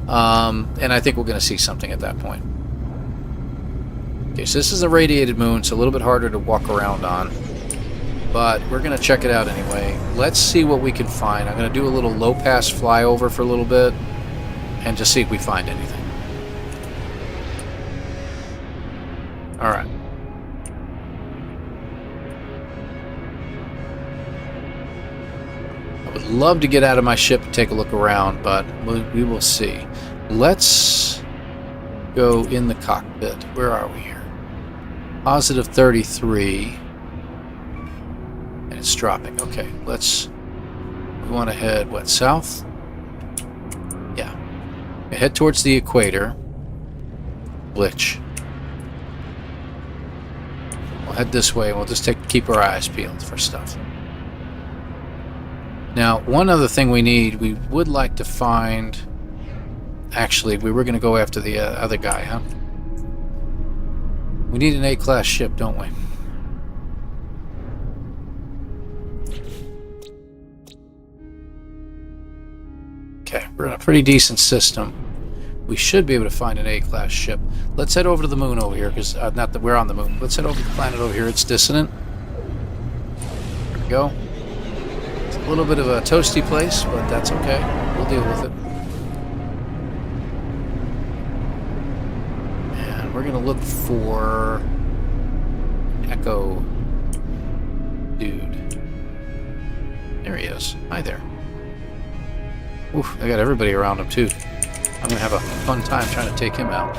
And I think we're going to see something at that point. Okay, so this is a radiated moon. It's a little bit harder to walk around on. But we're going to check it out anyway. Let's see what we can find. I'm going to do a little low-pass flyover for a little bit. And just see if we find anything. Alright. I would love to get out of my ship and take a look around, but we will see. Let's go in the cockpit. Where are we here? Positive 33. And it's dropping. Okay, we want to head, what, south? Yeah. Head towards the equator. Glitch. We'll head this way and we'll just keep our eyes peeled for stuff. Now, one other thing we would like to find... Actually, we were going to go after the other guy, huh? We need an A-class ship, don't we? Okay, we're in a pretty decent system. We should be able to find an A-class ship. Let's head over to the moon over here, because not that we're on the moon. Let's head over to the planet over here. It's dissonant. There we go. It's a little bit of a toasty place, but that's okay. We'll deal with it. And we're going to look for Echo dude. There he is. Hi there. Oof, I got everybody around him too. I'm gonna have a fun time trying to take him out.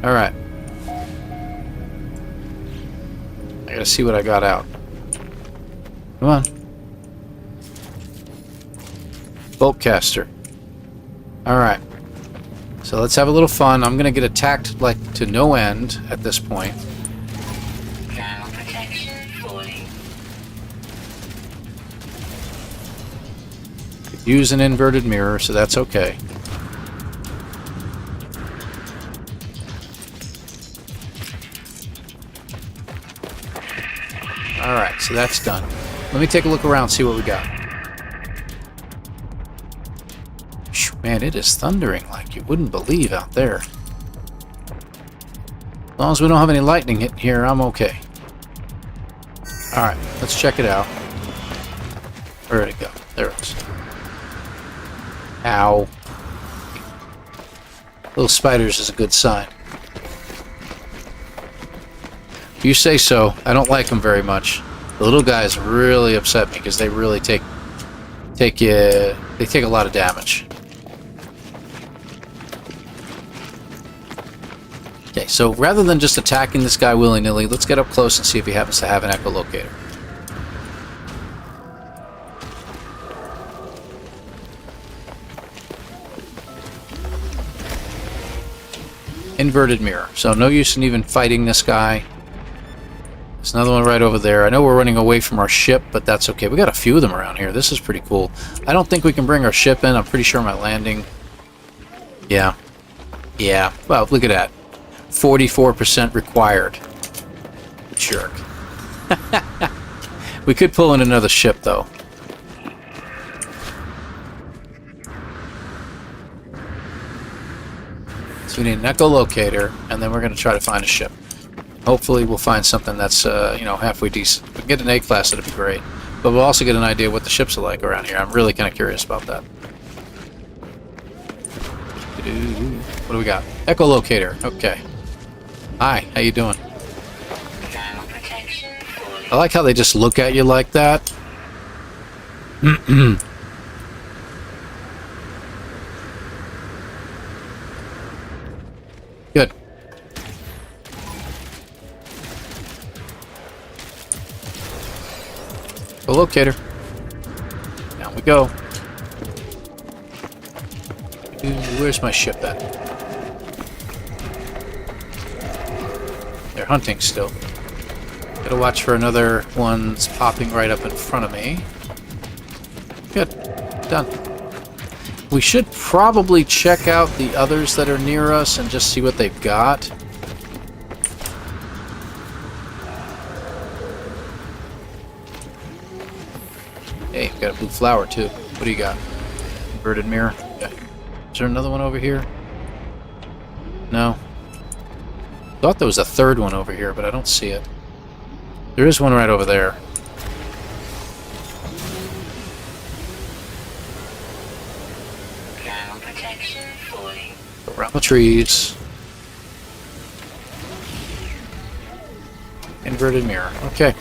Alright. I gotta see what I got out. Come on. Boltcaster. Alright. So let's have a little fun. I'm gonna get attacked like to no end at this point. Ground protection falling. Could use an inverted mirror, so that's okay. Alright, so that's done. Let me take a look around, see what we got. Man, it is thundering like you wouldn't believe out there. As long as we don't have any lightning hitting here, I'm okay. Alright, let's check it out. Where'd it go? There it is. Ow. Little spiders is a good sign. You say so. I don't like them very much. The little guys really upset me because they really take a lot of damage. Okay, so rather than just attacking this guy willy-nilly, let's get up close and see if he happens to have an echolocator. Inverted mirror. So no use in even fighting this guy. There's another one right over there. I know we're running away from our ship, but that's okay. We got a few of them around here. This is pretty cool. I don't think we can bring our ship in. I'm pretty sure my landing... Yeah. Yeah. Well, look at that. 44% required. Jerk. We could pull in another ship, though. So we need an echolocator, and then we're going to try to find a ship. Hopefully we'll find something that's, you know, halfway decent. If we can get an A-class, that'd be great. But we'll also get an idea what the ships are like around here. I'm really kind of curious about that. What do we got? Echolocator. Okay. Hi, how you doing? I like how they just look at you like that. Good. Locator. Down we go. Where's my ship at? They're hunting still. Gotta watch for another one's popping right up in front of me. Good. Done. We should probably check out the others that are near us and just see what they've got. Hey, got a blue flower too. What do you got? Inverted mirror? Okay. Is there another one over here? No. Thought there was a third one over here, but I don't see it. There is one right over there. Ground protection fully. Around the trees. Inverted mirror. Okay.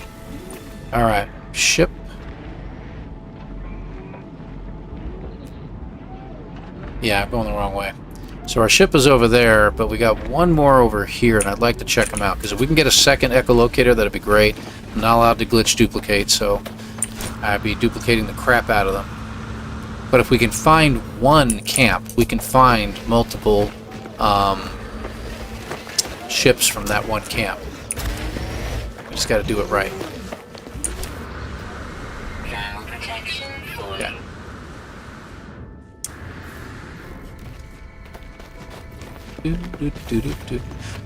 Alright. Ship. Yeah, I'm going the wrong way. So our ship is over there, but we got one more over here, and I'd like to check them out, because if we can get a second echolocator, that'd be great. I'm not allowed to glitch duplicate, so I'd be duplicating the crap out of them. But if we can find one camp, we can find multiple ships from that one camp. We just got to do it right. Ground protection fully. Yeah.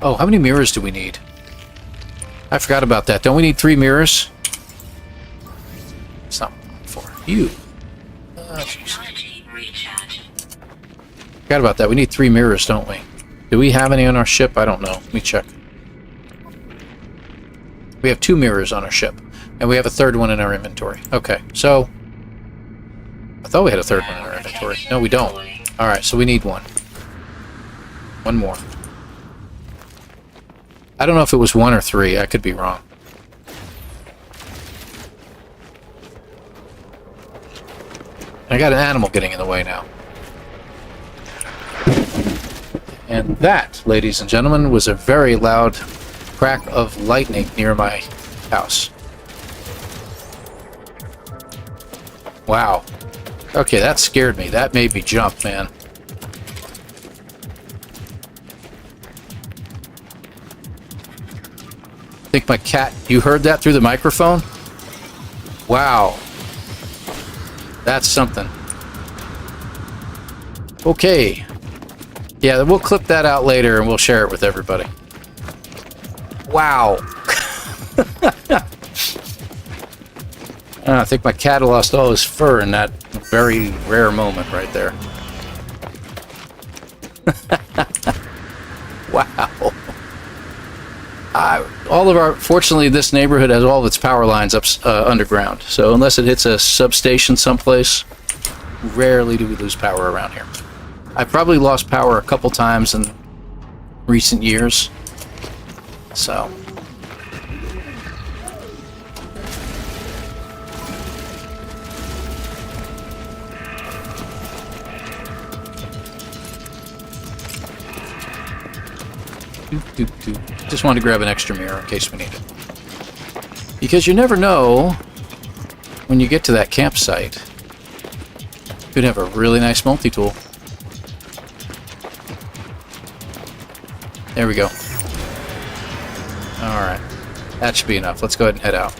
Oh, how many mirrors do we need? I forgot about that. Don't we need 3 mirrors? It's not 4. You. Technology recharge. Forgot about that. We need 3 mirrors, don't we? Do we have any on our ship? I don't know. Let me check. We have 2 mirrors on our ship. And we have a third one in our inventory. Okay, so... I thought we had a third one in our inventory. No, we don't. Alright, so we need one. One more. I don't know if it was 1 or 3. I could be wrong. I got an animal getting in the way now. And that, ladies and gentlemen, was a very loud crack of lightning near my house. Wow. Okay, that scared me. That made me jump, man. I think my cat... You heard that through the microphone? Wow. That's something. Okay. Yeah, we'll clip that out later and we'll share it with everybody. Wow. I think my cat lost all his fur in that very rare moment right there. Wow. Fortunately, this neighborhood has all of its power lines up underground. So unless it hits a substation someplace, rarely do we lose power around here. I've probably lost power a couple times in recent years. So. Just wanted to grab an extra mirror in case we need it. Because you never know when you get to that campsite. You could have a really nice multi-tool. There we go. Alright. That should be enough. Let's go ahead and head out.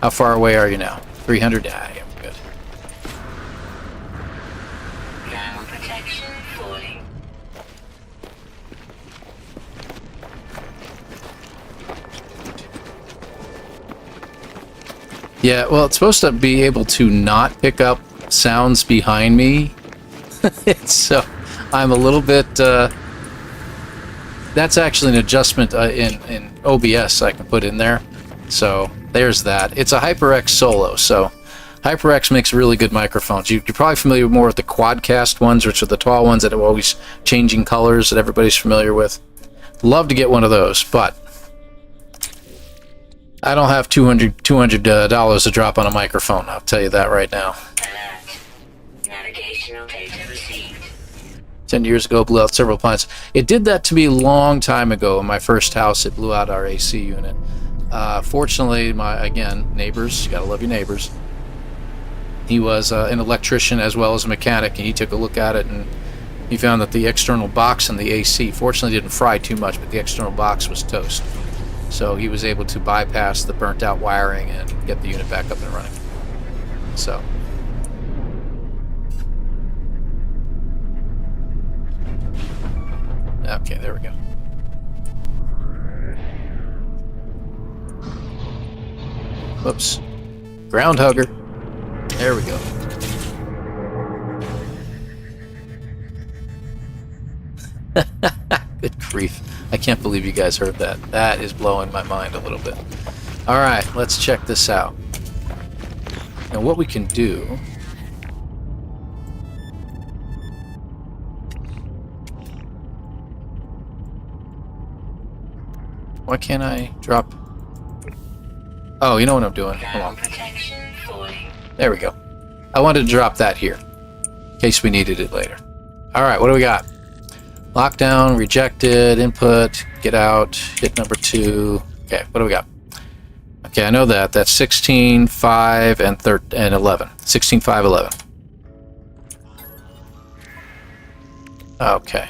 How far away are you now? 300? Ah, yeah, we're good. Ground protection falling. Yeah, well, it's supposed to be able to not pick up sounds behind me. So I'm a little bit... that's actually an adjustment in OBS I can put in there. So there's that. It's a HyperX Solo, so HyperX makes really good microphones. You're probably familiar more with the Quadcast ones, which are the tall ones that are always changing colors that everybody's familiar with. Love to get one of those, but I don't have $200 to drop on a microphone. I'll tell you that right now. Alert. Navigational data received. 10 years ago, blew out several plants. It did that to me a long time ago in my first house. It blew out our AC unit. Fortunately, again, neighbors, you gotta love your neighbors. He was an electrician as well as a mechanic, and he took a look at it, and he found that the external box and the AC, fortunately didn't fry too much, but the external box was toast. So he was able to bypass the burnt out wiring and get the unit back up and running. So. Okay, there we go. Whoops. Ground hugger. There we go. Good grief. I can't believe you guys heard that. That is blowing my mind a little bit. Alright, let's check this out. Now what we can do... Why can't I drop... Oh, you know what I'm doing. Hold on. Protection falling. There we go. I wanted to drop that here, in case we needed it later. Alright, what do we got? Lockdown, rejected, input, get out, hit number 2. Okay, what do we got? Okay, I know that. That's 16, 5, and 11. 16, 5, 11. Okay.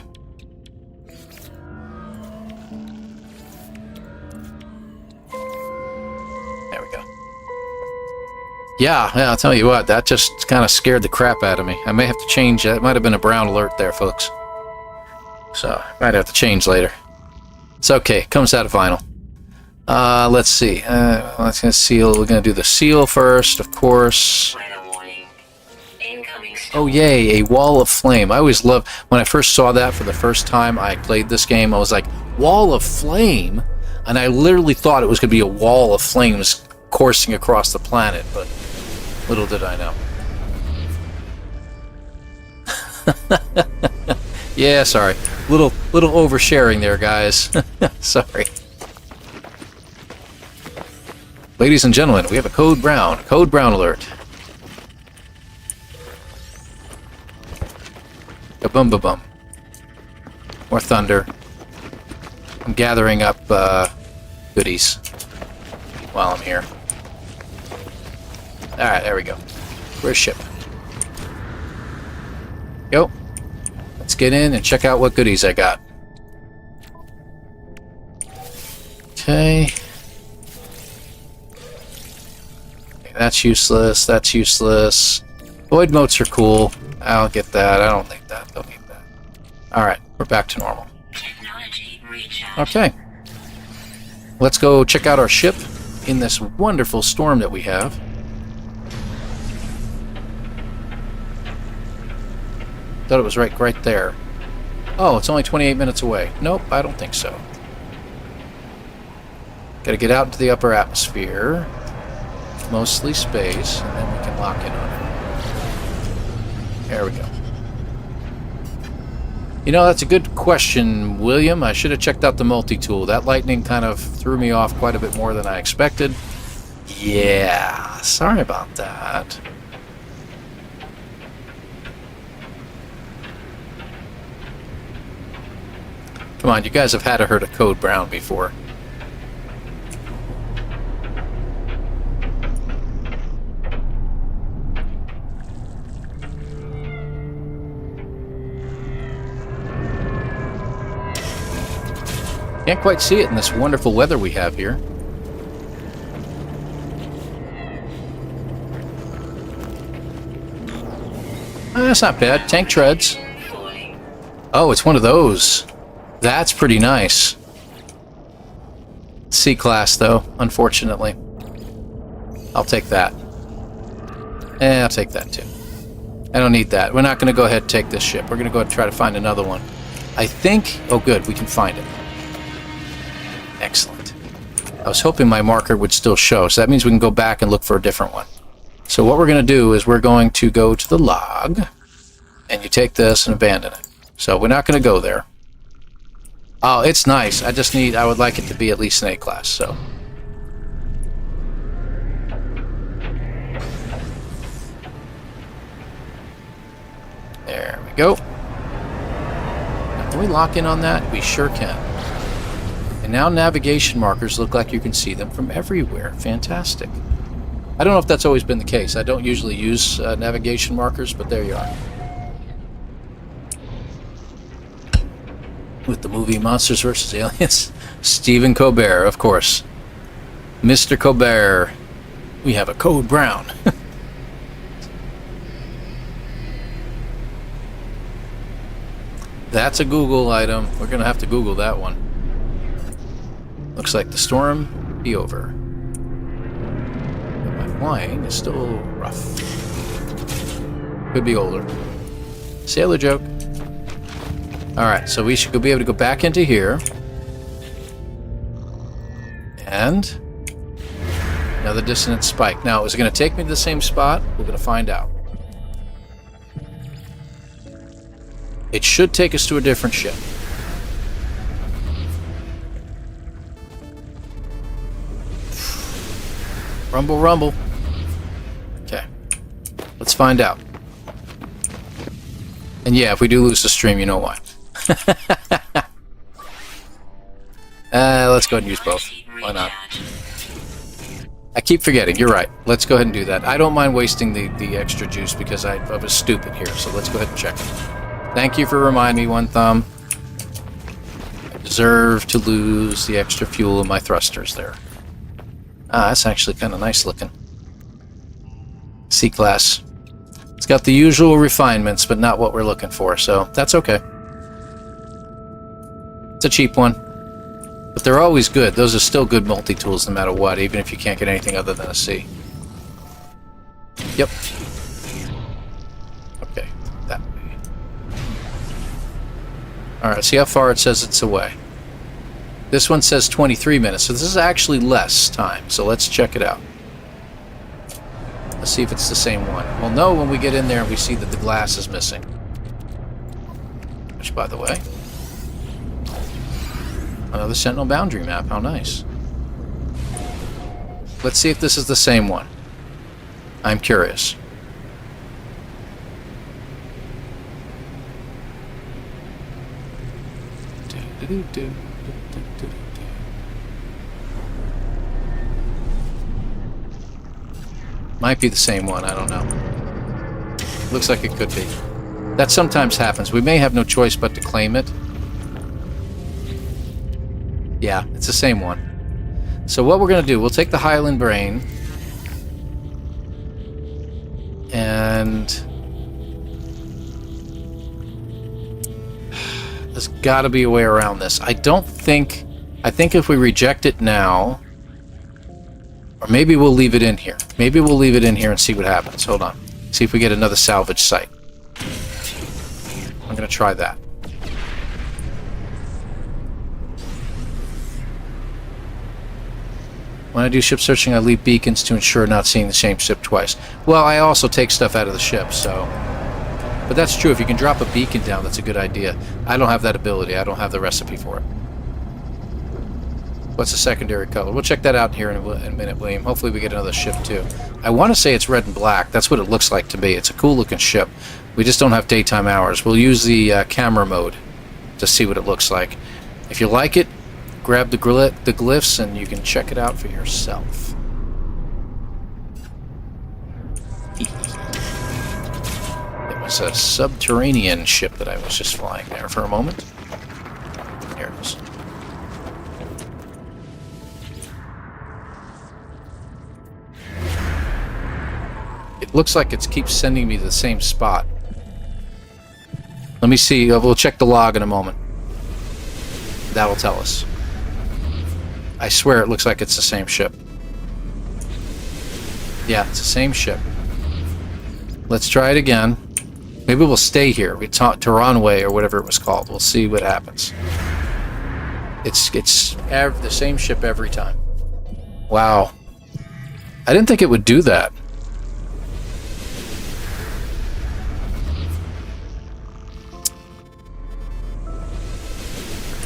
There we go. Yeah, I'll tell you what, that just kind of scared the crap out of me. I may have to change that. It might have been a brown alert there, folks. So, might have to change later. It's okay. Comes out of vinyl. Let's see. Let's gonna seal. We're gonna do the seal first, of course. Weather warning. Incoming Oh yay! A wall of flame. I always loved when I first saw that for the first time. I played this game. I was like, wall of flame, and I literally thought it was gonna be a wall of flames coursing across the planet. But little did I know. Yeah, sorry. Little oversharing there, guys. Sorry. Ladies and gentlemen, we have a code brown. Code brown alert. Ka-bum ba-bum. More thunder. I'm gathering up goodies while I'm here. Alright, there we go. Where's ship? Go. Let's get in and check out what goodies I got. Okay. That's useless. That's useless. Void motes are cool. I'll get that. I don't need that. Don't need that. Alright, we're back to normal. Technology recharge. Okay. Let's go check out our ship in this wonderful storm that we have. Thought it was right there. Oh, it's only 28 minutes away. Nope, I don't think so. Gotta get out into the upper atmosphere. Mostly space, and then we can lock in on it. There we go. You know, that's a good question, William. I should have checked out the multi-tool. That lightning kind of threw me off quite a bit more than I expected. Yeah, sorry about that. Come on, you guys have had heard of Code Brown before. Can't quite see it in this wonderful weather we have here. That's not bad. Tank treads. Falling. Oh, it's one of those. That's pretty nice. C-class, though, unfortunately. I'll take that. I'll take that, too. I don't need that. We're not going to go ahead and take this ship. We're going to go ahead and try to find another one. I think... Oh, good. We can find it. Excellent. I was hoping my marker would still show, so that means we can go back and look for a different one. So what we're going to do is we're going to go to the log, and you take this and abandon it. So we're not going to go there. Oh, it's nice. I would like it to be at least an A-class, so. There we go. Now, can we lock in on that? We sure can. And now navigation markers look like you can see them from everywhere. Fantastic. I don't know if that's always been the case. I don't usually use navigation markers, but there you are. With the movie Monsters vs. Aliens, Stephen Colbert, of course. Mr. Colbert. We have a Code Brown. That's a Google item. We're going to have to Google that one. Looks like the storm be over. But my flying is still rough. Could be older. Sailor joke. Alright, so we should be able to go back into here. And another dissonant spike. Now, is it going to take me to the same spot? We're going to find out. It should take us to a different ship. Rumble, rumble. Okay. Let's find out. And yeah, if we do lose the stream, you know why. Let's go ahead and use both. Why not? I keep forgetting. You're right. Let's go ahead and do that. I don't mind wasting the extra juice because I was stupid here. So let's go ahead and check it. Thank you for reminding me, One Thumb. I deserve to lose the extra fuel in my thrusters there. Ah, that's actually kind of nice looking. C-class. It's got the usual refinements, but not what we're looking for, so that's okay. It's a cheap one. But they're always good. Those are still good multi-tools no matter what, even if you can't get anything other than a C. Yep. Okay, that way. Alright, see how far it says it's away. This one says 23 minutes, so this is actually less time, so let's check it out. Let's see if it's the same one. We'll know when we get in there and we see that the glass is missing. Which, by the way, another Sentinel boundary map. How nice. Let's see if this is the same one. I'm curious. Might be the same one, I don't know. Looks like it could be. That sometimes happens. We may have no choice but to claim it. Yeah, it's the same one. So what we're going to do, we'll take the Highland Brain and There's got to be a way around this. I think if we reject it now, or maybe we'll leave it in here. Maybe we'll leave it in here and see what happens. Hold on. See if we get another salvage site. I'm going to try that. When I do ship searching, I leave beacons to ensure not seeing the same ship twice. Well, I also take stuff out of the ship, so... But that's true. If you can drop a beacon down, that's a good idea. I don't have that ability. I don't have the recipe for it. What's the secondary color? We'll check that out here in a minute, William. Hopefully we get another ship, too. I want to say it's red and black. That's what it looks like to me. It's a cool-looking ship. We just don't have daytime hours. We'll use the camera mode to see what it looks like. If you like it, grab the glyphs and you can check it out for yourself. It was a subterranean ship that I was just flying there for a moment. Here it is. It looks like it keeps sending me to the same spot. Let me see. We'll check the log in a moment. That'll tell us. I swear it looks like it's the same ship. Yeah, it's the same ship. Let's try it again. Maybe we'll stay here. We talk Tehran Way or whatever it was called. We'll see what happens. It's the same ship every time. Wow. I didn't think it would do that.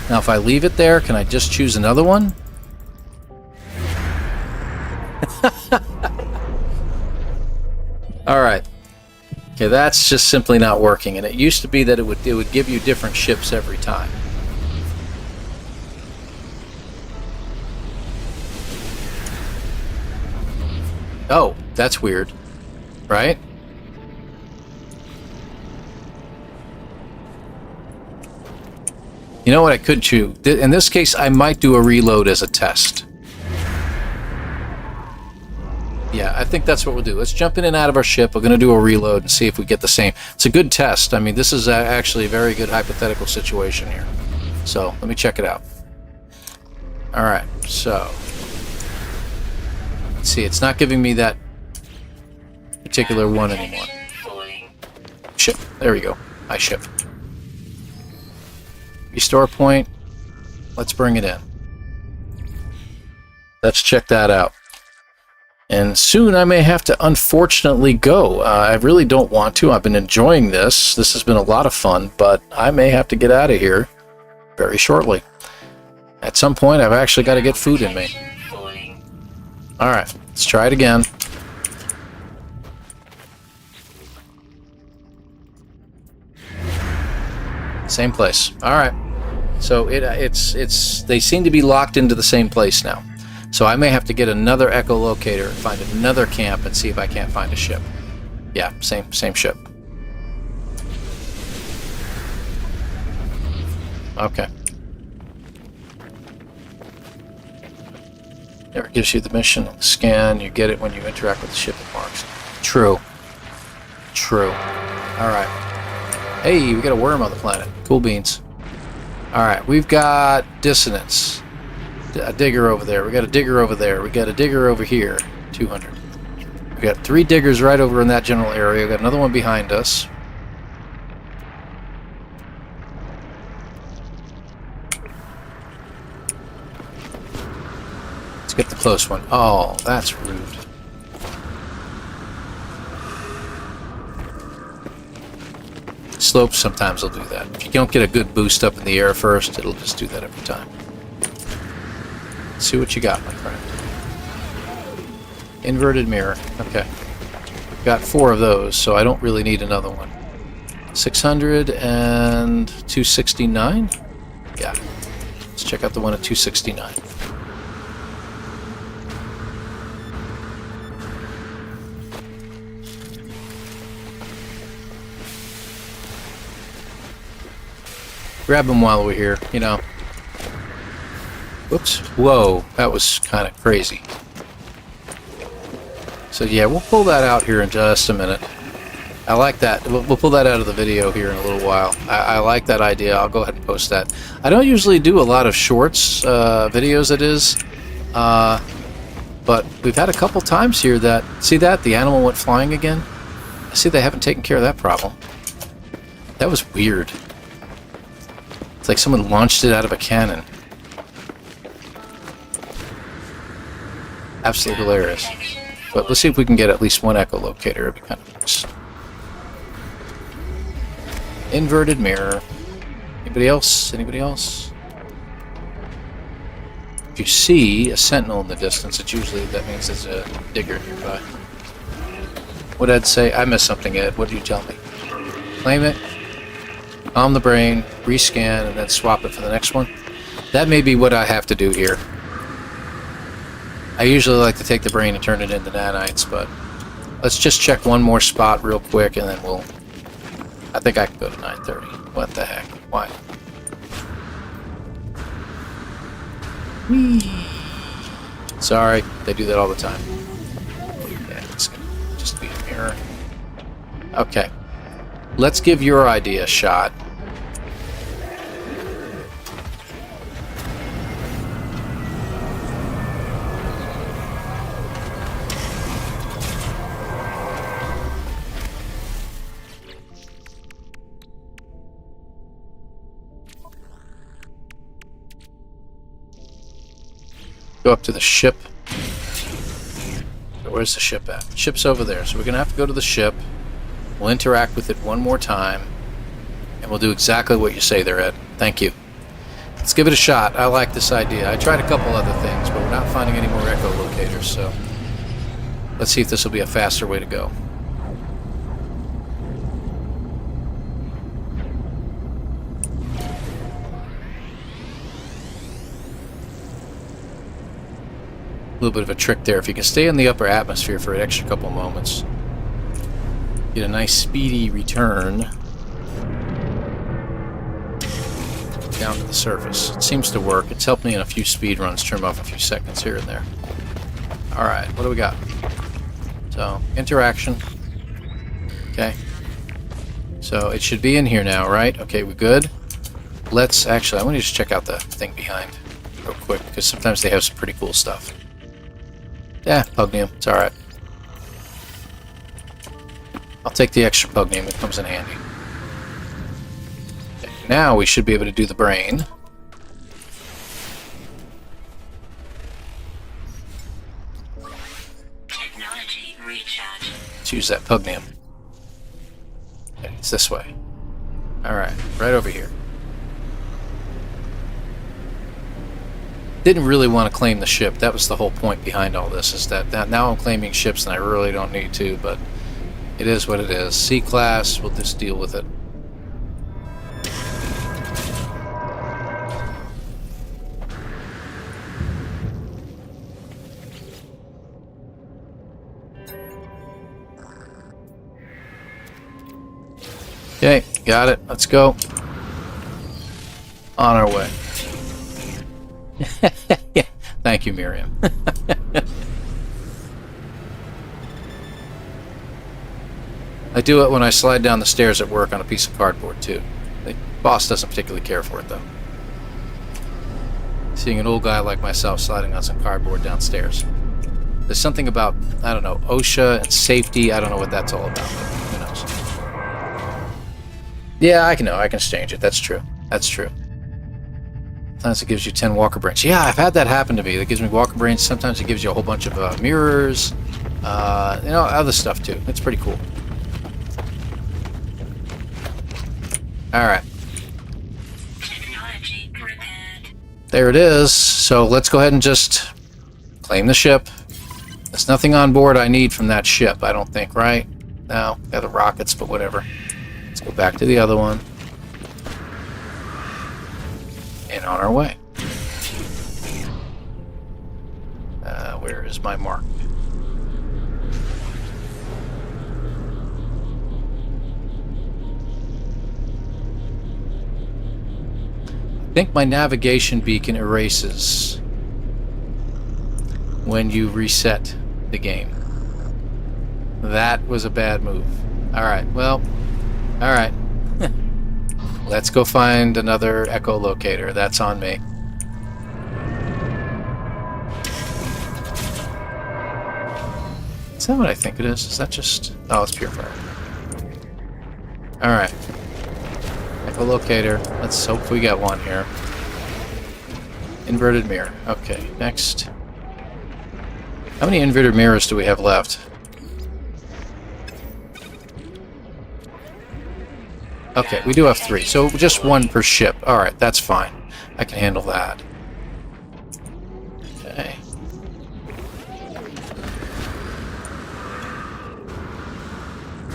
Now, if I leave it there, can I just choose another one? Alright. Okay, that's just simply not working. And it used to be that it would give you different ships every time. Oh, that's weird. Right? You know what I could choose? In this case, I might do a reload as a test. Yeah, I think that's what we'll do. Let's jump in and out of our ship. We're going to do a reload and see if we get the same. It's a good test. I mean, this is actually a very good hypothetical situation here. So, let me check it out. Alright, so... Let's see, it's not giving me that particular one anymore. Ship. There we go. I ship. Restore point. Let's bring it in. Let's check that out. And soon I may have to unfortunately go. I really don't want to. I've been enjoying this. This has been a lot of fun, but I may have to get out of here very shortly. At some point, I've actually got to get food in me. Alright, let's try it again. Same place. Alright. So they seem to be locked into the same place now. So I may have to get another echolocator and find another camp and see if I can't find a ship. Yeah, same ship. Okay. Never gives you the mission and the scan. You get it when you interact with the ship it marks. True. True. Alright. Hey, we got a worm on the planet. Cool beans. Alright, we've got dissonance. A digger over there. We got a digger over there. We got a digger over here. 200. We got 3 diggers right over in that general area. We got another one behind us. Let's get the close one. Oh, that's rude. Slopes sometimes will do that. If you don't get a good boost up in the air first, it'll just do that every time. Let's see what you got, my friend. Inverted mirror. Okay. We've got 4 of those, so I don't really need another one. 600 and 269? Yeah. Let's check out the one at 269. Grab them while we're here, you know. Whoops. Whoa, that was kind of crazy. So yeah, we'll pull that out here in just a minute. I like that. We'll pull that out of the video here in a little while. I like that idea. I'll go ahead and post that. I don't usually do a lot of shorts, videos it is. But we've had a couple times here that... See that? The animal went flying again? I see they haven't taken care of that problem. That was weird. It's like someone launched it out of a cannon. Absolutely hilarious. But let's see if we can get at least one echolocator. It'd be kind of nice. Inverted mirror. Anybody else? Anybody else? If you see a sentinel in the distance, it's usually, that means there's a digger nearby. What I'd say, I missed something, Ed. What did you tell me? Claim it, calm the brain, rescan, and then swap it for the next one. That may be what I have to do here. I usually like to take the brain and turn it into nanites, but let's just check one more spot real quick, and then we'll... I think I can go to 9:30. What the heck? Why? Whee! Sorry, they do that all the time. Yeah, it's gonna just be a mirror. Okay. Let's give your idea a shot. Go up to the ship. So where's the ship at? Ship's over there. So we're going to have to go to the ship. We'll interact with it one more time. And we'll do exactly what you say there, Ed. Thank you. Let's give it a shot. I like this idea. I tried a couple other things, but we're not finding any more echolocators, so let's see if this will be a faster way to go. A little bit of a trick there. If you can stay in the upper atmosphere for an extra couple moments, get a nice speedy return down to the surface. It seems to work. It's helped me in a few speed runs, trim off a few seconds here and there. Alright, what do we got? So, interaction. Okay. So, it should be in here now, right? Okay, we're good. Let's actually, I want to just check out the thing behind real quick, because sometimes they have some pretty cool stuff. Yeah, pugnium. It's alright. I'll take the extra pugnium. It comes in handy. Okay, now we should be able to do the brain. Technology recharge. Let's use that pugnium. Okay, it's this way. Alright, right over here. Didn't really want to claim the ship. That was the whole point behind all this, is that now I'm claiming ships and I really don't need to, but it is what it is. C-class, we'll just deal with it. Okay, got it. Let's go. On our way. Yeah. Thank you, Miriam. I do it when I slide down the stairs at work on a piece of cardboard, too. The boss doesn't particularly care for it, though. Seeing an old guy like myself sliding on some cardboard downstairs. There's something about, I don't know, OSHA and safety. I don't know what that's all about, but who knows. Yeah, I can exchange it. That's true. That's true. Sometimes it gives you 10 walker brains. Yeah, I've had that happen to me. That gives me walker brains. Sometimes it gives you a whole bunch of mirrors. You know, other stuff too. It's pretty cool. Alright. Technology prepared. There it is. So let's go ahead and just claim the ship. There's nothing on board I need from that ship, I don't think, right? No, got the rockets, but whatever. Let's go back to the other one. And on our way. Where is my mark? I think my navigation beacon erases when you reset the game. That was a bad move. Alright, well, alright. Let's go find another echolocator. That's on me. Is that what I think it is? Is that just... Oh, it's pure fire. Alright. Echolocator. Let's hope we got one here. Inverted mirror. Okay, next. How many inverted mirrors do we have left? Okay, we do have 3, so just 1 per ship. Alright, that's fine. I can handle that. Okay.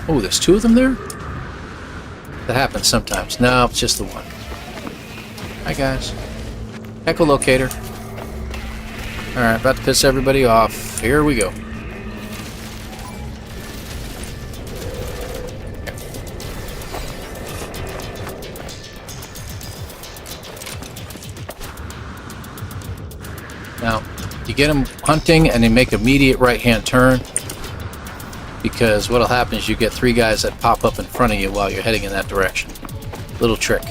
Oh, there's 2 of them there? That happens sometimes. No, it's just the 1. Hi, guys. Echolocator. Alright, about to piss everybody off. Here we go. Now, you get them hunting and they make immediate right-hand turn, because what'll happen is you get 3 guys that pop up in front of you while you're heading in that direction. Little trick.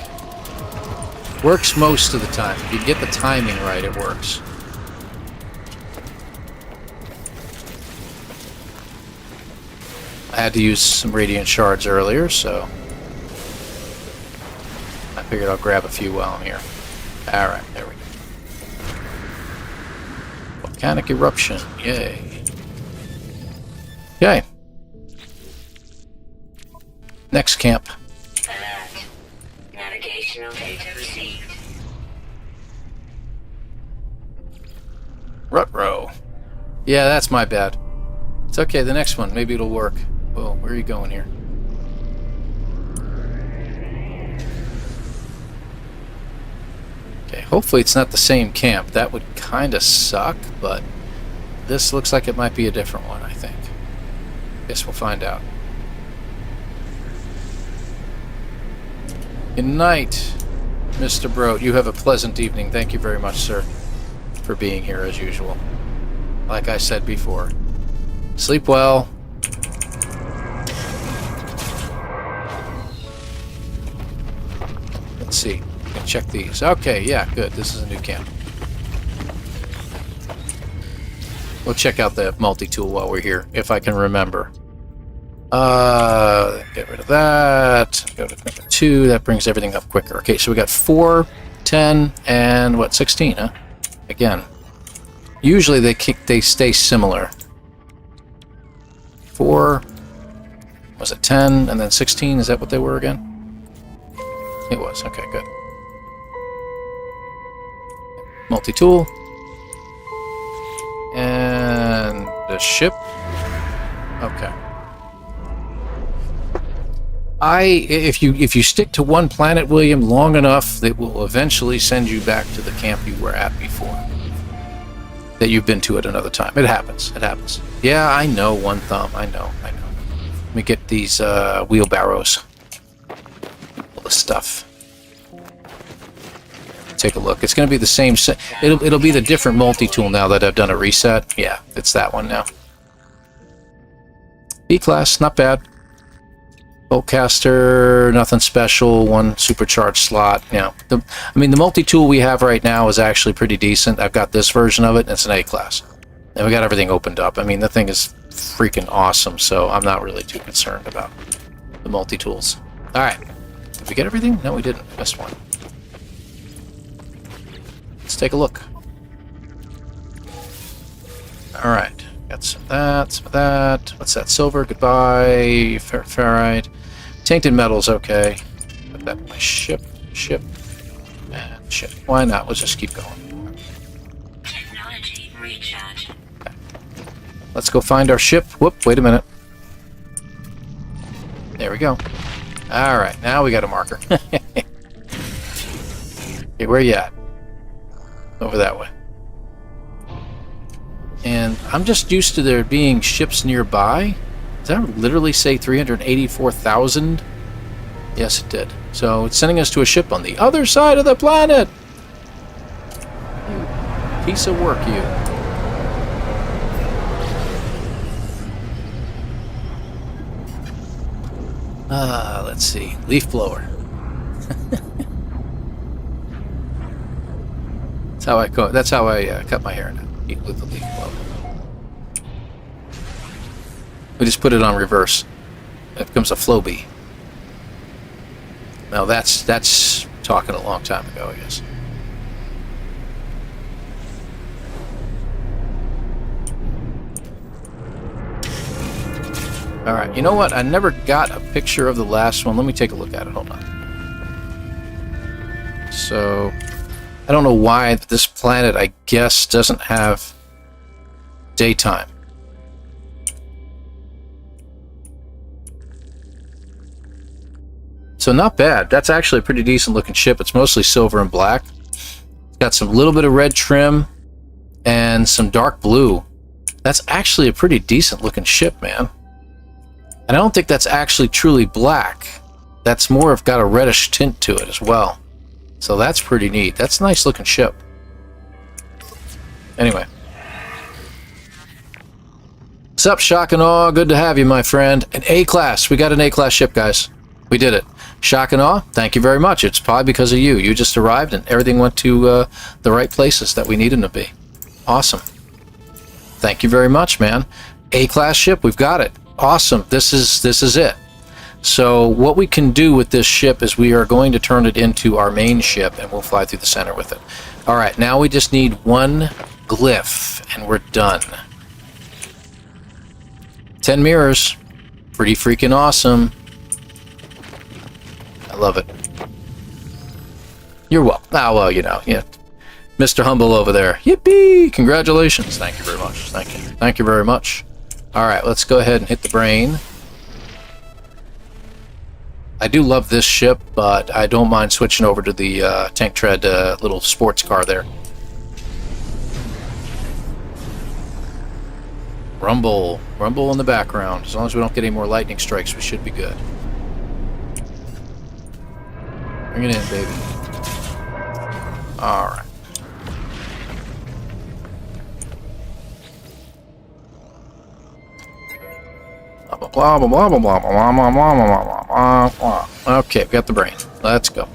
Works most of the time. If you get the timing right, it works. I had to use some radiant shards earlier, so I figured I'll grab a few while I'm here. Alright, there we go. Volcanic eruption, yay. Okay. Next camp. Alert. Navigational data received. Rutrow. Yeah, that's my bad. It's okay, the next one, maybe it'll work. Well, where are you going here? Okay, hopefully it's not the same camp. That would kind of suck, but this looks like it might be a different one, I think. Guess we'll find out. Good night, Mr. Broad. You have a pleasant evening. Thank you very much, sir, for being here as usual. Like I said before, sleep well. Let's see. We can check these. Okay, yeah, good. This is a new camp. We'll check out the multi-tool while we're here, if I can remember. Get rid of that. Go to number 2. That brings everything up quicker. Okay, so we got 4, 10, and what, 16, huh? Again. Usually they stay similar. 4, was it 10, and then 16? Is that what they were again? It was. Okay, good. Multi-tool. And the ship. Okay. If you stick to one planet, William, long enough, it will eventually send you back to the camp you were at before. That you've been to at another time. It happens. It happens. Yeah, I know, one thumb. I know. Let me get these wheelbarrows. All the stuff. Take a look. It's going to be the same. It'll be the different multi-tool now that I've done a reset. Yeah, it's that one now. B-class, not bad. Boltcaster, nothing special. 1 supercharged slot. Yeah, the multi-tool we have right now is actually pretty decent. I've got this version of it, and it's an A-class. And we got everything opened up. I mean, the thing is freaking awesome, so I'm not really too concerned about the multi-tools. All right. Did we get everything? No, we didn't. Missed one. Let's take a look. All right. Got some of that, some of that. What's that? Silver, goodbye. Ferrite. Tainted metals, okay. Put that in my ship, and ship. Why not? Let's just keep going. Technology recharge. Okay. Let's go find our ship. Whoop, wait a minute. There we go. Alright, now we got a marker. Okay, where you at? Over that way. And I'm just used to there being ships nearby. Does that literally say 384,000? Yes, it did. So it's sending us to a ship on the other side of the planet. You piece of work, you. Let's see. Leaf blower. That's how I cut my hair now. With the leaf blower. We just put it on reverse. It becomes a flow bee. Now that's talking a long time ago, I guess. All right, you know what? I never got a picture of the last one. Let me take a look at it. Hold on. So, I don't know why this planet, I guess, doesn't have daytime. So not bad. That's actually a pretty decent looking ship. It's mostly silver and black. It's got some little bit of red trim and some dark blue. That's actually a pretty decent looking ship, man. And I don't think that's actually truly black. That's more of got a reddish tint to it as well. So that's pretty neat. That's a nice looking ship. Anyway. What's up, Shock and Awe? Good to have you, my friend. An A-class. We got an A-class ship, guys. We did it. Shock and Awe, thank you very much. It's probably because of you. You just arrived and everything went to the right places that we needed to be. Awesome. Thank you very much, man. A-class ship, we've got it. Awesome. This is it. So what we can do with this ship is we are going to turn it into our main ship and we'll fly through the center with it. All right, now we just need one glyph and we're done. 10 mirrors. Pretty freaking awesome. I love it. You're welcome. Ah, well, you know, yeah. Mr. Humble over there. Yippee! Congratulations. Thank you very much. Thank you. Thank you very much. All right, let's go ahead and hit the brain. I do love this ship, but I don't mind switching over to the tank tread little sports car there. Rumble. Rumble in the background. As long as we don't get any more lightning strikes, we should be good. Bring it in, baby. All right. Blah, blah, blah, blah, blah, blah, blah, blah, blah, blah, blah, blah. Okay, we got the brain. Let's go.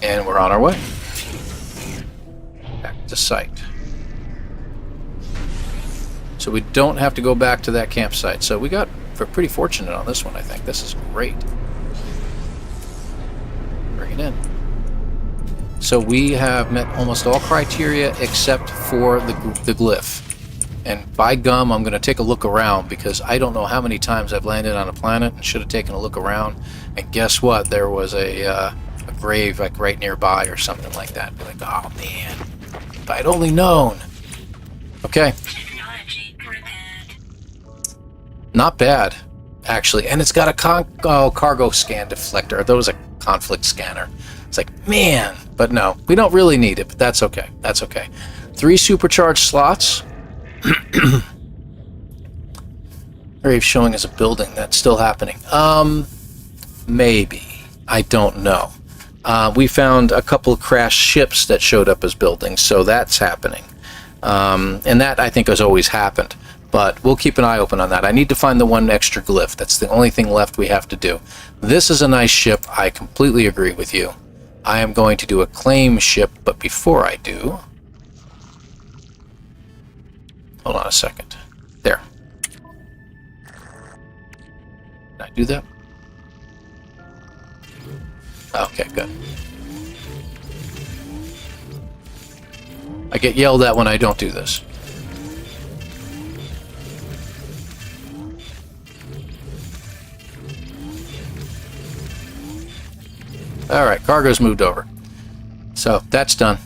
And we're on our way. Back to site. So we don't have to go back to that campsite. So we're pretty fortunate on this one, I think. This is great. Bring it in. So we have met almost all criteria except for the glyph. And by gum, I'm going to take a look around because I don't know how many times I've landed on a planet and should have taken a look around. And guess what? There was a grave like right nearby or something like that. Be like, oh man, if I'd only known. Okay. Not bad, actually. And it's got a cargo scan deflector. There was a conflict scanner. It's like, man. But no, we don't really need it, but that's okay. That's okay. 3 supercharged slots. Grave showing as a building. That's still happening. Maybe. I don't know. We found a couple of crashed ships that showed up as buildings, so that's happening. And that, I think, has always happened. But we'll keep an eye open on that. I need to find the one extra glyph. That's the only thing left we have to do. This is a nice ship. I completely agree with you. I am going to do a claim ship, but before I do... Hold on a second. There. Can I do that? Okay, good. I get yelled at when I don't do this. Alright, cargo's moved over. So, that's done.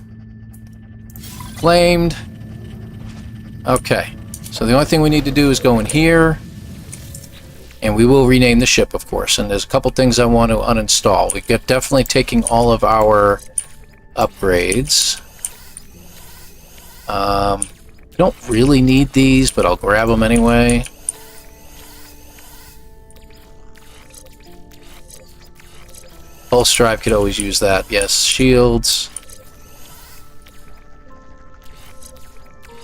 Claimed. Okay, so the only thing we need to do is go in here, and we will rename the ship, of course, and there's a couple things I want to uninstall. We get definitely taking all of our upgrades. Don't really need these, but I'll grab them anyway. Pulse drive could always use that. Yes, shields.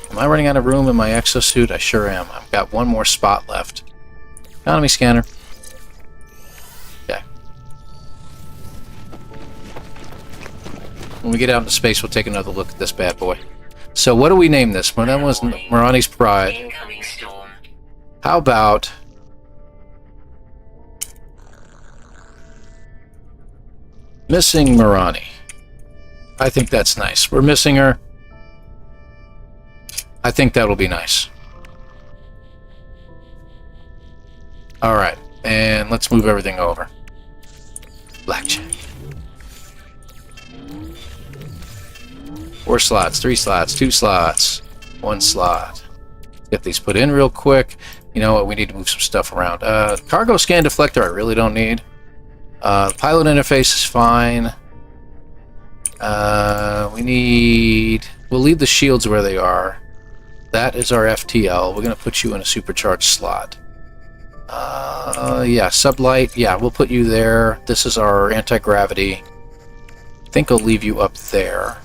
Am I running out of room in my exosuit? I sure am. I've got one more spot left. Economy scanner. When we get out into space, we'll take another look at this bad boy. So what do we name this? Well, that was Marani's Pride. Incoming storm. How about... Missing Marani. I think that's nice. We're missing her. I think that'll be nice. Alright, and let's move everything over. Blackjack. 4 slots, 3 slots, 2 slots, 1 slot. Get these put in real quick. You know what, we need to move some stuff around. Cargo scan deflector I really don't need. Pilot interface is fine. We'll leave the shields where they are. That is our FTL. We're going to put you in a supercharged slot. Yeah, sublight. Yeah, we'll put you there. This is our anti-gravity. I think I'll leave you up there.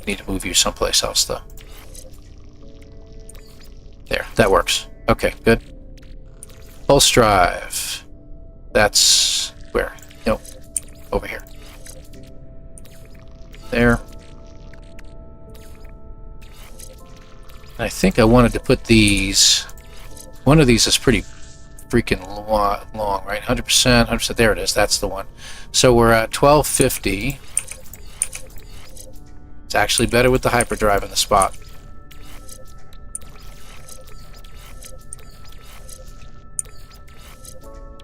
Need to move you someplace else, though. There, that works. Okay, good. Pulse drive. That's... where? Nope. Over here. There. And I think I wanted to put these... One of these is pretty freaking long, right? 100%, 100%. There it is. That's the one. So we're at 1250. It's actually better with the hyperdrive in the spot.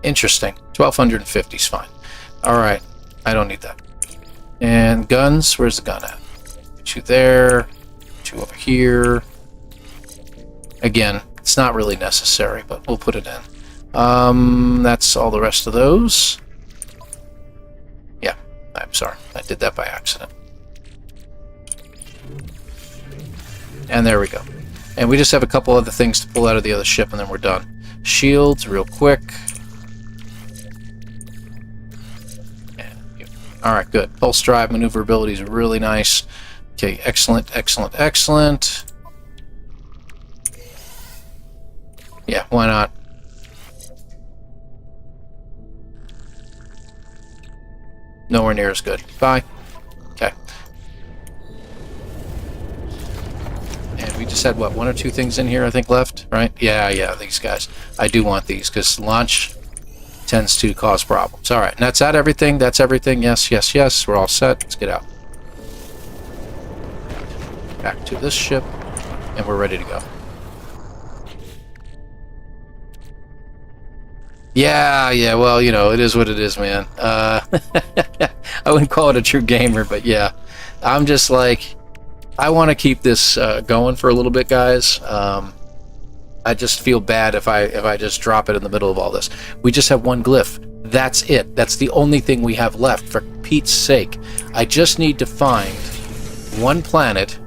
Interesting. 1250 is fine. Alright. I don't need that. And guns. Where's the gun at? Put you there. Put you over here. Again, it's not really necessary, but we'll put it in. That's all the rest of those. Yeah. I'm sorry. I did that by accident. And there we go. And we just have a couple other things to pull out of the other ship, and then we're done. Shields, real quick. Alright, good. Pulse drive maneuverability is really nice. Okay, excellent, excellent, excellent. Yeah, why not? Nowhere near as good. Bye. Okay. And we just had, what, 1 or 2 things in here, I think, left, right? Yeah, these guys. I do want these, because launch tends to cause problems. All right, and that's everything. That's everything. Yes, yes, yes. We're all set. Let's get out. Back to this ship, and we're ready to go. Yeah, well, you know, it is what it is, man. I wouldn't call it a true gamer, but yeah. I'm just like, I want to keep this going for a little bit, guys. I just feel bad if I just drop it in the middle of all this. We just have 1 glyph. That's it. That's the only thing we have left, for Pete's sake. I just need to find 1 planet,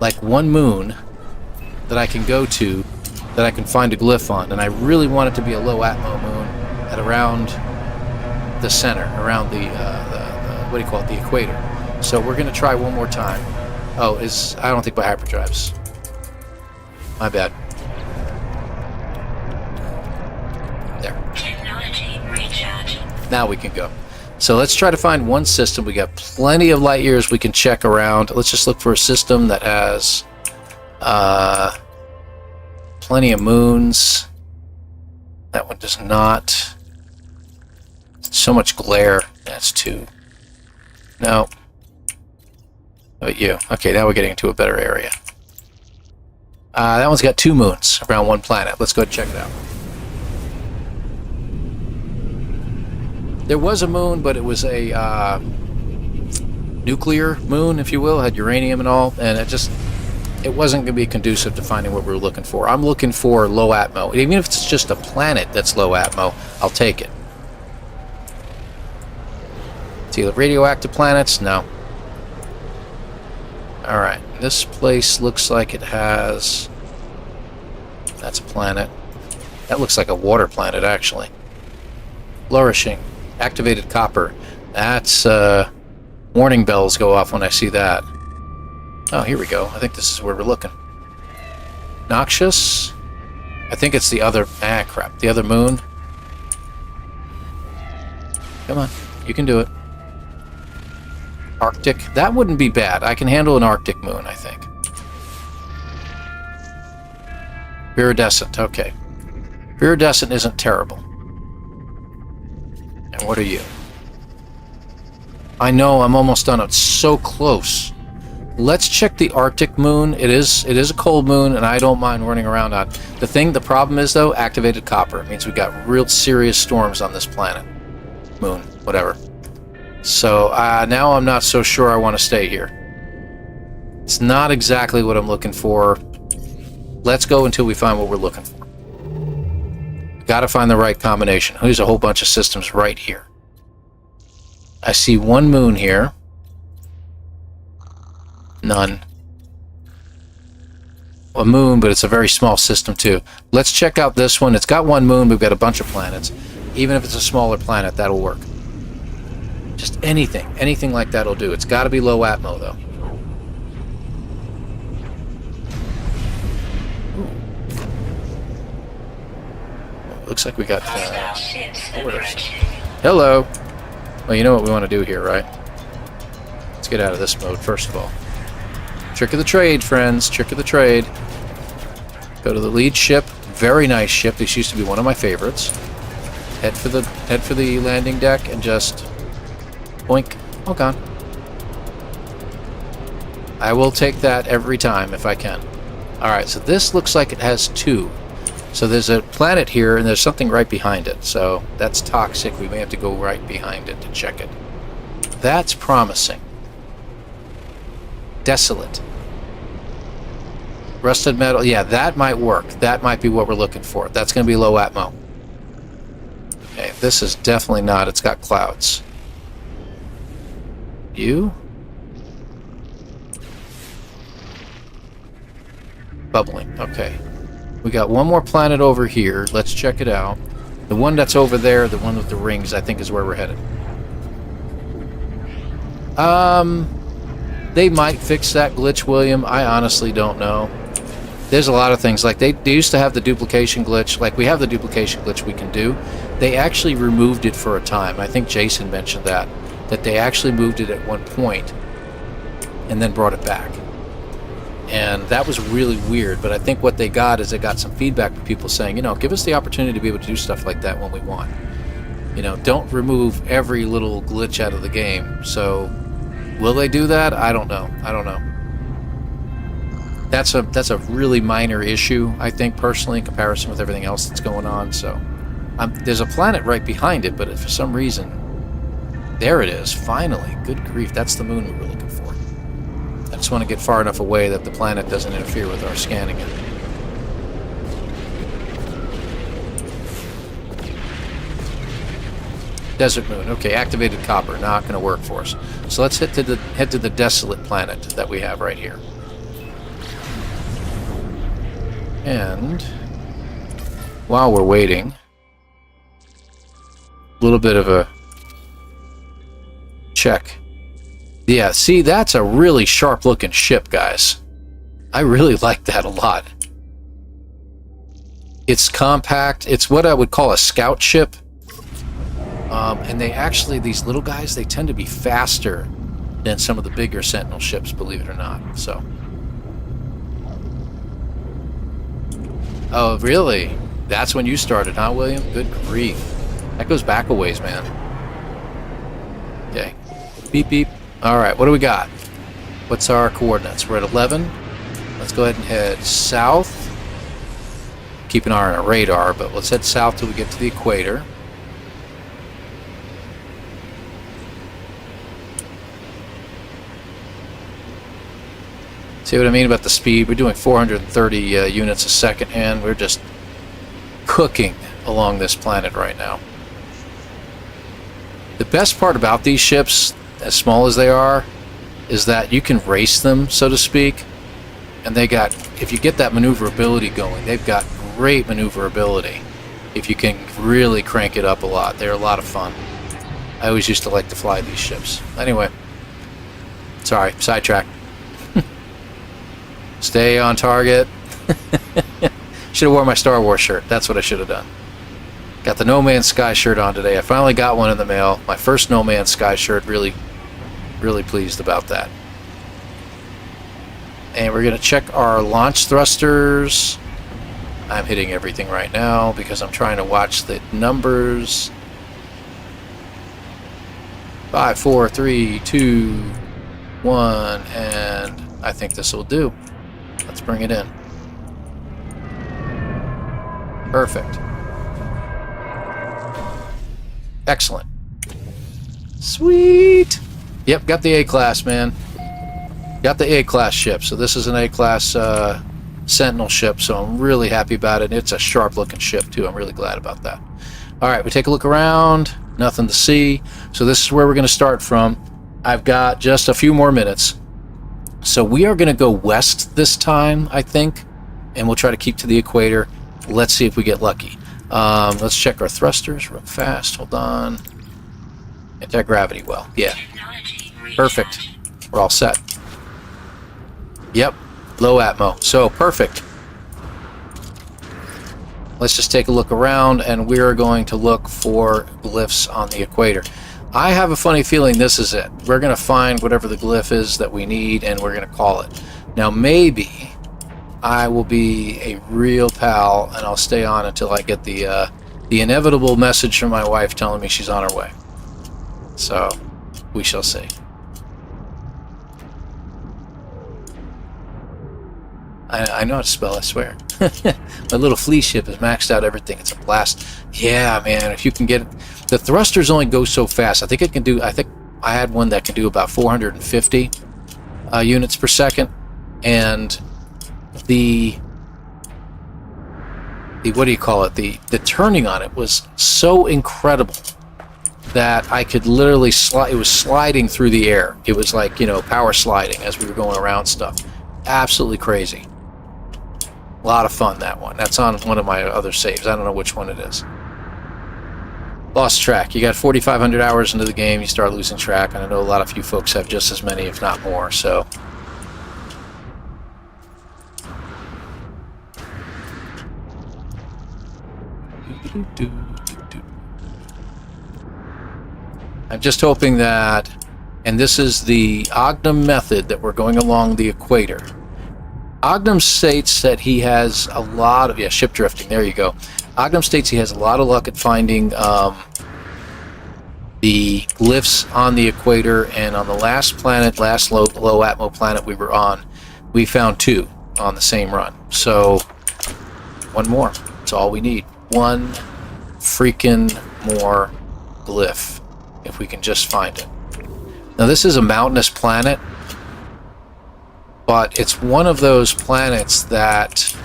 like 1 moon, that I can go to, that I can find a glyph on. And I really want it to be a low atmo moon at around the center, around the what do you call it, the equator. So we're going to try one more time. Oh, I don't think by hyperdrives. My bad. There. Technology recharge. Now we can go. So let's try to find 1 system. We got plenty of light years we can check around. Let's just look for a system that has plenty of moons. That one does not. So much glare. That's 2. No. How about you? Okay, now we're getting into a better area. That one's got 2 moons around 1 planet. Let's go and check it out. There was a moon, but it was a nuclear moon, if you will. It had uranium and all, and it wasn't going to be conducive to finding what we were looking for. I'm looking for low atmo. Even if it's just a planet that's low atmo, I'll take it. See the radioactive planets? No. Alright, this place looks like it has... That's a planet. That looks like a water planet, actually. Flourishing. Activated copper. That's, warning bells go off when I see that. Oh, here we go. I think this is where we're looking. Noxious? I think it's the other... Ah, crap. The other moon. Come on. You can do it. Arctic. That wouldn't be bad. I can handle an Arctic moon, I think. Viridescent, okay. Viridescent isn't terrible. And what are you? I know, I'm almost done. It's so close. Let's check the Arctic moon. It is a cold moon, and I don't mind running around on. The problem is, though, activated copper. It means we got real serious storms on this planet. Moon, whatever. So now I'm not so sure I want to stay here. It's not exactly what I'm looking for. Let's go until we find what we're looking for. We got to find the right combination. There's a whole bunch of systems right here. I see one moon here. None. A moon, but it's a very small system too. Let's check out this one. It's got one moon, but we've got a bunch of planets. Even if it's a smaller planet, that'll work. Just anything like that'll do. It's got to be low atmo though. Ooh. Looks like we got orders. Hello. Well, you know what we want to do here, right? Let's get out of this mode first of all. Trick of the trade, friends. Trick of the trade. Go to the lead ship. Very nice ship. This used to be one of my favorites. Head for the landing deck and just boink. Oh, gone. I will take that every time if I can. All right. So this looks like it has two. So there's a planet here and there's something right behind it. So that's toxic. We may have to go right behind it to check it. That's promising. Desolate. Rusted metal. Yeah, that might work. That might be what we're looking for. That's going to be low atmo. Okay, this is definitely not. It's got clouds. You? Bubbling. Okay. We got one more planet over here. Let's check it out. The one that's over there, the one with the rings, I think is where we're headed. They might fix that glitch, William. I honestly don't know. There's a lot of things. Like, they used to have the duplication glitch. Like, we have the duplication glitch we can do. They actually removed it for a time. I think Jason mentioned that they actually moved it at one point and then brought it back. And that was really weird. But I think what they got is they got some feedback from people saying, you know, give us the opportunity to be able to do stuff like that when we want. You know, don't remove every little glitch out of the game. So will they do that? I don't know. I don't know. That's a really minor issue, I think, personally, in comparison with everything else that's going on. So there's a planet right behind it, but for some reason, there it is. Finally, good grief, that's the moon we were looking for. I just want to get far enough away that the planet doesn't interfere with our scanning it. Desert moon. Okay, activated copper. Not going to work for us. So let's head to the desolate planet that we have right here. And while we're waiting, a little bit of a check. Yeah, see, that's a really sharp-looking ship, guys. I really like that a lot. It's compact. It's what I would call a scout ship. And they actually, these little guys, they tend to be faster than some of the bigger Sentinel ships, believe it or not. So. Oh, really? That's when you started, huh, William? Good grief. That goes back a ways, man. Okay. Beep, beep. All right, what do we got? What's our coordinates? We're at 11. Let's go ahead and head south. Keep an eye on our radar, but let's head south till we get to the equator. See what I mean about the speed? We're doing 430 units a second, and we're just cooking along this planet right now. The best part about these ships, as small as they are, is that you can race them, so to speak. And they got, if you get that maneuverability going, they've got great maneuverability. If you can really crank it up a lot, they're a lot of fun. I always used to like to fly these ships. Anyway, sorry, sidetrack. Stay on target. Should have worn my Star Wars shirt. That's what I should have done. Got the No Man's Sky shirt on today. I finally got one in the mail. My first No Man's Sky shirt, really Really pleased about that. And we're going to check our launch thrusters. I'm hitting everything right now because I'm trying to watch the numbers. 5, 4, 3, 2, 1, and I think this will do. Let's bring it in. Perfect. Excellent. Sweet. Yep, got the A-class, man. Got the A-class ship. So this is an A-class Sentinel ship, so I'm really happy about it. It's a sharp-looking ship, too. I'm really glad about that. All right, we take a look around. Nothing to see. So this is where we're going to start from. I've got just a few more minutes. So we are going to go west this time, I think, and we'll try to keep to the equator. Let's see if we get lucky. Let's check our thrusters real fast. Hold on. Anti-gravity well. Yeah. Perfect. We're all set. Yep. Low atmo. So, perfect. Let's just take a look around, and we're going to look for glyphs on the equator. I have a funny feeling this is it. We're going to find whatever the glyph is that we need, and we're going to call it. Now, maybe I will be a real pal, and I'll stay on until I get the inevitable message from my wife telling me she's on her way. So, we shall see. I know how to spell, I swear. My little flea ship has maxed out everything. It's a blast. Yeah, man, if you can get it. The thrusters only go so fast. I think it can do, I think I had one that can do about 450 units per second. And the what do you call it? The turning on it was so incredible that I could literally slide. It was sliding through the air. It was like, power sliding as we were going around stuff. Absolutely crazy. A lot of fun, that one. That's on one of my other saves. I don't know which one it is. Lost track. You got 4,500 hours into the game, you start losing track, and I know a lot of you folks have just as many, if not more, so. I'm just hoping that, and this is the Ogden method that we're going along the equator. Ogden states that he has a lot of, ship drifting, there you go. Ogden states he has a lot of luck at finding the glyphs on the equator, and on the last planet, last low atmo planet we were on, we found 2 on the same run. So, one more. That's all we need. One freaking more glyph, if we can just find it. Now, this is a mountainous planet, but it's one of those planets that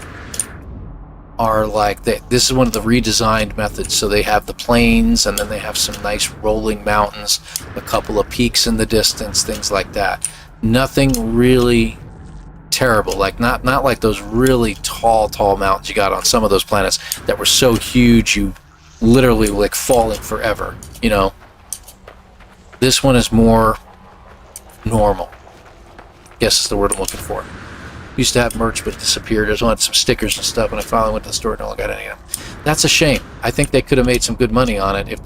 are like, this is one of the redesigned methods. So they have the plains, and then they have some nice rolling mountains, a couple of peaks in the distance, things like that. Nothing really terrible, like not like those really tall mountains you got on some of those planets that were so huge you literally like falling forever, This one is more normal. Guess is the word I'm looking for. Used to have merch, but it disappeared. I just wanted some stickers and stuff, and I finally went to the store and no one got any of them. That's a shame. I think they could have made some good money on it if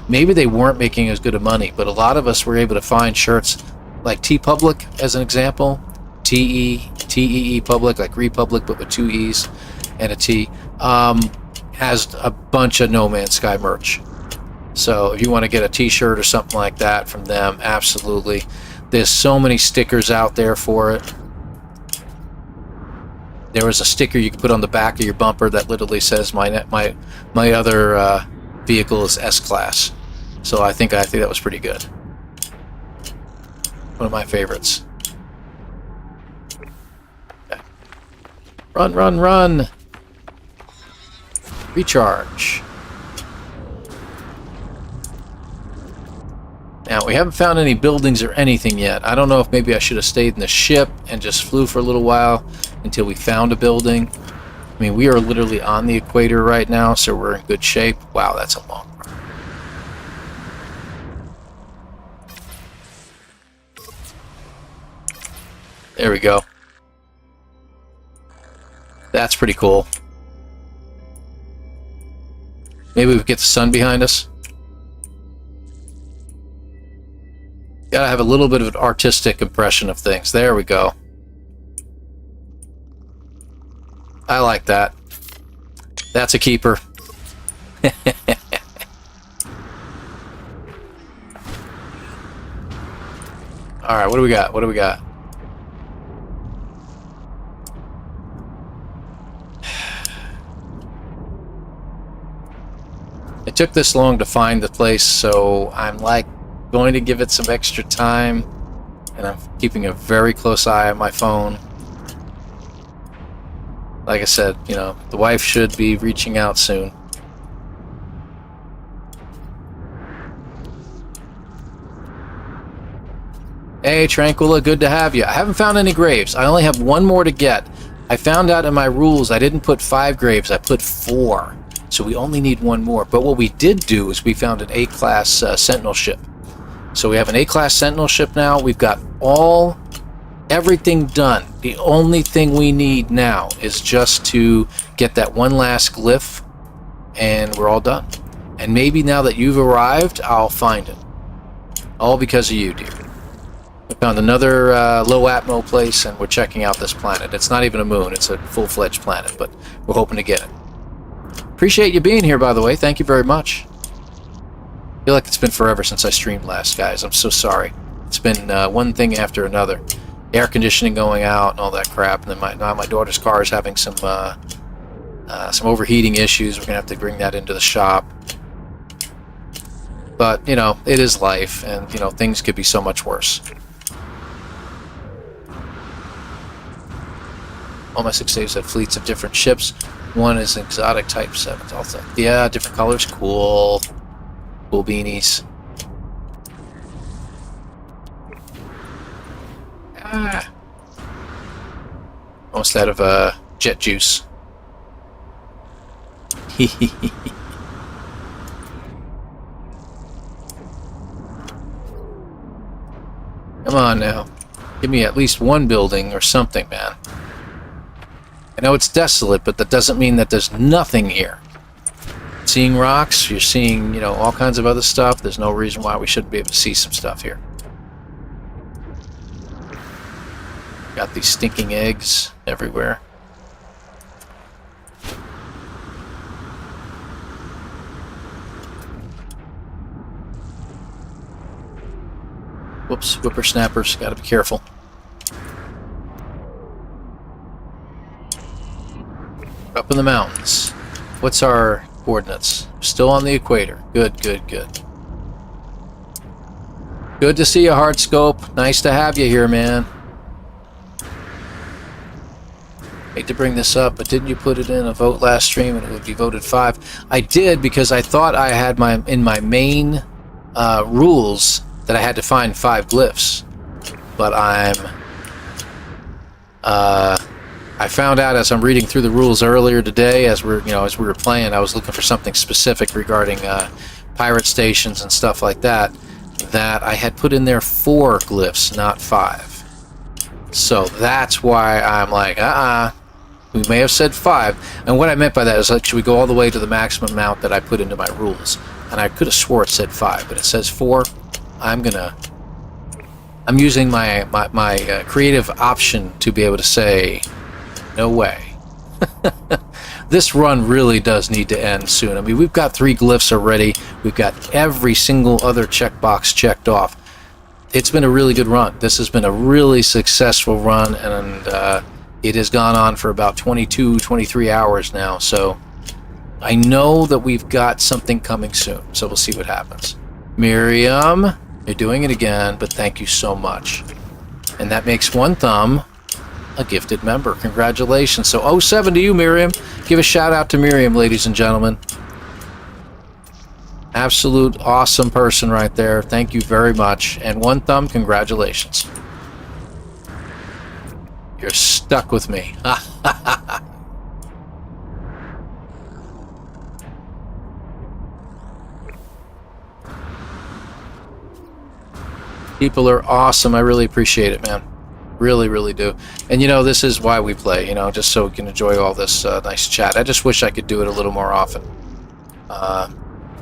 maybe they weren't making as good of money, but a lot of us were able to find shirts like T-Public, as an example. T-E-E Public, like Republic, but with 2 E's and a T, has a bunch of No Man's Sky merch. So if you want to get a t-shirt or something like that from them, absolutely. There's so many stickers out there for it. There was a sticker you could put on the back of your bumper that literally says my other vehicle is S-Class. So I think that was pretty good. One of my favorites. Okay. Run! Recharge. Now, we haven't found any buildings or anything yet. I don't know if maybe I should have stayed in the ship and just flew for a little while until we found a building. I mean, we are literally on the equator right now, so we're in good shape. Wow, that's a long run. There we go. That's pretty cool. Maybe we get the sun behind us. Gotta have a little bit of an artistic impression of things. There we go. I like that. That's a keeper. Alright, what do we got? What do we got? It took this long to find the place, so I'm like going to give it some extra time, and I'm keeping a very close eye on my phone. Like I said, you know, the wife should be reaching out soon. Hey, Tranquilla, good to have you. I haven't found any graves. I only have one more to get. I found out in my rules I didn't put 5 graves, I put 4. So we only need one more. But what we did do is we found an A-class Sentinel ship. So we have an A-class Sentinel ship now. We've got everything done. The only thing we need now is just to get that one last glyph, and we're all done. And maybe now that you've arrived, I'll find it. All because of you, dear. We found another low atmo place, and we're checking out this planet. It's not even a moon, it's a full-fledged planet, but we're hoping to get it. Appreciate you being here, by the way. Thank you very much. I feel like it's been forever since I streamed last, guys. I'm so sorry. It's been one thing after another. Air conditioning going out and all that crap, and then now my daughter's car is having some overheating issues. We're gonna have to bring that into the shop. But you know, it is life, and you know, things could be so much worse. All my 6 saves had fleets of different ships. One is exotic type 7. Also, yeah, different colors. Cool. Cool beanies. Almost out of jet juice. Come on now. Give me at least one building or something, man. I know it's desolate, but that doesn't mean that there's nothing here. Seeing rocks, you're seeing, you know, all kinds of other stuff. There's no reason why we shouldn't be able to see some stuff here. Got these stinking eggs everywhere. Whoops, whippersnappers, gotta be careful. Up in the mountains. What's our coordinates? Still on the equator. Good, good, good. Good to see you, Hardscope. Nice to have you here, man. Hate to bring this up, but didn't you put it in a vote last stream and it would be voted 5? I did, because I thought I had in my main rules that I had to find 5 glyphs. But I found out as I'm reading through the rules earlier today, as we were playing, I was looking for something specific regarding pirate stations and stuff like that, that I had put in there 4 glyphs, not 5. So that's why I'm like, we may have said 5. And what I meant by that is, like, should we go all the way to the maximum amount that I put into my rules? And I could have swore it said 5, but it says 4. I'm using my creative option to be able to say, no way. This run really does need to end soon. I mean, we've got 3 glyphs already. We've got every single other checkbox checked off. It's been a really good run. This has been a really successful run, and it has gone on for about 22, 23 hours now. So I know that we've got something coming soon. So we'll see what happens. Miriam, you're doing it again, but thank you so much. And that makes One Thumb a gifted member. Congratulations. So 07 to you, Miriam. Give a shout out to Miriam, ladies and gentlemen. Absolute awesome person right there. Thank you very much. And One Thumb, congratulations. You're stuck with me. People are awesome. I really appreciate it, man. Really, really do. And, you know, this is why we play, you know, just so we can enjoy all this nice chat. I just wish I could do it a little more often.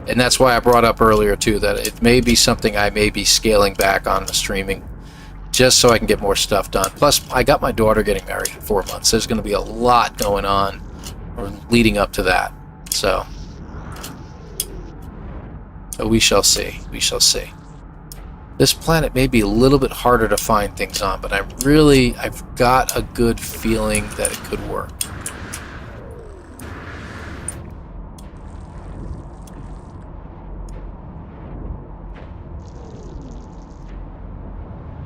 And that's why I brought up earlier too that it may be something I may be scaling back on the streaming, just so I can get more stuff done. Plus, I got my daughter getting married in 4 months. There's going to be a lot going on leading up to that. So we shall see. We shall see. This planet may be a little bit harder to find things on, but I've got a good feeling that it could work.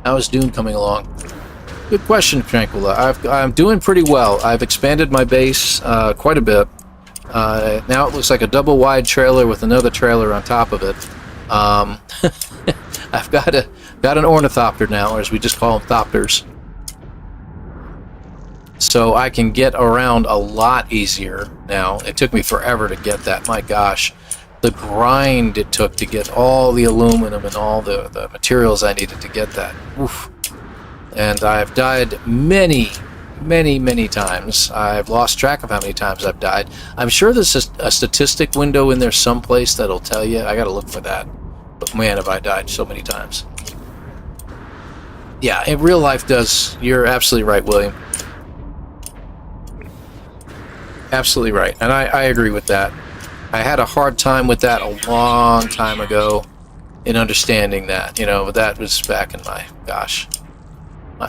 How is Dune coming along? Good question, Tranquilla. I'm doing pretty well. I've expanded my base quite a bit. Now it looks like a double wide trailer with another trailer on top of it. I've got an ornithopter now, or as we just call them, thopters. So I can get around a lot easier now. It took me forever to get that. My gosh, the grind it took to get all the aluminum and all the materials I needed to get that. Oof. And I've died many times. I've lost track of how many times I've died. I'm sure there's a statistic window in there someplace that'll tell you. I gotta look for that. But man, have I died so many times. Yeah, in real life does. You're absolutely right, William. Absolutely right. And I agree with that. I had a hard time with that a long time ago in understanding that, but that was back in my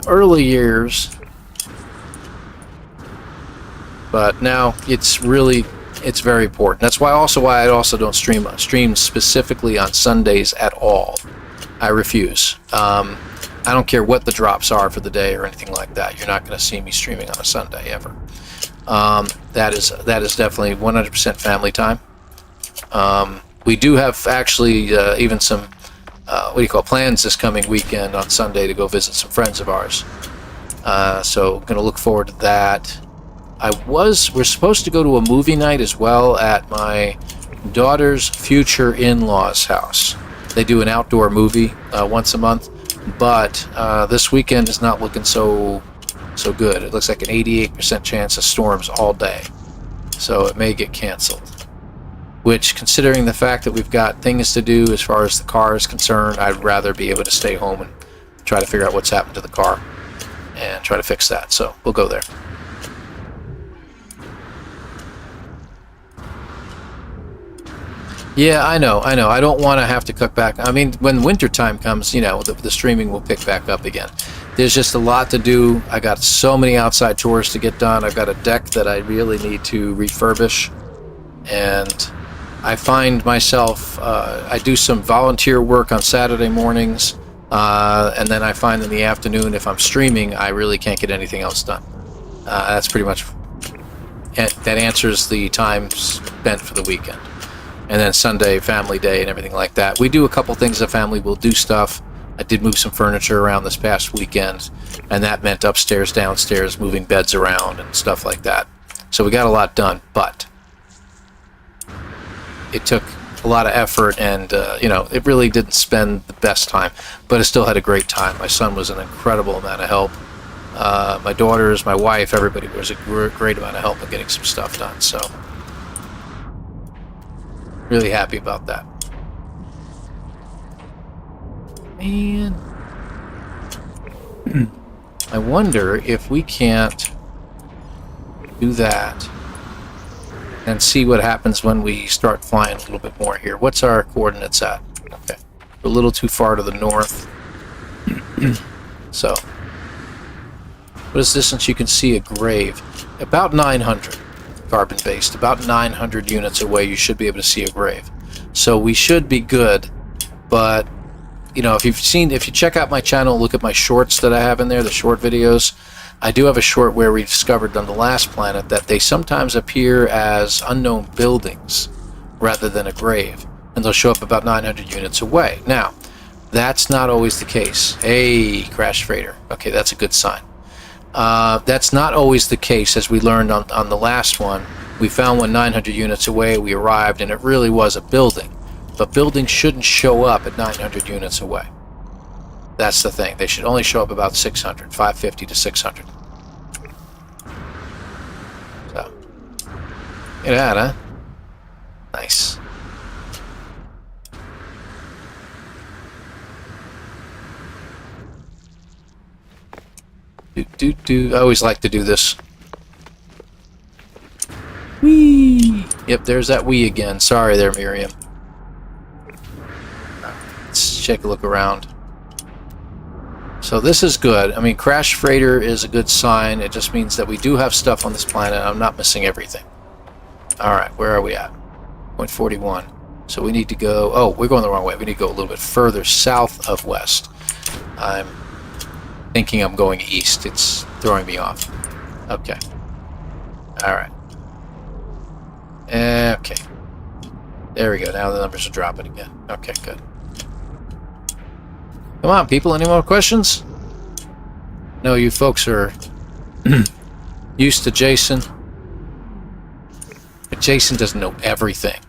early years. But now it's very important. That's why I also don't stream specifically on Sundays at all. I refuse. I don't care what the drops are for the day or anything like that. You're not going to see me streaming on a Sunday ever. That is definitely 100% family time. We do have actually even some plans this coming weekend on Sunday to go visit some friends of ours. So going to look forward to that. We're supposed to go to a movie night as well at my daughter's future in-laws house. They do an outdoor movie once a month, but this weekend is not looking so good. It looks like an 88% chance of storms all day, so it may get canceled. Which, considering the fact that we've got things to do as far as the car is concerned, I'd rather be able to stay home and try to figure out what's happened to the car and try to fix that. So we'll go there. Yeah, I know. I don't want to have to cut back. I mean, when winter time comes, the streaming will pick back up again. There's just a lot to do. I got so many outside chores to get done. I've got a deck that I really need to refurbish. And I find myself, I do some volunteer work on Saturday mornings. And then I find in the afternoon, if I'm streaming, I really can't get anything else done. That's pretty much, that answers the time spent for the weekend. And then Sunday, family day, and everything like that. We do a couple things as a family. We'll do stuff. I did move some furniture around this past weekend, and that meant upstairs, downstairs, moving beds around and stuff like that. So we got a lot done, but it took a lot of effort, and it really didn't spend the best time, but I still had a great time. My son was an incredible amount of help. My daughters, my wife, everybody was a great amount of help in getting some stuff done. So really happy about that. Man, I wonder if we can't do that and see what happens when we start flying a little bit more here. What's our coordinates at? Okay, we're a little too far to the north. So, what is this? Since you can see a grave, about 900 carbon-based, about 900 units away, you should be able to see a grave. So we should be good. But if you check out my channel, look at my shorts that I have in there, the short videos. I do have a short where we discovered on the last planet that they sometimes appear as unknown buildings rather than a grave, and they'll show up about 900 units away. Now, that's not always the case. Hey, crash freighter. Okay, that's a good sign. That's not always the case, as we learned on the last one. We found one 900 units away, we arrived, and it really was a building. But buildings shouldn't show up at 900 units away. That's the thing. They should only show up about 600, 550 to 600. So, get at, huh? Nice. I always like to do this. Whee! Yep, there's that wee again. Sorry there, Miriam. Let's check a look around. So this is good. I mean, crash freighter is a good sign. It just means that we do have stuff on this planet. I'm not missing everything. Alright, where are we at? 0.41. So we need to go... Oh, we're going the wrong way. We need to go a little bit further south of west. I'm thinking I'm going east. It's throwing me off. Okay. Alright. Okay. There we go. Now the numbers are dropping again. Okay, good. Come on, people. Any more questions? No, you folks are used to Jason. But Jason doesn't know everything.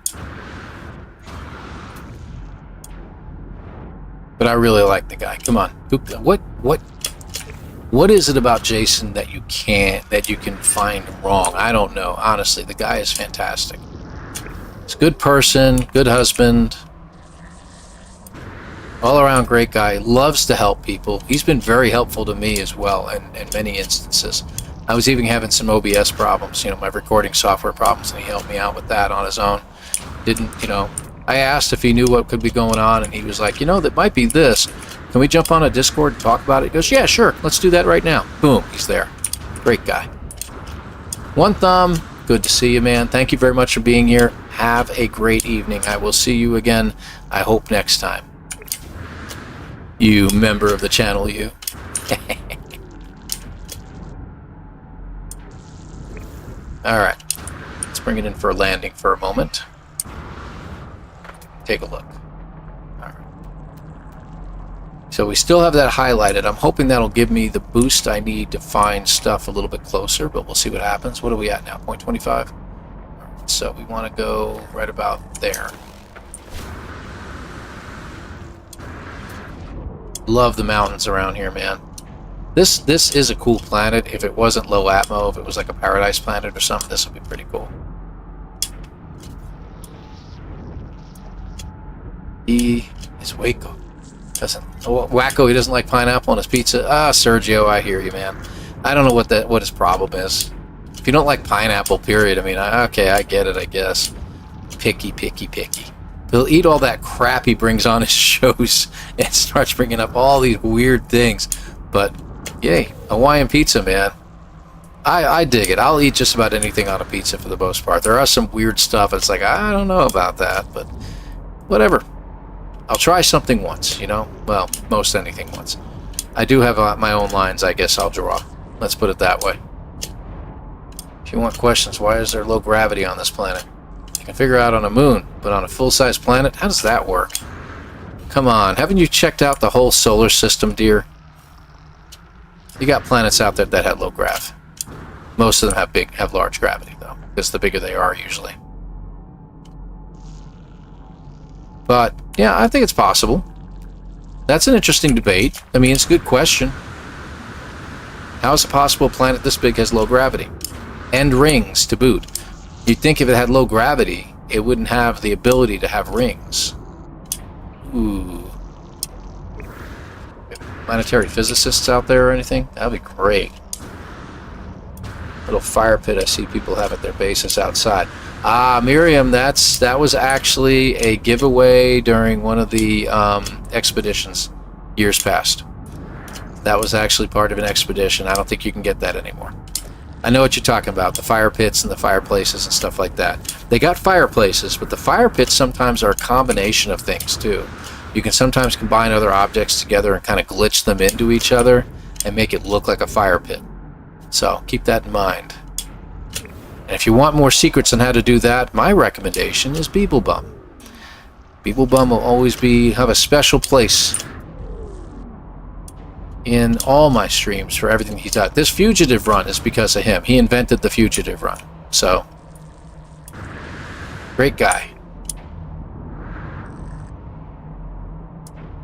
But I really like the guy. Come on. What is it about Jason that you can find wrong? I don't know. Honestly, the guy is fantastic. He's a good person, good husband. All around great guy. Loves to help people. He's been very helpful to me as well in many instances. I was even having some OBS problems, my recording software problems, and he helped me out with that on his own. I asked if he knew what could be going on, and he was like, that might be this. Can we jump on a Discord and talk about it? He goes, yeah, sure. Let's do that right now. Boom, he's there. Great guy. One Thumb, good to see you, man. Thank you very much for being here. Have a great evening. I will see you again, I hope, next time. You member of the channel, you. Alright. Let's bring it in for a landing for a moment. Take a look. Alright. So we still have that highlighted. I'm hoping that'll give me the boost I need to find stuff a little bit closer, but we'll see what happens. What are we at now? 0.25? So we want to go right about there. Love the mountains around here, man. This is a cool planet. If it wasn't low atmo, if it was like a paradise planet or something, this would be pretty cool. He is Waco. Wacko, he doesn't like pineapple on his pizza. Ah, Sergio, I hear you, man. I don't know what his problem is. If you don't like pineapple, period, I mean, okay, I get it, I guess. Picky. He'll eat all that crap he brings on his shows and starts bringing up all these weird things. But, yay, Hawaiian pizza, man. I dig it. I'll eat just about anything on a pizza for the most part. There are some weird stuff. It's like, I don't know about that, but whatever. I'll try something once, Well, most anything once. I do have my own lines I guess I'll draw. Let's put it that way. If you want questions, why is there low gravity on this planet? You can figure out on a moon, but on a full-size planet, how does that work? Come on, haven't you checked out the whole solar system, dear? You got planets out there that have low grav. Most of them have large gravity, though, because the bigger they are, usually. But, yeah, I think it's possible. That's an interesting debate. I mean, it's a good question. How is it possible a planet this big has low gravity? And rings, to boot. You'd think if it had low gravity, it wouldn't have the ability to have rings. Ooh. Planetary physicists out there or anything? That would be great. Little fire pit I see people have at their bases outside. Ah, Miriam, that was actually a giveaway during one of the expeditions years past. That was actually part of an expedition. I don't think you can get that anymore. I know what you're talking about, the fire pits and the fireplaces and stuff like that. They got fireplaces, but the fire pits sometimes are a combination of things, too. You can sometimes combine other objects together and kind of glitch them into each other and make it look like a fire pit. So, keep that in mind. And if you want more secrets on how to do that, my recommendation is Beeblebum. Beeblebum will always have a special place in all my streams for everything he's done. This Fugitive Run is because of him. He invented the Fugitive Run. So, great guy.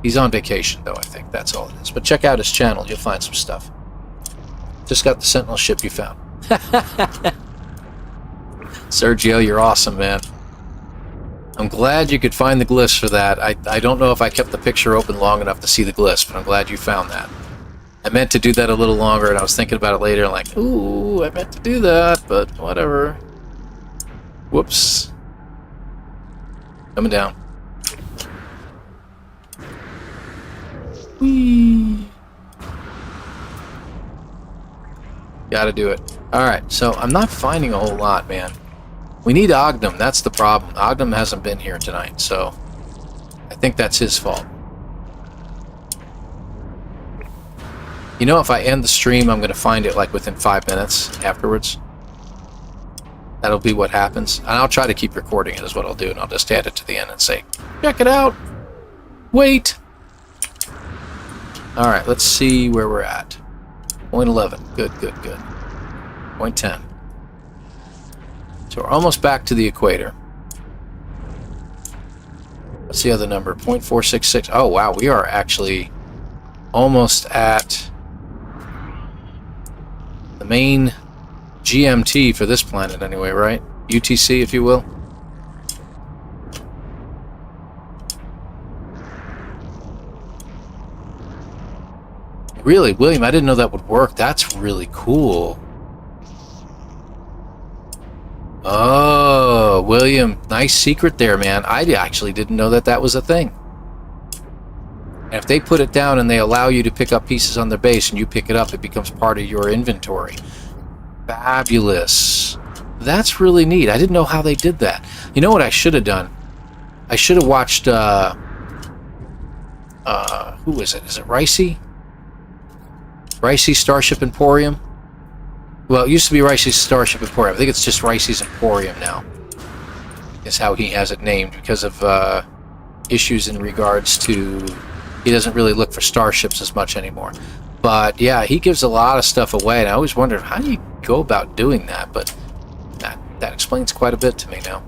He's on vacation, though, I think. That's all it is. But check out his channel. You'll find some stuff. Just got the Sentinel ship you found. Sergio, you're awesome, man. I'm glad you could find the glyphs for that. I don't know if I kept the picture open long enough to see the glyphs, but I'm glad you found that. I meant to do that a little longer, and I was thinking about it later, and like, ooh, I meant to do that, but whatever. Whoops. Coming down. Whee! Gotta do it. Alright, so I'm not finding a whole lot, man. We need Ogden, that's the problem. Ogden hasn't been here tonight, so I think that's his fault. You know, if I end the stream, I'm going to find it like within 5 minutes afterwards. That'll be what happens. And I'll try to keep recording it is what I'll do, and I'll just add it to the end and say, check it out. Wait. Alright, let's see where we're at. Point 11. Good, good, good. Point 10. So we're almost back to the equator. What's the other number? 0.466. Oh, wow. We are actually almost at the main GMT for this planet anyway, right? UTC, if you will. Really, William, I didn't know that would work. That's really cool. Oh, William, nice secret there, man. I actually didn't know that that was a thing. And if they put it down and they allow you to pick up pieces on their base and you pick it up, it becomes part of your inventory. Fabulous. That's really neat. I didn't know how they did that. You know what I should have done? I should have watched, who is it? Is it Ricey? Ricey Starship Emporium? Well, it used to be Ricey's Starship Emporium. I think it's just Ricey's Emporium now. Is how he has it named because of issues in regards to he doesn't really look for starships as much anymore. But yeah, he gives a lot of stuff away, and I always wondered how do you go about doing that. But that explains quite a bit to me now.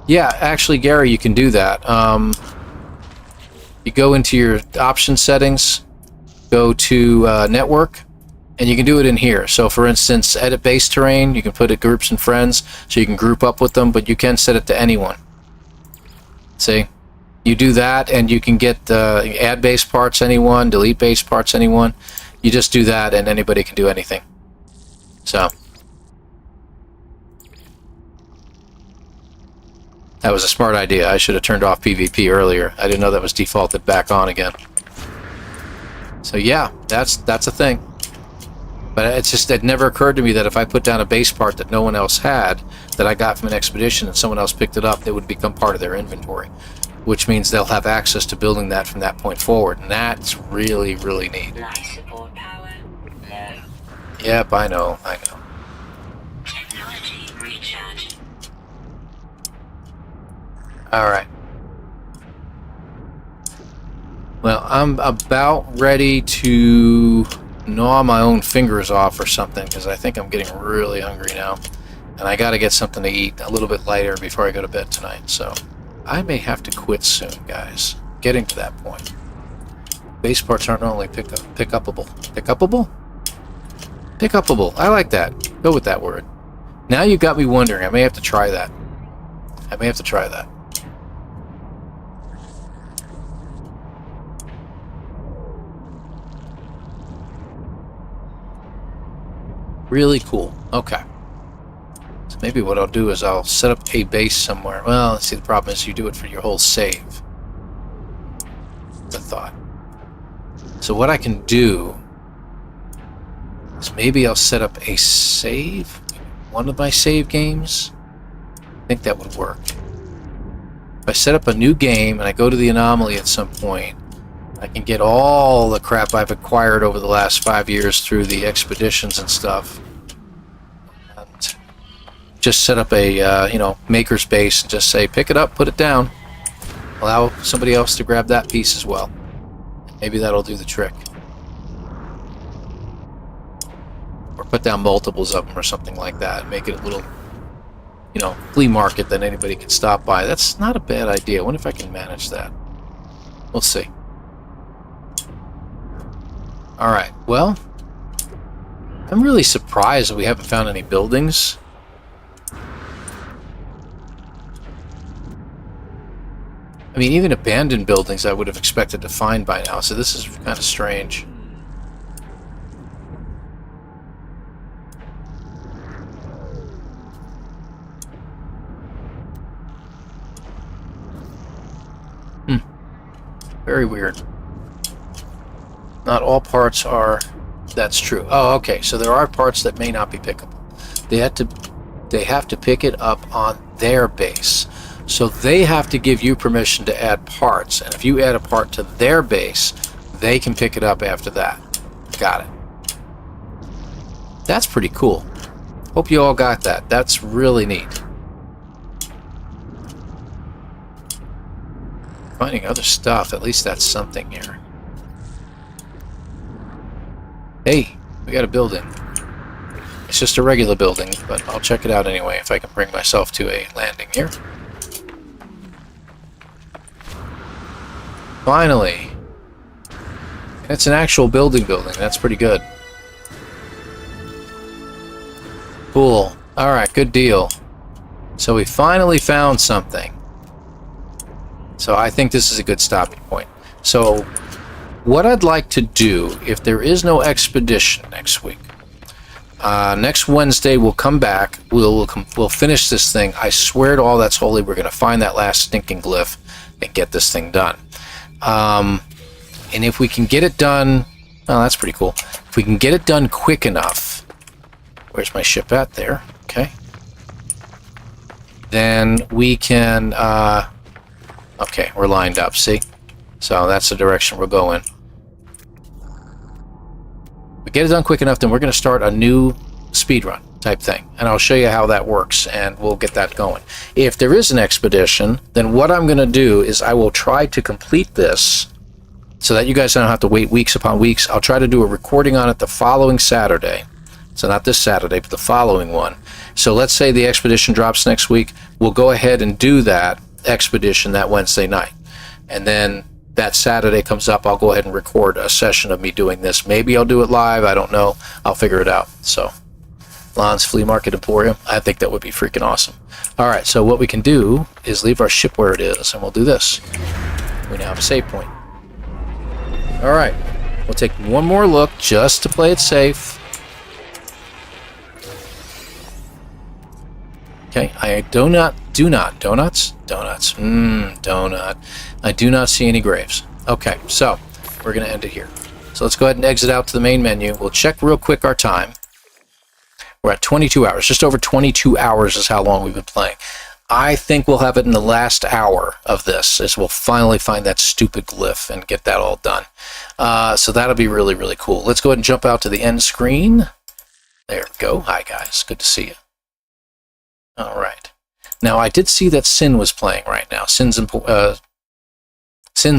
Yeah, actually, Gary, you can do that. You go into your option settings, go to network, and you can do it in here. So for instance, edit base terrain, you can put it groups and friends, so you can group up with them, but you can set it to anyone. See? You do that, and you can get add base parts anyone, delete base parts anyone. You just do that, and anybody can do anything. So that was a smart idea. I should have turned off PvP earlier. I didn't know that was defaulted back on again. So yeah, that's a thing. But it's just, it never occurred to me that if I put down a base part that no one else had, that I got from an expedition and someone else picked it up, it would become part of their inventory. Which means they'll have access to building that from that point forward. And that's really, really neat. Life support power. Low. Yep, I know, I know. Technology recharge. Alright. Well, I'm about ready to gnaw my own fingers off or something, because I think I'm getting really hungry now. And I gotta get something to eat a little bit lighter before I go to bed tonight, so I may have to quit soon, guys. Getting to that point. Base parts aren't only pickupable. Pickupable? Pickupable. I like that. Go with that word. Now you've got me wondering. I may have to try that. I may have to try that. Really cool. Okay. So maybe what I'll do is I'll set up a base somewhere. Well, let's see, the problem is you do it for your whole save. That's a thought. So what I can do is maybe I'll set up a save. One of my save games. I think that would work. If I set up a new game and I go to the anomaly at some point, I can get all the crap I've acquired over the last 5 years through the expeditions and stuff. And just set up a, maker's base and just say, pick it up, put it down. Allow somebody else to grab that piece as well. Maybe that'll do the trick. Or put down multiples of them or something like that. Make it a little, flea market that anybody can stop by. That's not a bad idea. I wonder if I can manage that. We'll see. Alright, well, I'm really surprised that we haven't found any buildings. I mean, even abandoned buildings I would have expected to find by now, so this is kind of strange. Very weird. Not all parts are... That's true. Oh, okay. So there are parts that may not be pickable. They have to pick it up on their base. So they have to give you permission to add parts. And if you add a part to their base, they can pick it up after that. Got it. That's pretty cool. Hope you all got that. That's really neat. Finding other stuff, at least that's something here. Hey, we got a building. It's just a regular building, but I'll check it out anyway if I can bring myself to a landing here. Finally. It's an actual building, that's pretty good. Cool. Alright, good deal. So we finally found something. So I think this is a good stopping point. So what I'd like to do, if there is no expedition next week, next Wednesday we'll come back, we'll finish this thing. I swear to all that's holy, we're going to find that last stinking glyph and get this thing done. And if we can get it done, oh, that's pretty cool. If we can get it done quick enough, where's my ship at? There, okay. Then we can... okay, we're lined up, see? So that's the direction we'll go in. We get it done quick enough, then we're going to start a new speedrun type thing. And I'll show you how that works, and we'll get that going. If there is an expedition, then what I'm going to do is I will try to complete this so that you guys don't have to wait weeks upon weeks. I'll try to do a recording on it the following Saturday. So not this Saturday, but the following one. So let's say the expedition drops next week. We'll go ahead and do that expedition that Wednesday night, and then that Saturday comes up, I'll go ahead and record a session of me doing this. Maybe I'll do it live, I don't know, I'll figure it out. So Lon's Flea Market Emporium, I think that would be freaking awesome. Alright, so what we can do is leave our ship where it is, and we'll do this. We now have a save point. Alright, we'll take one more look just to play it safe. Okay, I donut. I do not see any graves. Okay, so we're going to end it here. So let's go ahead and exit out to the main menu. We'll check real quick our time. We're at 22 hours. Just over 22 hours is how long we've been playing. I think we'll have it in the last hour of this, as we'll finally find that stupid glyph and get that all done. So that'll be really, really cool. Let's go ahead and jump out to the end screen. There we go. Hi, guys. Good to see you. All right. Now, I did see that Sin was playing right now. Sin's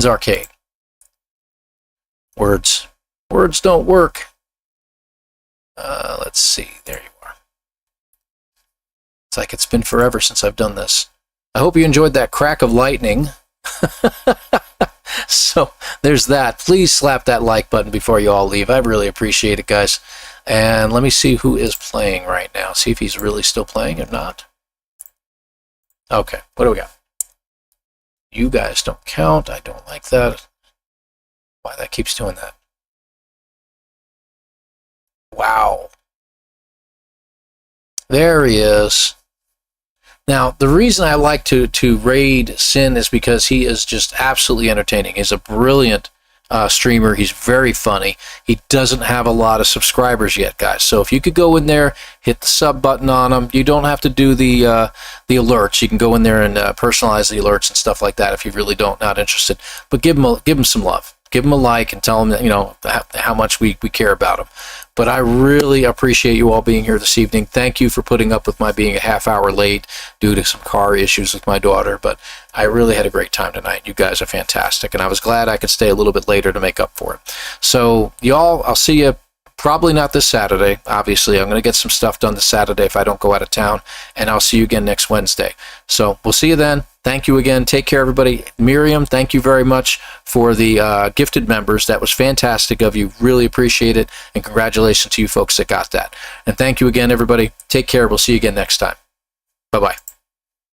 Arcade. Words don't work. Let's see. There you are. It's like it's been forever since I've done this. I hope you enjoyed that crack of lightning. So, there's that. Please slap that like button before you all leave. I really appreciate it, guys. And let me see who is playing right now. See if he's really still playing or not. Okay, what do we got? You guys don't count. I don't like that. Why that keeps doing that? Wow. There he is. Now, the reason I like to raid Sin is because he is just absolutely entertaining. He's a brilliant streamer. He's very funny. He doesn't have a lot of subscribers yet, guys. So if you could go in there, hit the sub button on him. You don't have to do the alerts. You can go in there and personalize the alerts and stuff like that if you really not interested. But give him some love. Give him a like and tell him that, you know, how much we care about him. But I really appreciate you all being here this evening. Thank you for putting up with my being a half hour late due to some car issues with my daughter. But I really had a great time tonight. You guys are fantastic. And I was glad I could stay a little bit later to make up for it. So, y'all, I'll see you probably not this Saturday. Obviously, I'm going to get some stuff done this Saturday if I don't go out of town. And I'll see you again next Wednesday. So, we'll see you then. Thank you again. Take care, everybody. Miriam, thank you very much for the gifted members. That was fantastic of you. Really appreciate it. And congratulations to you folks that got that. And thank you again, everybody. Take care. We'll see you again next time. Bye-bye.